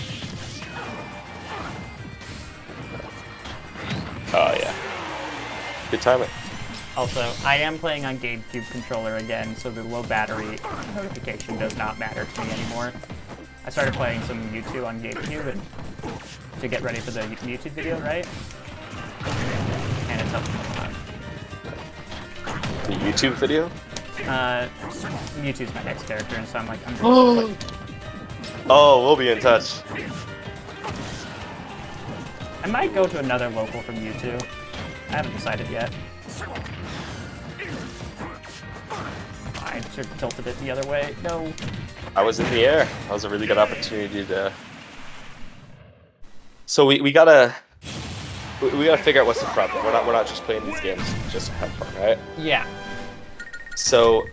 Oh yeah. Good timing. Also, I am playing on GameCube controller again, so the low battery notification does not matter to me anymore. I started playing some Mewtwo on GameCube and to get ready for the YouTube video, right? And it's helping a lot. The YouTube video? Mewtwo's my next character, and so I'm like, Oh, we'll be in touch. I might go to another local from Mewtwo. I haven't decided yet. I should have tilted it the other way. No. I was in the air. That was a really good opportunity to. So we gotta figure out what's the problem. We're not just playing these games just to have fun, right? Yeah. So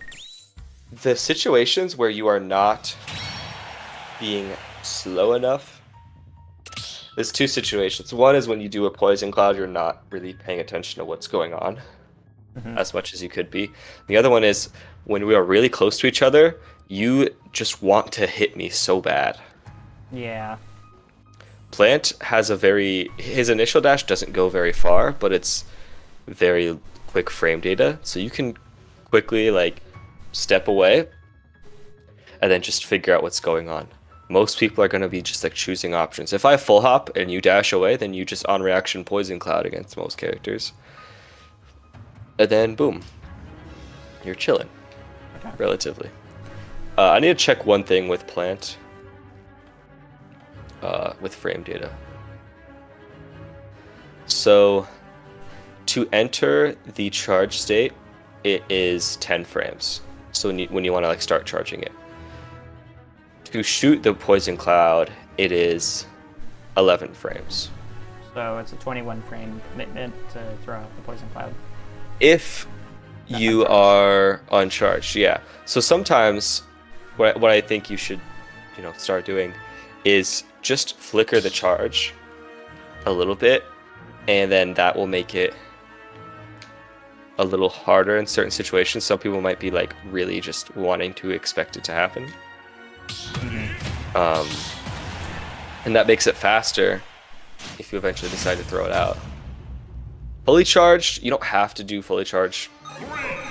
the situations where you are not being slow enough. There's two situations. One is when you do a poison cloud, you're not really paying attention to what's going on as much as you could be. The other one is when we are really close to each other, you just want to hit me so bad. Yeah. Plant has his initial dash doesn't go very far, but it's very quick frame data, so you can quickly like step away and then just figure out what's going on. Most people are going to be just like choosing options. If I full hop and you dash away, then you just on reaction poison cloud against most characters. And then boom. You're chilling. Okay. Relatively. I need to check one thing with Plant. With frame data. So to enter the charge state, it is 10 frames. So when you want to like start charging it. To shoot the poison cloud, it is 11 frames. So it's a 21 frame commitment to throw out the poison cloud. If you are uncharged, yeah. So sometimes what I think you should, start doing is just flicker the charge a little bit and then that will make it a little harder in certain situations. Some people might be like really just wanting to expect it to happen. And that makes it faster if you eventually decide to throw it out. Fully charged, you don't have to do fully charged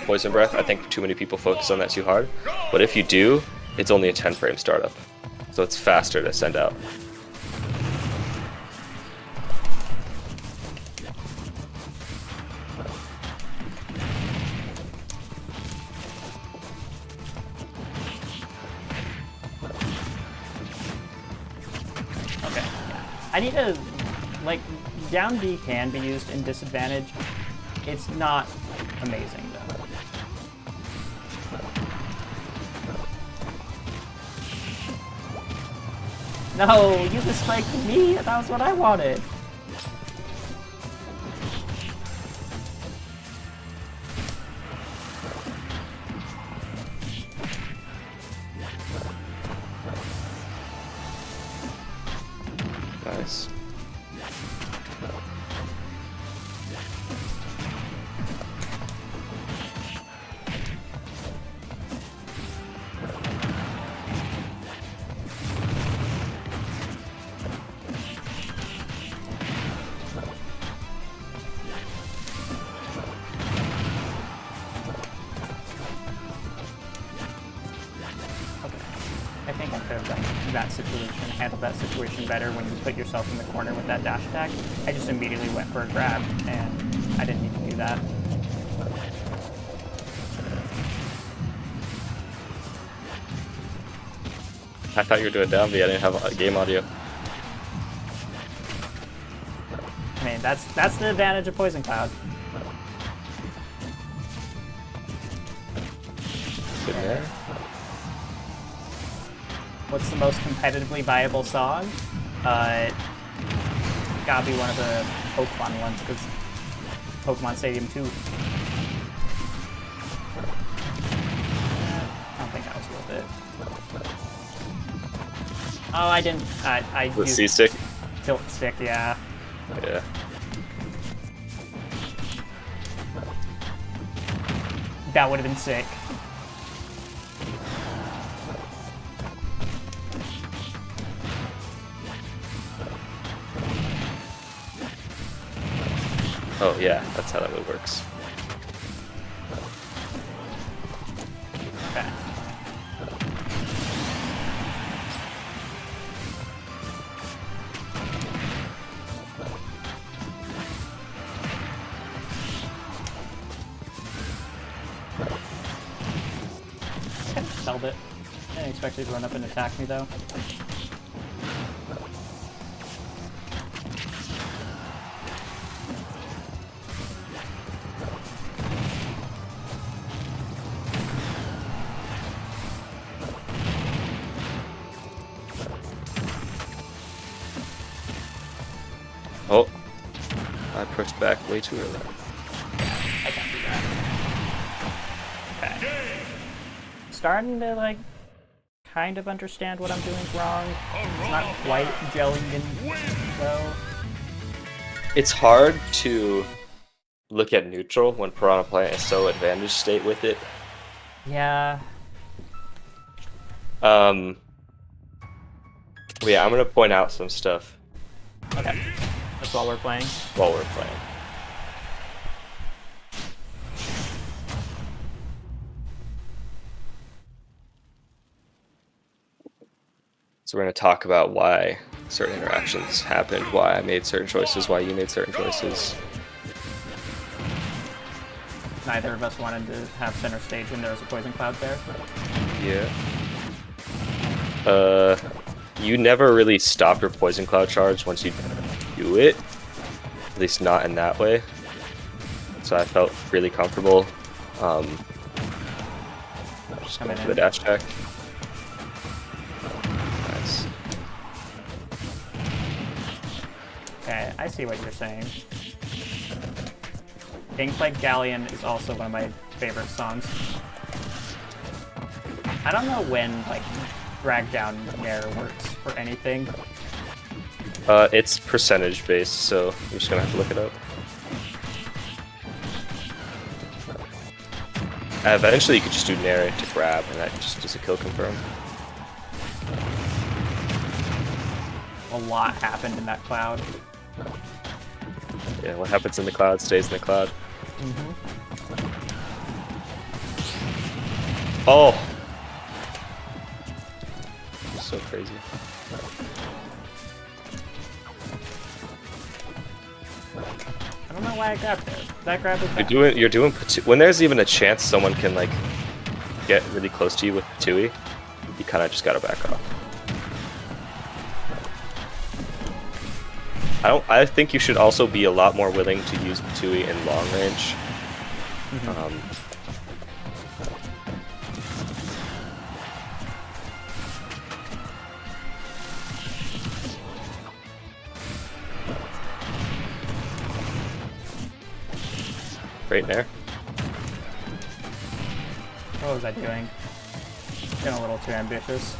Poison Breath. I think too many people focus on that too hard. But if you do, it's only a 10 frame startup. So it's faster to send out. I need to, like, down B can be used in disadvantage. It's not amazing, though. No, you disliked me. That was what I wanted. Nice. I think I could have done that situation, handled that situation better when you put yourself in the corner with that dash attack. I just immediately went for a grab, and I didn't need to do that. I thought you were doing down B. I didn't have a game audio. I mean, that's the advantage of Poison Cloud. Good there. What's the most competitively viable song? Gotta be one of the Pokemon ones, because Pokemon Stadium 2. I don't think that was worth it. Oh, I didn't. I With used C-stick? Tilt stick, yeah. Yeah. That would have been sick. Oh yeah, that's how that move works. Okay. Held it. I didn't expect it to run up and attack me though. Oh, I pushed back way too early. I can't do that. Okay. Starting to, like, kind of understand what I'm doing wrong. It's not quite gelling in, though. It's hard to look at neutral when Piranha Plant is so advantage state with it. Yeah. Well, yeah, I'm gonna point out some stuff Okay. That's while we're playing. while we're playing. So we're going to talk about why certain interactions happened, why I made certain choices, why you made certain choices. Neither of us wanted to have center stage when there was a Poison Cloud there. Yeah. You never really stopped your Poison Cloud charge once you do it. At least not in that way. So I felt really comfortable. Just going for the dash attack. Nice. Okay, I see what you're saying. Gangplank Galleon is also one of my favorite songs. I don't know when, like, drag down Nair works for anything. It's percentage based, so I'm just gonna have to look it up. Eventually, you could just do Nair to grab, and that just is a kill confirm. A lot happened in that cloud. Yeah, what happens in the cloud stays in the cloud. Oh! So crazy. I don't know why I grabbed there. That grab was bad. You're doing when there's even a chance someone can like get really close to you with Patui, you kind of just gotta back off. I think you should also be a lot more willing to use Patui in long range. Right there. What was I doing? Getting a little too ambitious.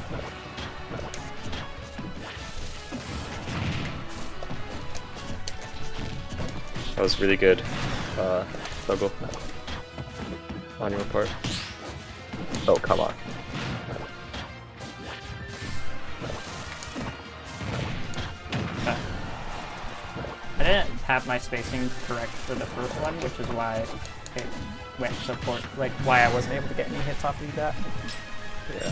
That was really good, Logo. On your part. Oh, come on. I didn't have my spacing correct for the first one, which is why it went so poor, like why I wasn't able to get any hits off of that. Yeah.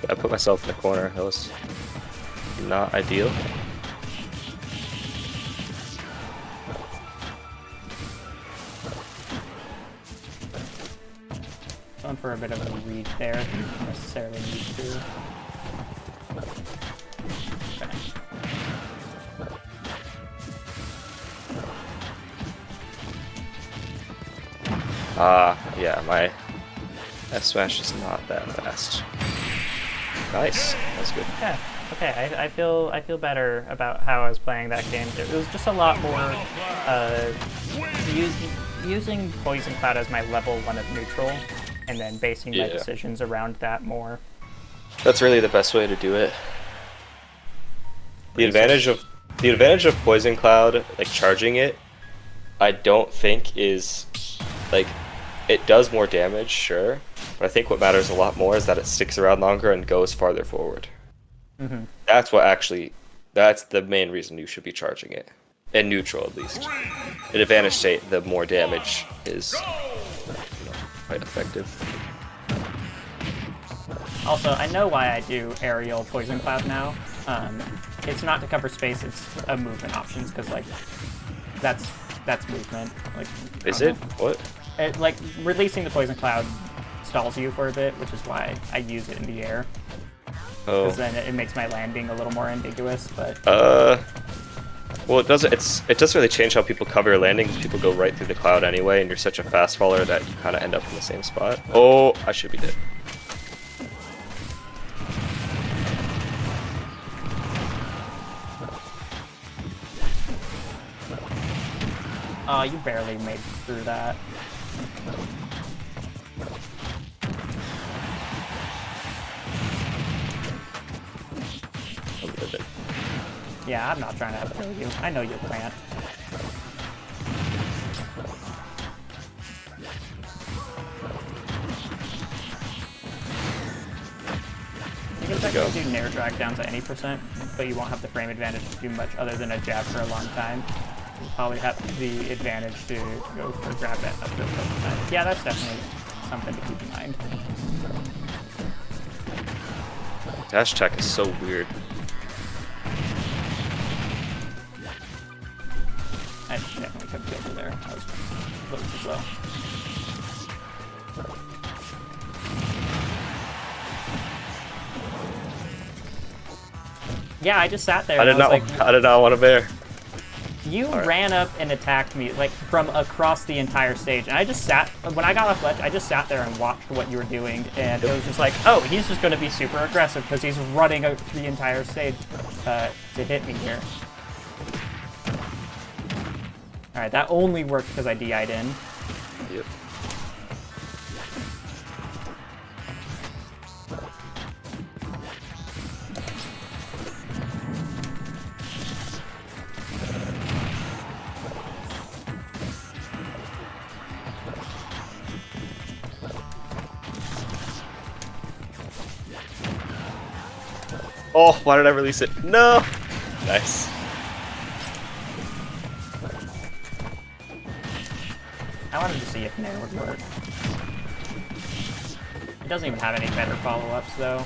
I put myself in the corner. That was not ideal. Going for a bit of a read there. Didn't necessarily need to. Okay. Yeah, my S-Smash is not that fast. Nice, that's good. Yeah. Okay, I feel better about how I was playing that game. It was just a lot more using Poison Cloud as my level 1 of neutral, and then basing my decisions around that more. That's really the best way to do it. The advantage of Poison Cloud, like charging it, I don't think is like it does more damage, sure, but I think what matters a lot more is that it sticks around longer and goes farther forward. That's the main reason you should be charging it. In neutral, at least. In advantage state, the more damage is quite effective. Also, I know why I do aerial Poison Cloud now. It's not to cover space, it's a movement options, because like that's movement. Like, is it? What? Like releasing the Poison Cloud stalls you for a bit, which is why I use it in the air. Because then it makes my landing a little more ambiguous, but... Well, it doesn't really change how people cover your landing, because people go right through the cloud anyway, and you're such a fast faller that you kind of end up in the same spot. Oh, I should be dead. Oh, you barely made through that. Yeah, I'm not trying to outkill you. I know you'll plant. You can technically do Nair drag down to any %, but you won't have the frame advantage to do much other than a jab for a long time. You'll probably have the advantage to go for grab it up to 4%. Yeah, that's definitely something to keep in mind. Dash attack is so weird. I definitely couldn't go over there. I was a little too slow. Yeah, I just sat there. I did not want a bear. You ran up and attacked me, like, from across the entire stage. And I just sat, when I got off ledge, I just sat there and watched what you were doing. And it was just like, oh, he's just going to be super aggressive because he's running the entire stage to hit me here. Alright, that only worked because I DI'd in. Yep. Oh, why did I release it? No! Nice. I wanted to see if Nair would work. It doesn't even have any better follow-ups, though.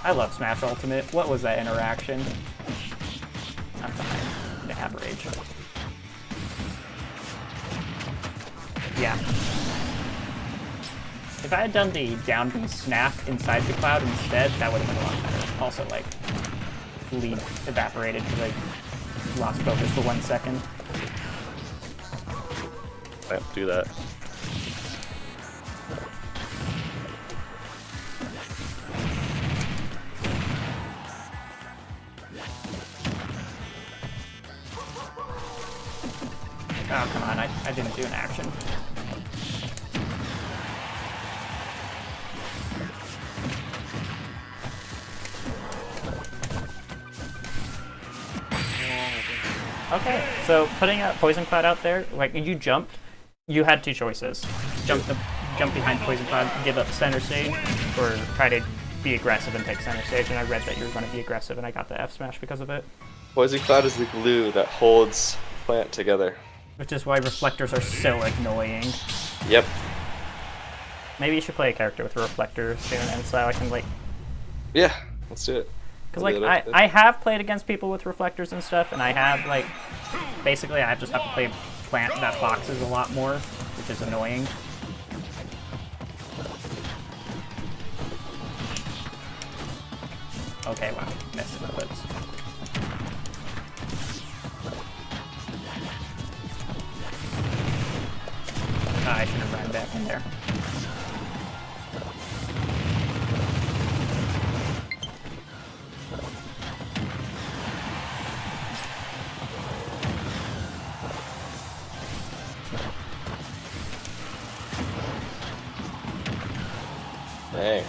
I love Smash Ultimate. What was that interaction? I'm fine. I have rage. Yeah. If I had done the down B snap inside the cloud instead, that would have been a lot better. Also, like, lead evaporated because I lost focus for 1 second. I have to do that. Oh, come on, I didn't do an action. Okay, so putting a Poison Cloud out there, like, you jumped, you had two choices. Jump behind Poison Cloud, give up center stage, or try to be aggressive and take center stage, and I read that you were going to be aggressive, and I got the F smash because of it. Poison Cloud is the glue that holds Plant together. Which is why reflectors are so annoying. Yep. Maybe you should play a character with a reflector soon, and so I can, like... Yeah, let's do it. Because, like, I have played against people with reflectors and stuff, and I have, like, basically I just have to play Plant that boxes a lot more, which is annoying. Okay, wow, missed the clips. I should have run back in there. Dang.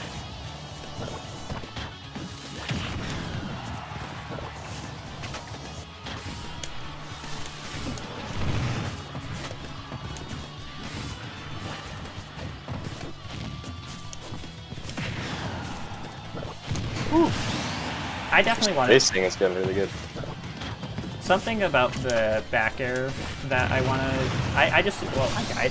Ooh. I definitely want This thing is getting really good. something about the back air that I want to... I just... Well, okay.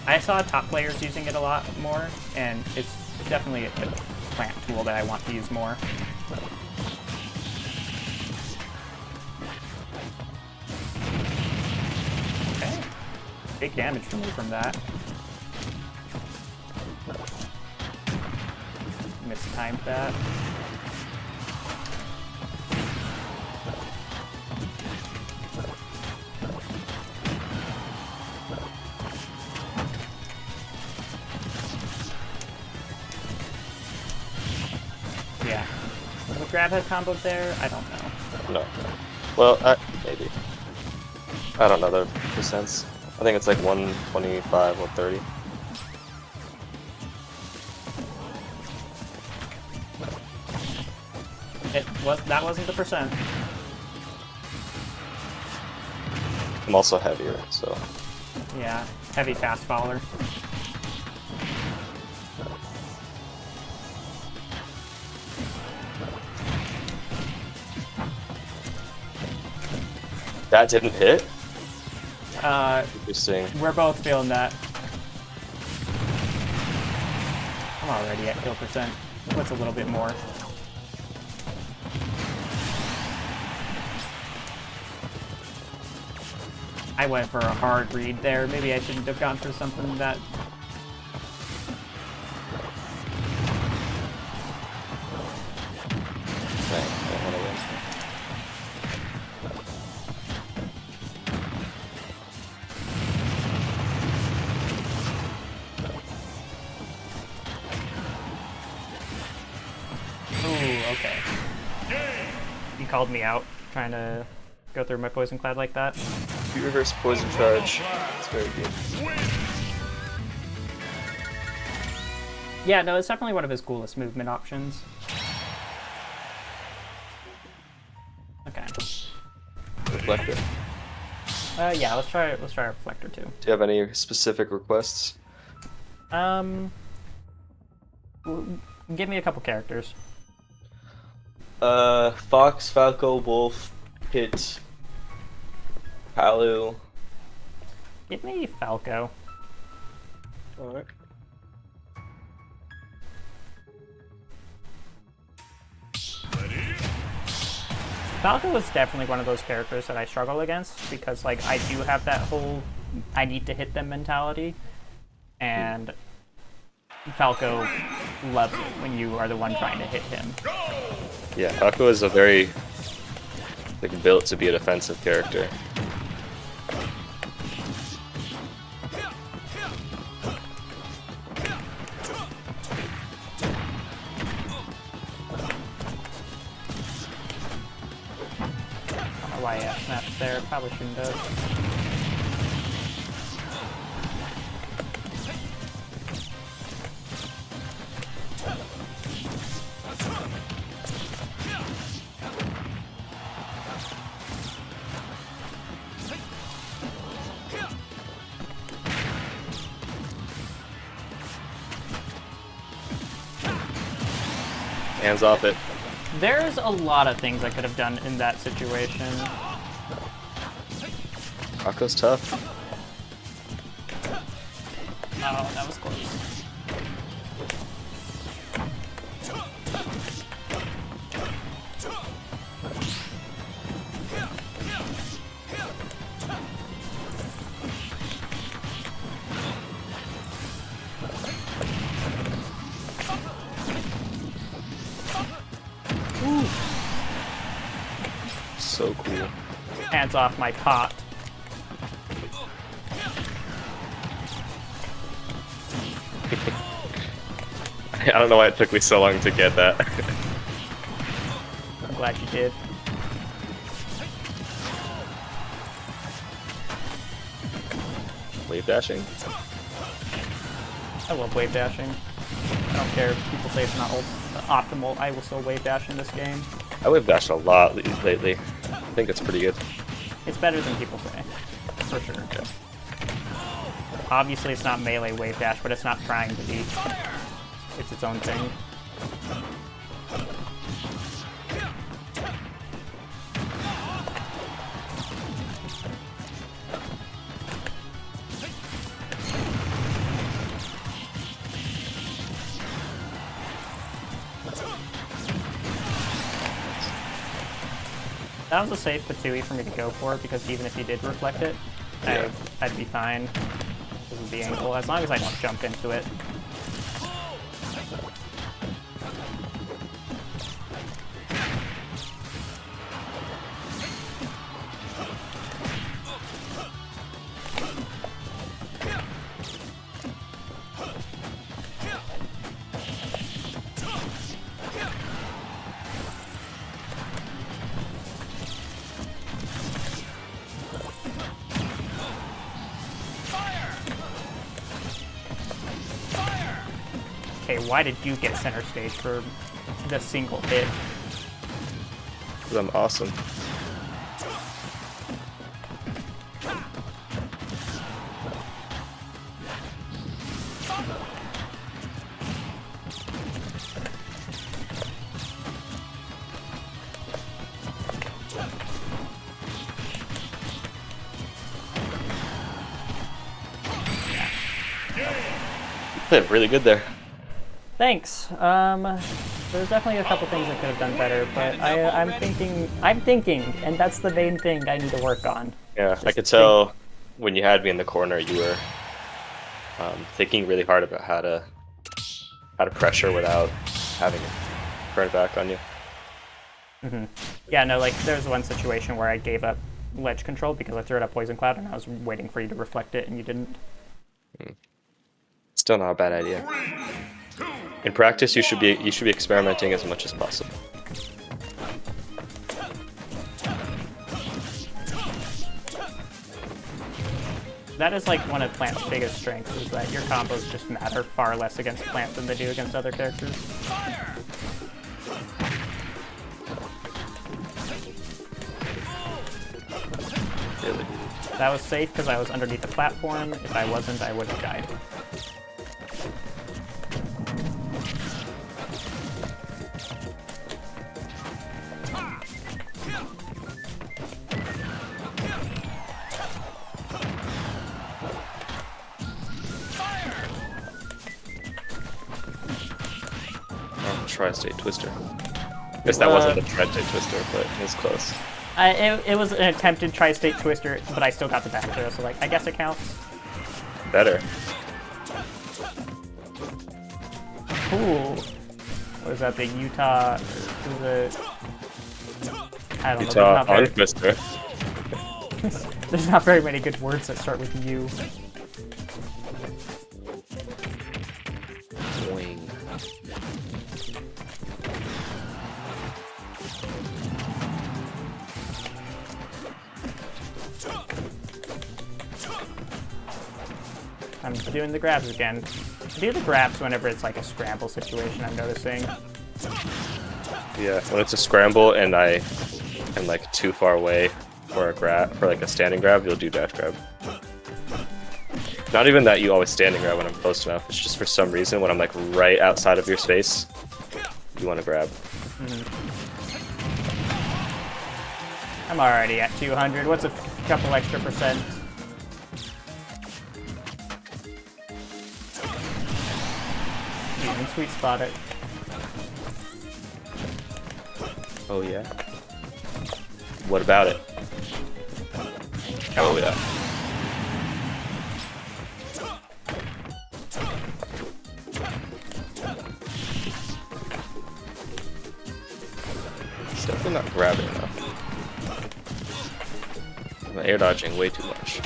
I saw top players using it a lot more, and it's definitely a Plant tool that I want to use more. Okay. Big damage from me from that. Mistimed that. Yeah. The grab head combo there? I don't know. No. Well, maybe. I don't know the percents. I think it's like 125, 130. That wasn't the percent. I'm also heavier, so. Yeah, heavy fast faller. That didn't hit? Interesting. We're both feeling that. I'm already at kill percent. What's a little bit more? I went for a hard read there. Maybe I shouldn't have gone for something that... Okay, I want to win. he called me out trying to go through my poison cloud like that. You reverse poison charge. It's very good. Yeah, no, it's definitely one of his coolest movement options. Okay. Reflector. Yeah, let's try Reflector too. Do you have any specific requests? Give me a couple characters. Fox, Falco, Wolf, Pit, Palu. Give me Falco. Alright. Falco was definitely one of those characters that I struggle against because, like, I do have that whole I need to hit them mentality, and Falco loves it when you are the one trying to hit him. Yeah, Falco is a very like built to be a defensive character. I don't know why I snapped there. Probably shouldn't have. Hands off it. There's a lot of things I could have done in that situation. Falco's tough. Oh, that was close. So cool. Hands off my pot. I don't know why it took me so long to get that. I'm glad you did. Wave dashing. I love wave dashing. I don't care if people say it's not optimal, I will still wave dash in this game. I wave dashed a lot lately. I think it's pretty good. It's better than people say, for sure. Okay. Obviously it's not melee wave dash, but it's not trying to be. It's its own thing. That was a safe Patui for me to go for, because even if he did reflect it, Yeah. I'd be fine because of the angle, as long as I don't jump into it. Okay, why did you get center stage for the single hit? Because I'm awesome. Played really good there. Thanks. There's definitely a couple things I could have done better, but I'm thinking, and that's the main thing I need to work on. Yeah, I could tell when you had me in the corner, you were thinking really hard about how to pressure without having it turn back on you. Mm-hmm. Yeah, no, like there was one situation where I gave up ledge control because I threw it up poison cloud, and I was waiting for you to reflect it, and you didn't. Still not a bad idea. In practice, you should be experimenting as much as possible. That is like one of Plant's biggest strengths, is that your combos just matter far less against Plant than they do against other characters. Really? That was safe because I was underneath the platform. If I wasn't, I would have died. Tri-state twister. Guess that wasn't a tri-state twister, but it's close. It was an attempted tri-state twister, but I still got the back throw, so like I guess it counts. Better. Cool. What is that? The Utah? I don't Utah know. on twister. There's not very many good words that start with U. Wing. I'm doing the grabs again. I do the grabs whenever it's like a scramble situation, I'm noticing. Yeah, when it's a scramble and I am like too far away for a grab, for like a standing grab, you'll do dash grab. Not even that you always standing grab when I'm close enough, it's just for some reason when I'm like right outside of your space, you want to grab. I'm already at 200. What's a couple extra percent? You can sweet spot it. Oh yeah? What about it? Oh yeah. It's definitely not grabbing enough. I'm air dodging way too much.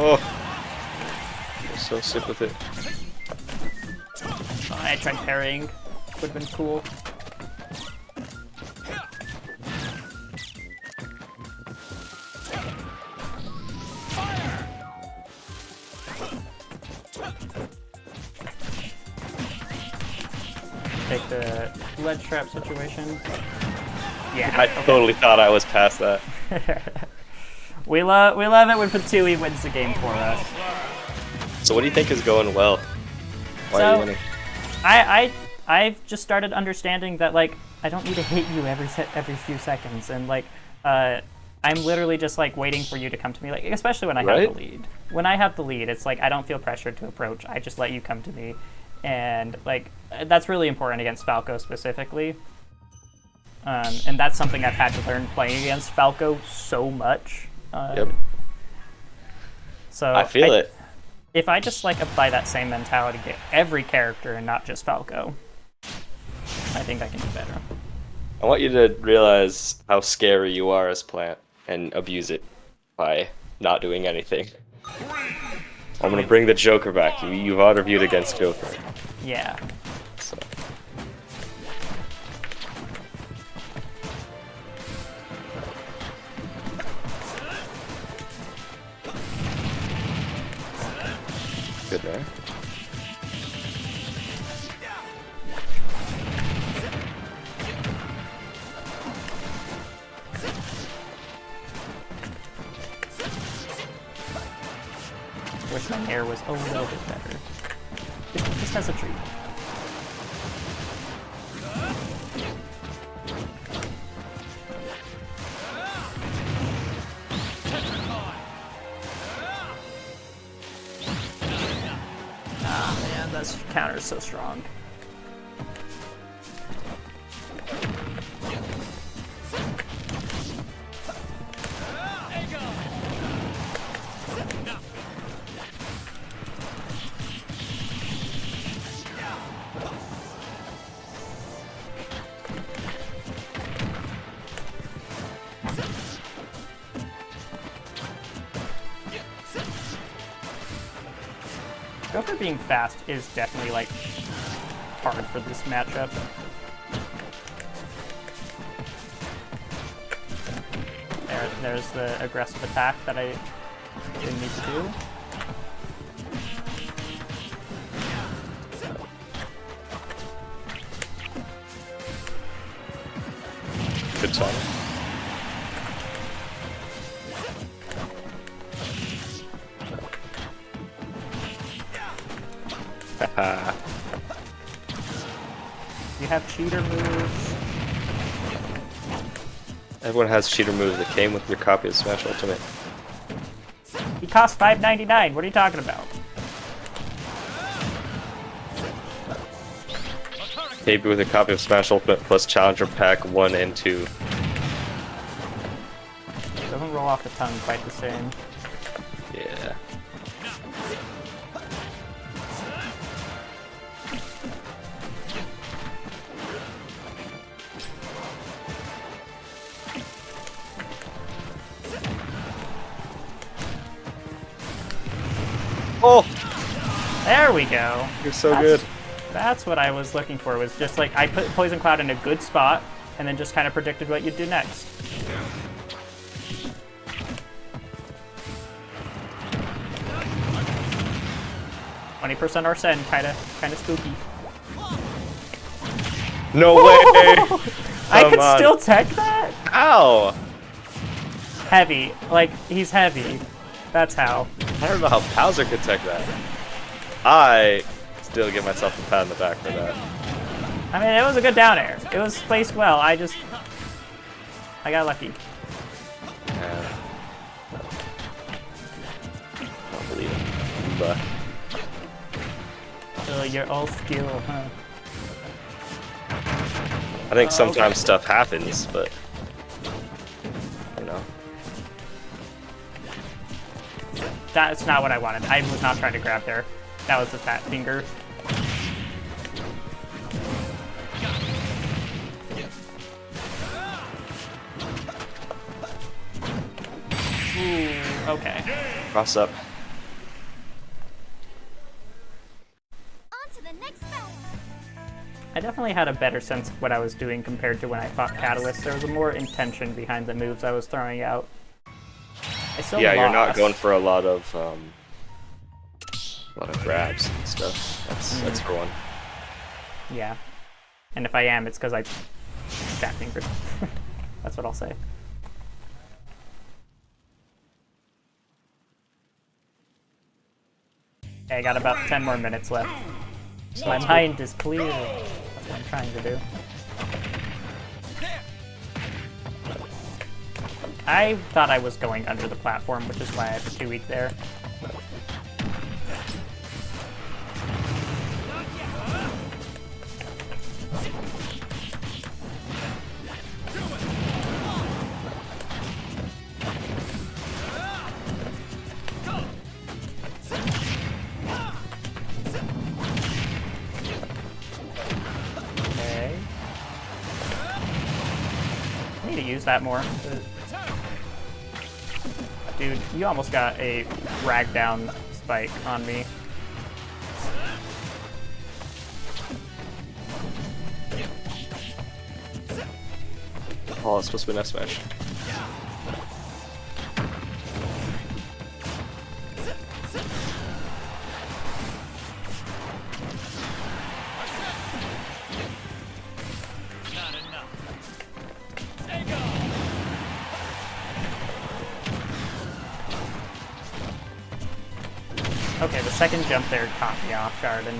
Oh! I'm so sick with it. I tried parrying. Would have been cool. Take the ledge trap situation. Yeah. I totally thought I was past that. We love it when Fatui wins the game for us. So what do you think is going well? Why are you winning? I've just started understanding that like I don't need to hit you every few seconds, and like I'm literally just like waiting for you to come to me, like especially when I have the lead. When I have the lead, it's like I don't feel pressured to approach. I just let you come to me, and like that's really important against Falco specifically. And that's something I've had to learn playing against Falco so much. Yep. So I feel it. If I just like apply that same mentality to every character and not just Falco, I think I can do better. I want you to realize how scary you are as Plant and abuse it by not doing anything. I'm gonna bring the Joker back. You've auto-reviewed against Joker. Yeah. So. Good there. Wish my hair was a little bit better. It just has a treat. Ah man, that counter is so strong. Joker being fast is definitely like hard for this matchup. There's the aggressive attack that I didn't need to do. Good song. Haha. You have cheater moves. Everyone has cheater moves that came with your copy of Smash Ultimate. He costs $5.99. What are you talking about? Came with a copy of Smash Ultimate plus Challenger Pack 1 and 2. Doesn't roll off the tongue quite the same. Yeah. Oh! There we go. You're so good. That's what I was looking for, was just like, I put Poison Cloud in a good spot, and then just kind of predicted what you'd do next. %, Arsene, kinda spooky. No way! I Come could on. still tech that? Ow! Heavy. Like, he's heavy. That's how. I don't know how Bowser could tech that. I still give myself a pat on the back for that. I mean, it was a good down air. It was placed well. I got lucky. Yeah. I don't believe it. But So you're all skill, huh? I think sometimes stuff happens, but you know. That's not what I wanted. I was not trying to grab there. That was the fat finger. Ooh, okay. Cross up. On to the next battle. I definitely had a better sense of what I was doing compared to when I fought Catalyst. There was a more intention behind the moves I was throwing out. I still Yeah, you're not lost. going for a lot of grabs and stuff. That's for one. Yeah. And if I am, it's because I fat fingered. That's what I'll say. Okay, I got about 10 more minutes left. My mind is clear. That's what I'm trying to do. I thought I was going under the platform, which is why I have a 2 week there. Okay. I need to use that more. Dude, you almost got a rag down spike on me. Oh, it's supposed to be an F smash. Okay, the second jump there caught me off guard, and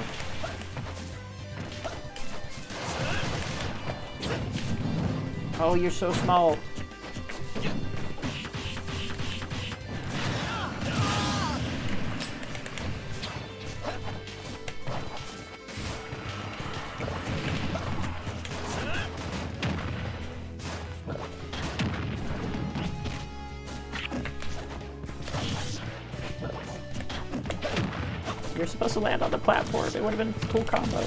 oh, you're so small. You're supposed to land on the platform. It would have been a cool combo.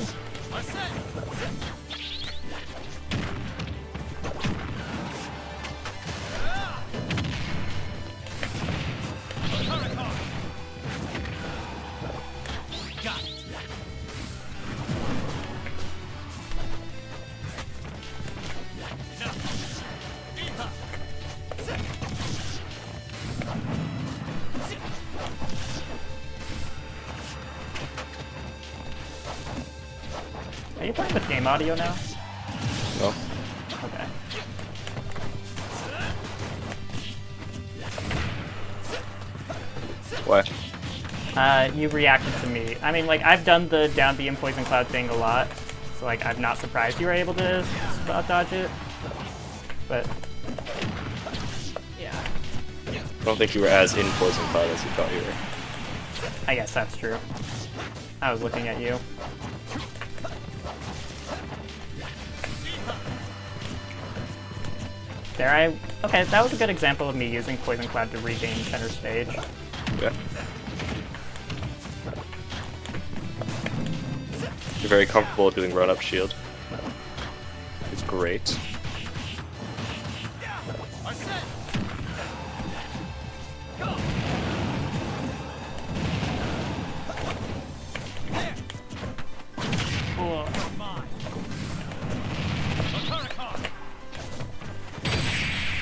you play with game audio now? No. Okay. Why? You reacted to me. I mean, like, I've done the down B and Poison Cloud thing a lot, so, like, I'm not surprised you were able to spot dodge it. But, yeah. I don't think you were as in Poison Cloud as you thought you were. I guess that's true. I was looking at you. Okay, that was a good example of me using Poison Cloud to regain center stage. Yeah. You're very comfortable doing run-up shield. It's great.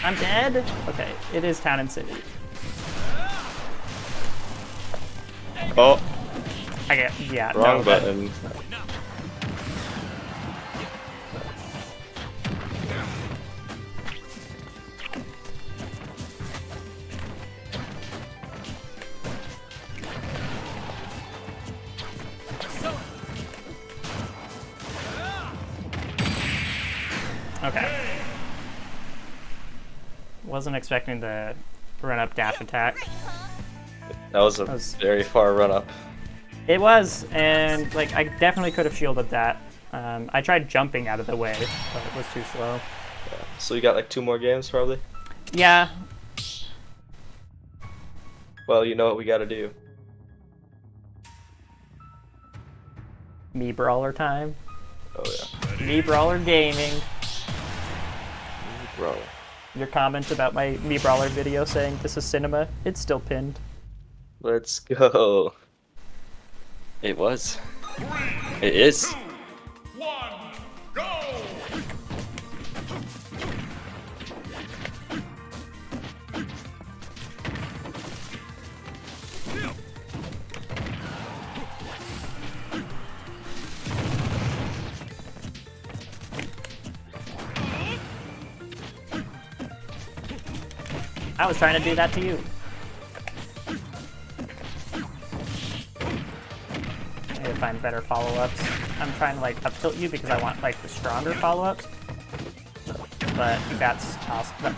I'm dead? Okay, it is Town and City. Oh. I get, yeah, Wrong no, button. Okay. Wasn't expecting the run-up dash attack. That was a very far run-up. It was, and like I definitely could have shielded that. I tried jumping out of the way, but it was too slow. Yeah. So you got like 2 more games, probably? Yeah. Well, you know what we gotta do. Me Brawler time. Oh yeah. Me Brawler gaming. Me Brawler. Your comment about my Me Brawler video saying this is cinema, it's still pinned. Let's go. It was. It is. 1, go! I was trying to do that to you. I need to find better follow-ups. I'm trying to like up tilt you because I want like the stronger follow-ups. But that's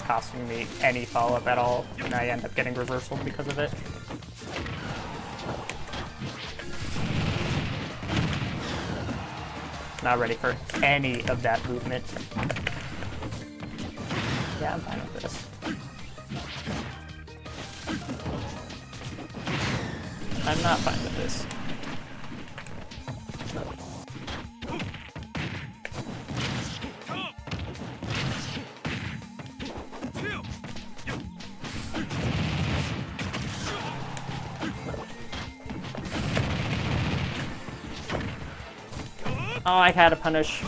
costing me any follow-up at all, and I end up getting reversal because of it. Not ready for any of that movement. Yeah, I'm fine with this. I'm not fine with this. Oh, I had a punish,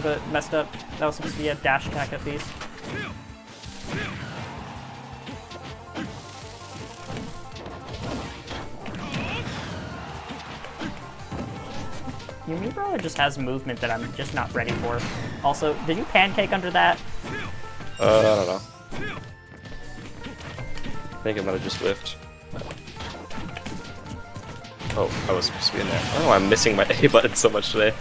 but messed up. That was supposed to be a dash attack at least. Your Me Brawler just has movement that I'm just not ready for. Also, did you pancake under that? I don't know. I think I might have just whiffed. Oh, I was supposed to be in there. Oh, I'm missing my A button so much today.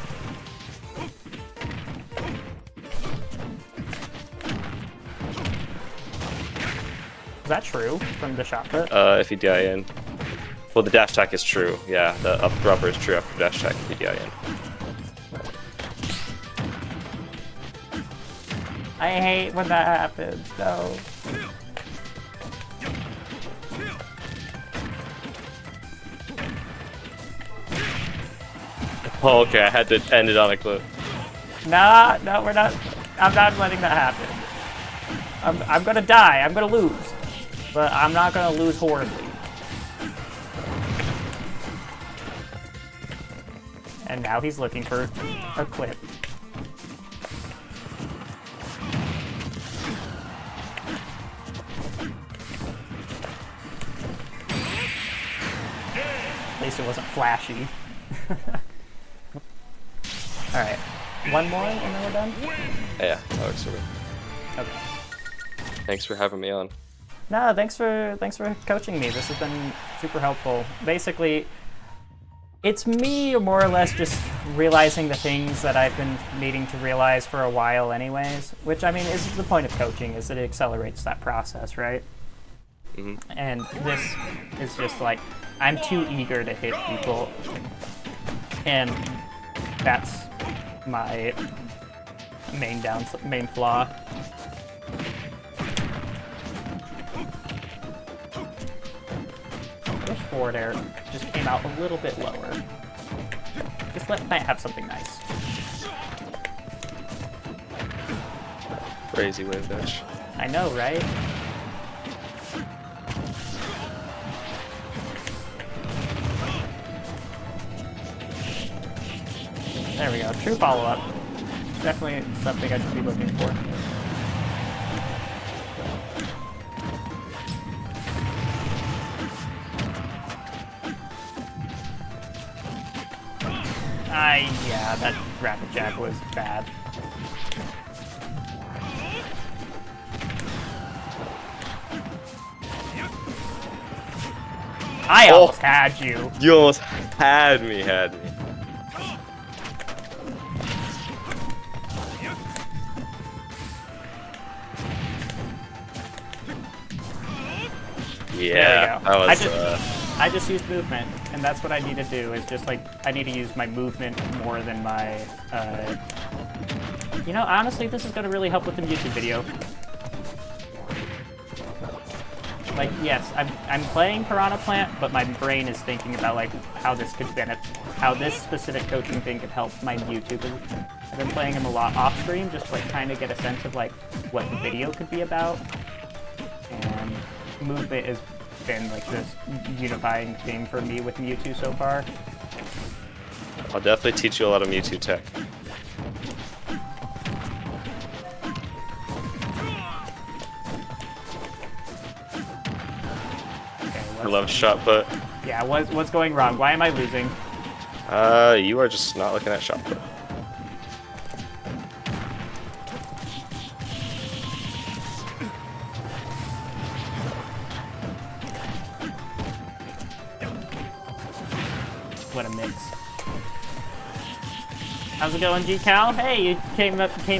Is that true from the shot put? If you DI in. Well, the dash attack is true. Yeah, the up dropper is true after the dash attack if you DI in. I hate when that happens, no. Oh, okay, I had to end it on a clip. Nah, no, we're not. I'm not letting that happen. I'm gonna die. I'm gonna lose. But I'm not gonna lose horribly. And now he's looking for a clip. At least it wasn't flashy. Alright. one more and then we're done? Yeah, that works for me. Okay. Thanks for having me on. No, thanks for coaching me. This has been super helpful. Basically, it's me more or less just realizing the things that I've been needing to realize for a while anyways, which I mean is the point of coaching, is that it accelerates that process, right? Mm-hmm. And this is just like, I'm too eager to hit people, and that's my main flaw. This forward air just came out a little bit lower. Just let Plant have something nice. Crazy wave dash. I know, right? There we go. True follow-up. Definitely something I should be looking for. Yeah, that rapid jab was bad. I almost had you. You almost had me. Yeah, that was, I just used movement, and that's what I need to do, is just like, I need to use my movement more than my, you know, honestly, this is going to really help with the YouTube video. Like, yes, I'm playing Piranha Plant, but my brain is thinking about, like, how this could how this specific coaching thing could help my YouTube. I've been playing him a lot off-stream, just to, like, kind of get a sense of, like, what the video could be about. And movement has been, like, this unifying thing for me with Mewtwo so far. I'll definitely teach you a lot of Mewtwo tech. I love shot put. Yeah, what's going wrong? Why am I losing? You are just not looking at shot put. What a mix. How's it going, GCal? Hey, you came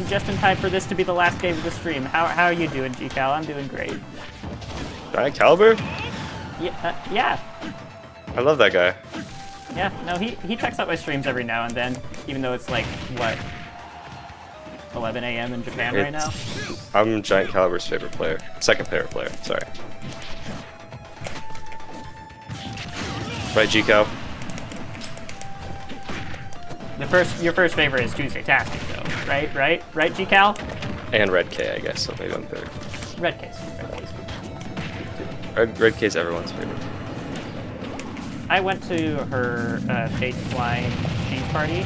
just in time for this to be the last game of the stream. How are you doing, GCal? I'm doing great. Giant Caliber? Yeah. I love that guy. Yeah, no, he checks out my streams every now and then, even though it's like, what, 11 a.m. in Japan right now? I'm Giant Caliber's favorite player. Second favorite player, sorry. Right, G-Cal? Your first favorite is Tuesday Tastic, though, right? Right, G-Cal? And Red K, I guess, so maybe I'm third. Red K's. Red K's everyone's favorite. I went to her fake flying cheese party,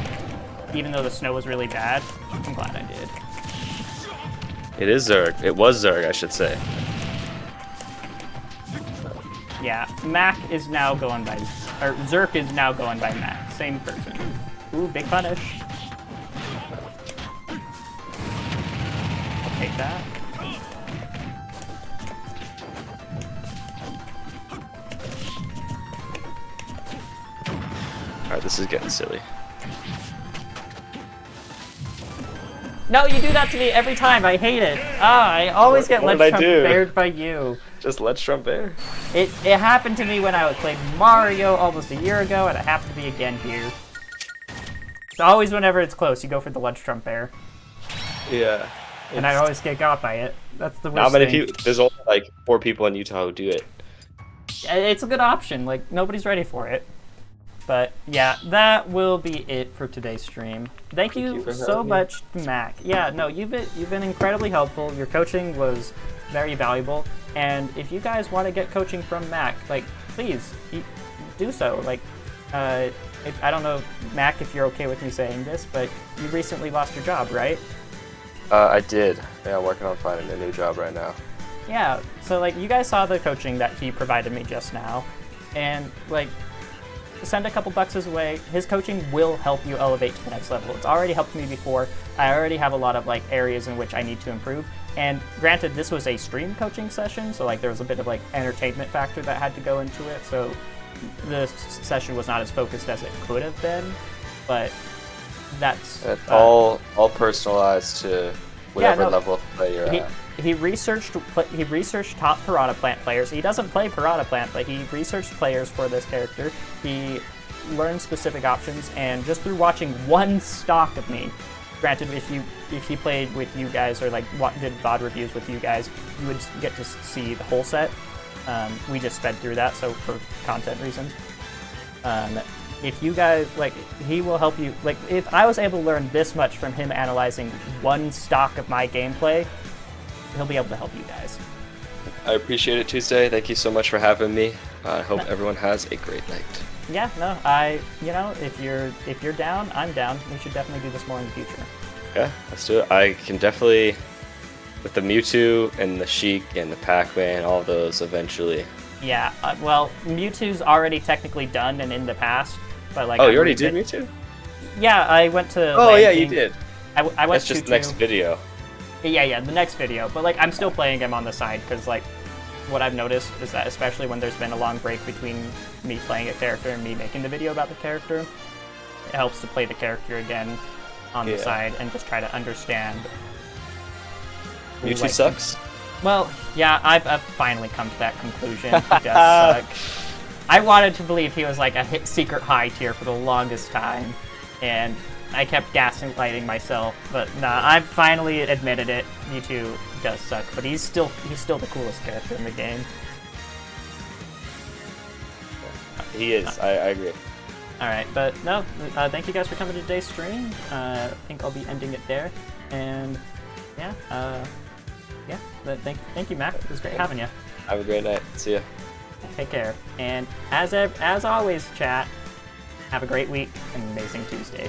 even though the snow was really bad. I'm glad I did. It is Zerg. It was Zerg, I should say. Yeah, Mac is now going by, or Zerk is now going by Mac. Same person. Ooh, big punish. I'll take that. Alright, this is getting silly. No, you do that to me every time. I hate it. I always get Let's Trump bared by you. Just Let's Trump bear? It happened to me when I played Mario almost a year ago, and it happened to me again here. So always whenever it's close, you go for the Let's Trump bear. Yeah. And I always get got by it. That's the worst Not many thing. people. There's only like 4 people in Utah who do it. It's a good option. Like, nobody's ready for it. But yeah, that will be it for today's stream. Thank you so much, Mac. Yeah, no, you've been incredibly helpful. Your coaching was very valuable. And if you guys want to get coaching from Mac, like, please do so. Like, I don't know, Mac, if you're okay with me saying this, but you recently lost your job, right? I did. Yeah, I'm working on finding a new job right now. Yeah, so like, you guys saw the coaching that he provided me just now, and like, send a couple bucks his way. His coaching will help you elevate to the next level. It's already helped me before. I already have a lot of like areas in which I need to improve. And granted, this was a stream coaching session, so like there was a bit of like entertainment factor that had to go into it. So the session was not as focused as it could have been, but that's all personalized to whatever level of play you're at. He researched top Piranha Plant players. He doesn't play Piranha Plant, but he researched players for this character. He learned specific options, and just through watching one stock of me, granted, if he played with you guys or like did VOD reviews with you guys, you would get to see the whole set. We just sped through that, so for content reasons. If you guys, like, he will help you. Like, if I was able to learn this much from him analyzing one stock of my gameplay, he'll be able to help you guys. I appreciate it, Tuesday. Thank you so much for having me. I hope everyone has a great night. Yeah, no, if you're down, I'm down. We should definitely do this more in the future. Yeah, let's do it. I can definitely, with the Mewtwo and the Sheik and the Pac-Man, all those eventually. Yeah, well, Mewtwo's already technically done and in the past, but like. Oh, you already did Mewtwo? Yeah, I went to. Oh yeah, you did. I went. That's just the next video. Yeah, the next video. But like, I'm still playing him on the side because like, what I've noticed is that especially when there's been a long break between me playing a character and me making the video about the character, it helps to play the character again on the side and just try to understand. Mewtwo sucks? Well, yeah, I've finally come to that conclusion. He does suck. I wanted to believe he was like a secret high tier for the longest time, and I kept gaslighting myself, but nah, I've finally admitted it. Mewtwo does suck, but he's still the coolest character in the game. He is. I agree. All right, but no, thank you guys for coming to today's stream. I think I'll be ending it there, and yeah, but thank you, Mac. It was great having you. Have a great night. See ya. Take care, and as always, chat. Have a great week and an amazing Tuesday.